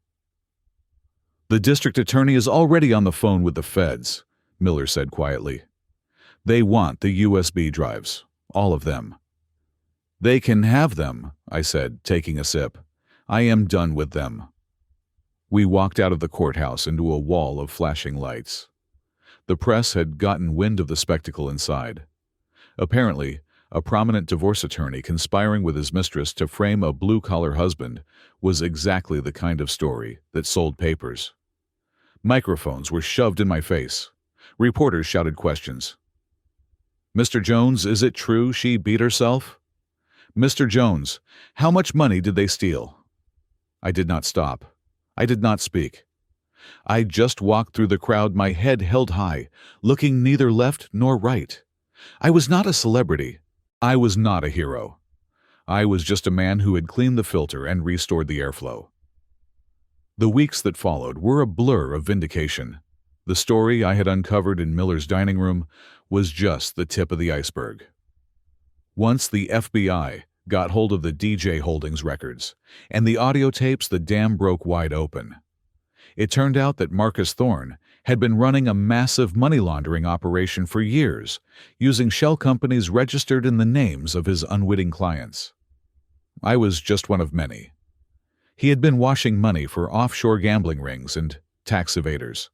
"The district attorney is already on the phone with the feds," Miller said quietly. "They want the USB drives, all of them." "They can have them," I said, taking a sip. I am done with them." We walked out of the courthouse into a wall of flashing lights. The press had gotten wind of the spectacle inside. Apparently, a prominent divorce attorney conspiring with his mistress to frame a blue-collar husband was exactly the kind of story that sold papers. Microphones were shoved in my face. Reporters shouted questions. "Mr. Jones, is it true she beat herself?" "Mr. Jones, how much money did they steal?" I did not stop. I did not speak. I just walked through the crowd, my head held high, looking neither left nor right. I was not a celebrity. I was not a hero. I was just a man who had cleaned the filter and restored the airflow. The weeks that followed were a blur of vindication. The story I had uncovered in Miller's dining room was just the tip of the iceberg. Once the FBI got hold of the DJ Holdings records and the audio tapes, the dam broke wide open. It turned out that Marcus Thorne had been running a massive money laundering operation for years, using shell companies registered in the names of his unwitting clients. I was just one of many. He had been washing money for offshore gambling rings and tax evaders.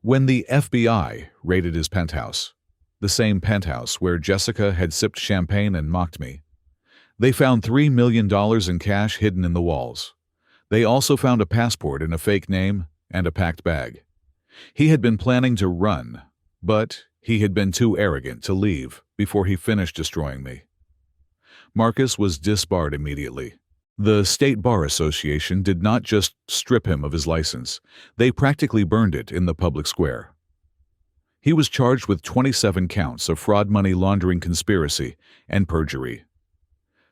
When the FBI raided his penthouse, the same penthouse where Jessica had sipped champagne and mocked me, they found $3 million in cash hidden in the walls. They also found a passport in a fake name and a packed bag. He had been planning to run, but he had been too arrogant to leave before he finished destroying me. Marcus was disbarred immediately. The State Bar Association did not just strip him of his license, they practically burned it in the public square. He was charged with 27 counts of fraud, money laundering, conspiracy, and perjury.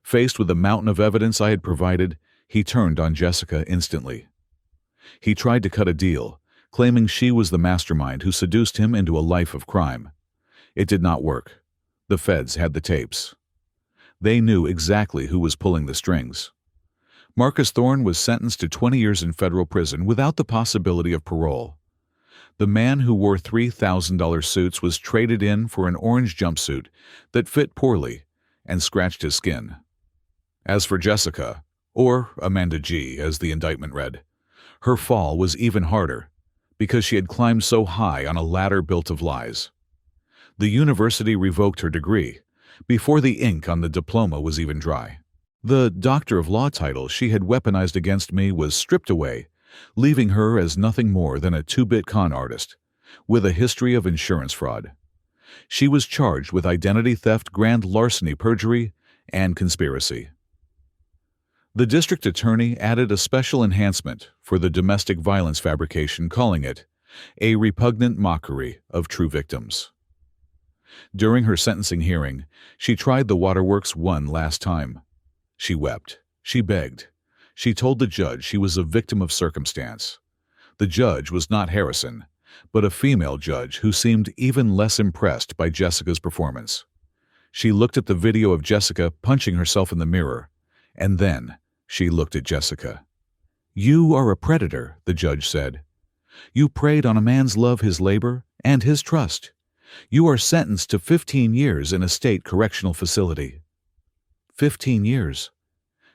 Faced with the mountain of evidence I had provided, he turned on Jessica instantly. He tried to cut a deal, claiming she was the mastermind who seduced him into a life of crime. It did not work. The feds had the tapes. They knew exactly who was pulling the strings. Marcus Thorne was sentenced to 20 years in federal prison without the possibility of parole. The man who wore $3,000 suits was traded in for an orange jumpsuit that fit poorly and scratched his skin. As for Jessica, or Amanda G., as the indictment read, her fall was even harder because she had climbed so high on a ladder built of lies. The university revoked her degree before the ink on the diploma was even dry. The Doctor of Law title she had weaponized against me was stripped away, leaving her as nothing more than a two-bit con artist with a history of insurance fraud. She was charged with identity theft, grand larceny, perjury, and conspiracy. The district attorney added a special enhancement for the domestic violence fabrication, calling it a repugnant mockery of true victims. During her sentencing hearing, she tried the waterworks one last time. She wept. She begged. She told the judge she was a victim of circumstance. The judge was not Harrison, but a female judge who seemed even less impressed by Jessica's performance. She looked at the video of Jessica punching herself in the mirror, and then she looked at Jessica. "You are a predator," the judge said. "You preyed on a man's love, his labor, and his trust. You are sentenced to 15 years in a state correctional facility." 15 years.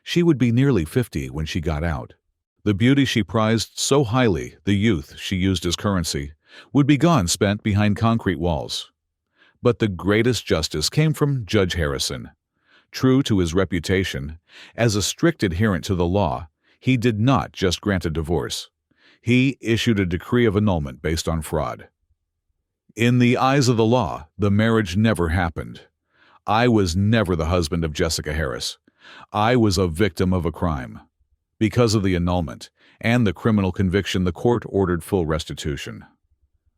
She would be nearly 50 when she got out. The beauty she prized so highly, the youth she used as currency, would be gone, spent behind concrete walls. But the greatest justice came from Judge Harrison. True to his reputation, as a strict adherent to the law, he did not just grant a divorce. He issued a decree of annulment based on fraud. In the eyes of the law, the marriage never happened. I was never the husband of Jessica Harris. I was a victim of a crime. Because of the annulment and the criminal conviction, the court ordered full restitution.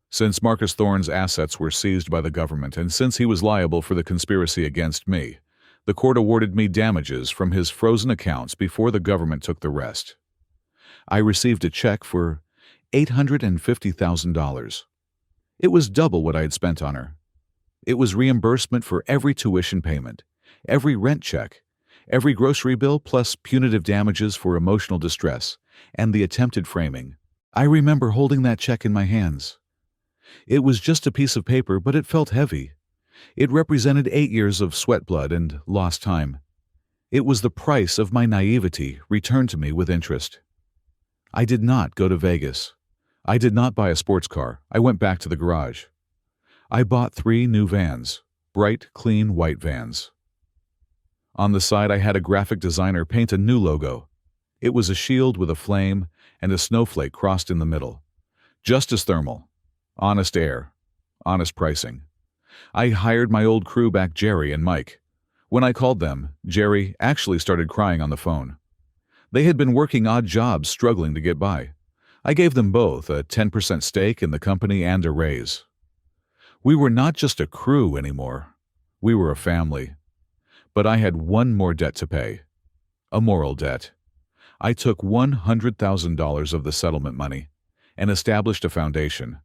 Since Marcus Thorne's assets were seized by the government and since he was liable for the conspiracy against me, the court awarded me damages from his frozen accounts before the government took the rest. I received a check for $850,000. It was double what I had spent on her. It was reimbursement for every tuition payment, every rent check, every grocery bill, plus punitive damages for emotional distress and the attempted framing. I remember holding that check in my hands. It was just a piece of paper, but it felt heavy. It represented 8 years of sweat, blood, and lost time. It was the price of my naivety returned to me with interest. I did not go to Vegas. I did not buy a sports car. I went back to the garage. I bought 3 new vans, bright, clean white vans. On the side, I had a graphic designer paint a new logo. It was a shield with a flame and a snowflake crossed in the middle. Just as thermal. Honest air. Honest pricing. I hired my old crew back, Jerry and Mike. When I called them, Jerry actually started crying on the phone. They had been working odd jobs, struggling to get by. I gave them both a 10% stake in the company and a raise. We were not just a crew anymore. We were a family. But I had one more debt to pay. A moral debt. I took $100,000 of the settlement money and established a foundation.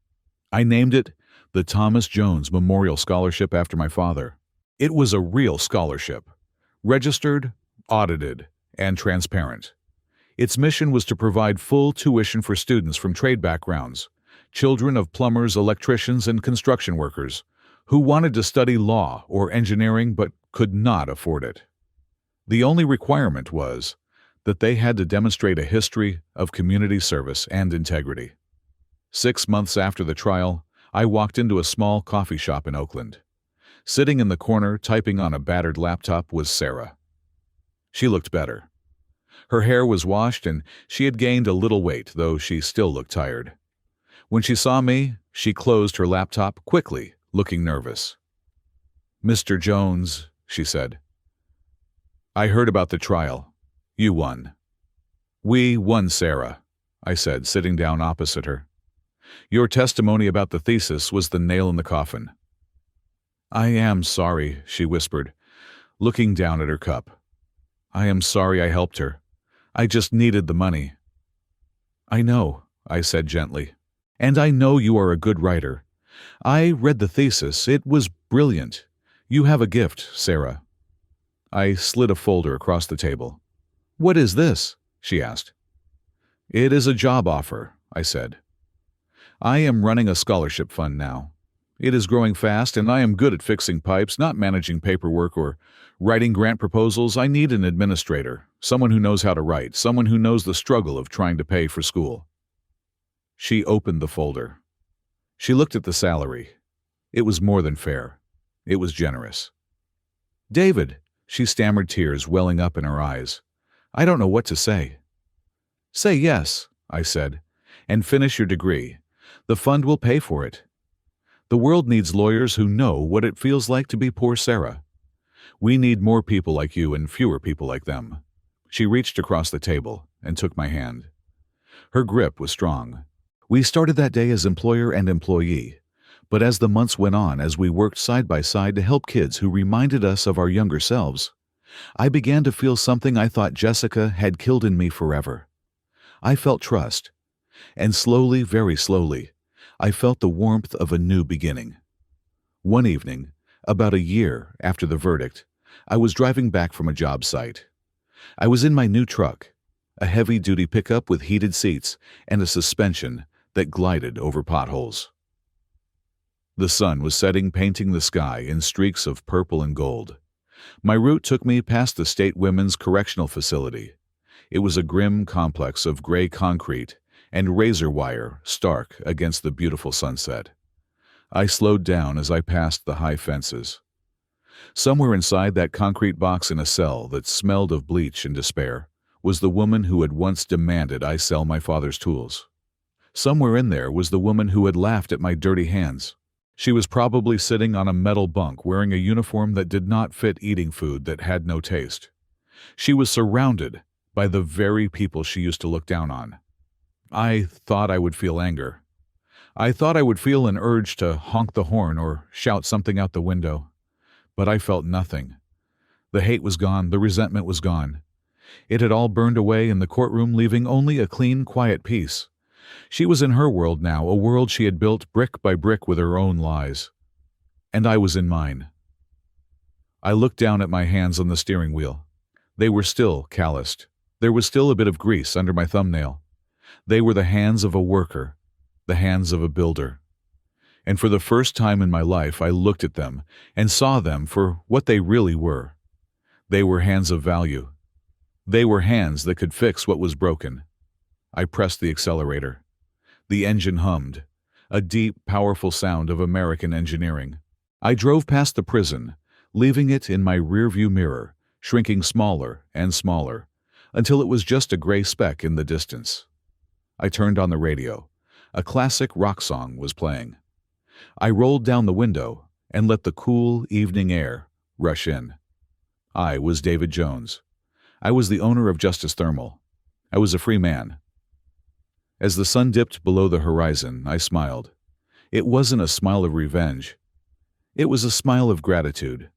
I named it the Thomas Jones Memorial Scholarship after my father. It was a real scholarship, registered, audited, and transparent. Its mission was to provide full tuition for students from trade backgrounds, children of plumbers, electricians, and construction workers who wanted to study law or engineering but could not afford it. The only requirement was that they had to demonstrate a history of community service and integrity. 6 months after the trial, I walked into a small coffee shop in Oakland. Sitting in the corner, typing on a battered laptop, was Sarah. She looked better. Her hair was washed and she had gained a little weight, though she still looked tired. When she saw me, she closed her laptop quickly, looking nervous. "Mr. Jones," she said, "I heard about the trial. You won." "We won, Sarah," I said, sitting down opposite her. "Your testimony about the thesis was the nail in the coffin." "I am sorry," she whispered, looking down at her cup. "I am sorry I helped her. I just needed the money." "I know," I said gently. "And I know you are a good writer. I read the thesis. It was brilliant. You have a gift, Sarah." I slid a folder across the table. "What is this?" she asked. "It is a job offer," I said. "I am running a scholarship fund now. It is growing fast, and I am good at fixing pipes, not managing paperwork or writing grant proposals. I need an administrator, someone who knows how to write, someone who knows the struggle of trying to pay for school." She opened the folder. She looked at the salary. It was more than fair. It was generous. "David," she stammered, tears welling up in her eyes. "I don't know what to say." "Say yes," I said, "and finish your degree. The fund will pay for it. The world needs lawyers who know what it feels like to be poor Sarah. We need more people like you and fewer people like them." She reached across the table and took my hand. Her grip was strong. We started that day as employer and employee, but as the months went on, as we worked side by side to help kids who reminded us of our younger selves, I began to feel something I thought Jessica had killed in me forever. I felt trust, and slowly, very slowly, I felt the warmth of a new beginning. One evening, about a year after the verdict, I was driving back from a job site. I was in my new truck, a heavy-duty pickup with heated seats and a suspension that glided over potholes. The sun was setting, painting the sky in streaks of purple and gold. My route took me past the State Women's Correctional Facility. It was a grim complex of gray concrete and razor wire stark against the beautiful sunset. I slowed down as I passed the high fences. Somewhere inside that concrete box in a cell that smelled of bleach and despair was the woman who had once demanded I sell my father's tools. Somewhere in there was the woman who had laughed at my dirty hands. She was probably sitting on a metal bunk wearing a uniform that did not fit, eating food that had no taste. She was surrounded by the very people she used to look down on. I thought I would feel anger. I thought I would feel an urge to honk the horn or shout something out the window. But I felt nothing. The hate was gone, the resentment was gone. It had all burned away in the courtroom, leaving only a clean, quiet peace. She was in her world now, a world she had built brick by brick with her own lies. And I was in mine. I looked down at my hands on the steering wheel. They were still calloused. There was still a bit of grease under my thumbnail. They were the hands of a worker, the hands of a builder. And for the first time in my life, I looked at them and saw them for what they really were. They were hands of value. They were hands that could fix what was broken. I pressed the accelerator. The engine hummed, a deep, powerful sound of American engineering. I drove past the prison, leaving it in my rearview mirror, shrinking smaller and smaller, until it was just a gray speck in the distance. I turned on the radio. A classic rock song was playing. I rolled down the window and let the cool evening air rush in. I was David Jones. I was the owner of Justice Thermal. I was a free man. As the sun dipped below the horizon, I smiled. It wasn't a smile of revenge. It was a smile of gratitude.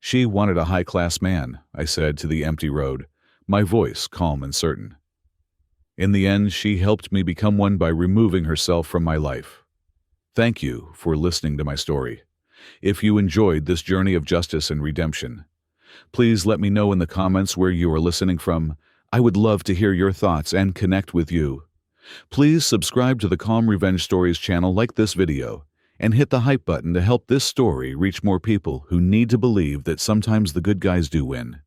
She wanted a high-class man, I said to the empty road, my voice calm and certain. In the end, she helped me become one by removing herself from my life. Thank you for listening to my story. If you enjoyed this journey of justice and redemption, please let me know in the comments where you are listening from. I would love to hear your thoughts and connect with you. Please subscribe to the Calm Revenge Stories channel, like this video, and hit the hype button to help this story reach more people who need to believe that sometimes the good guys do win.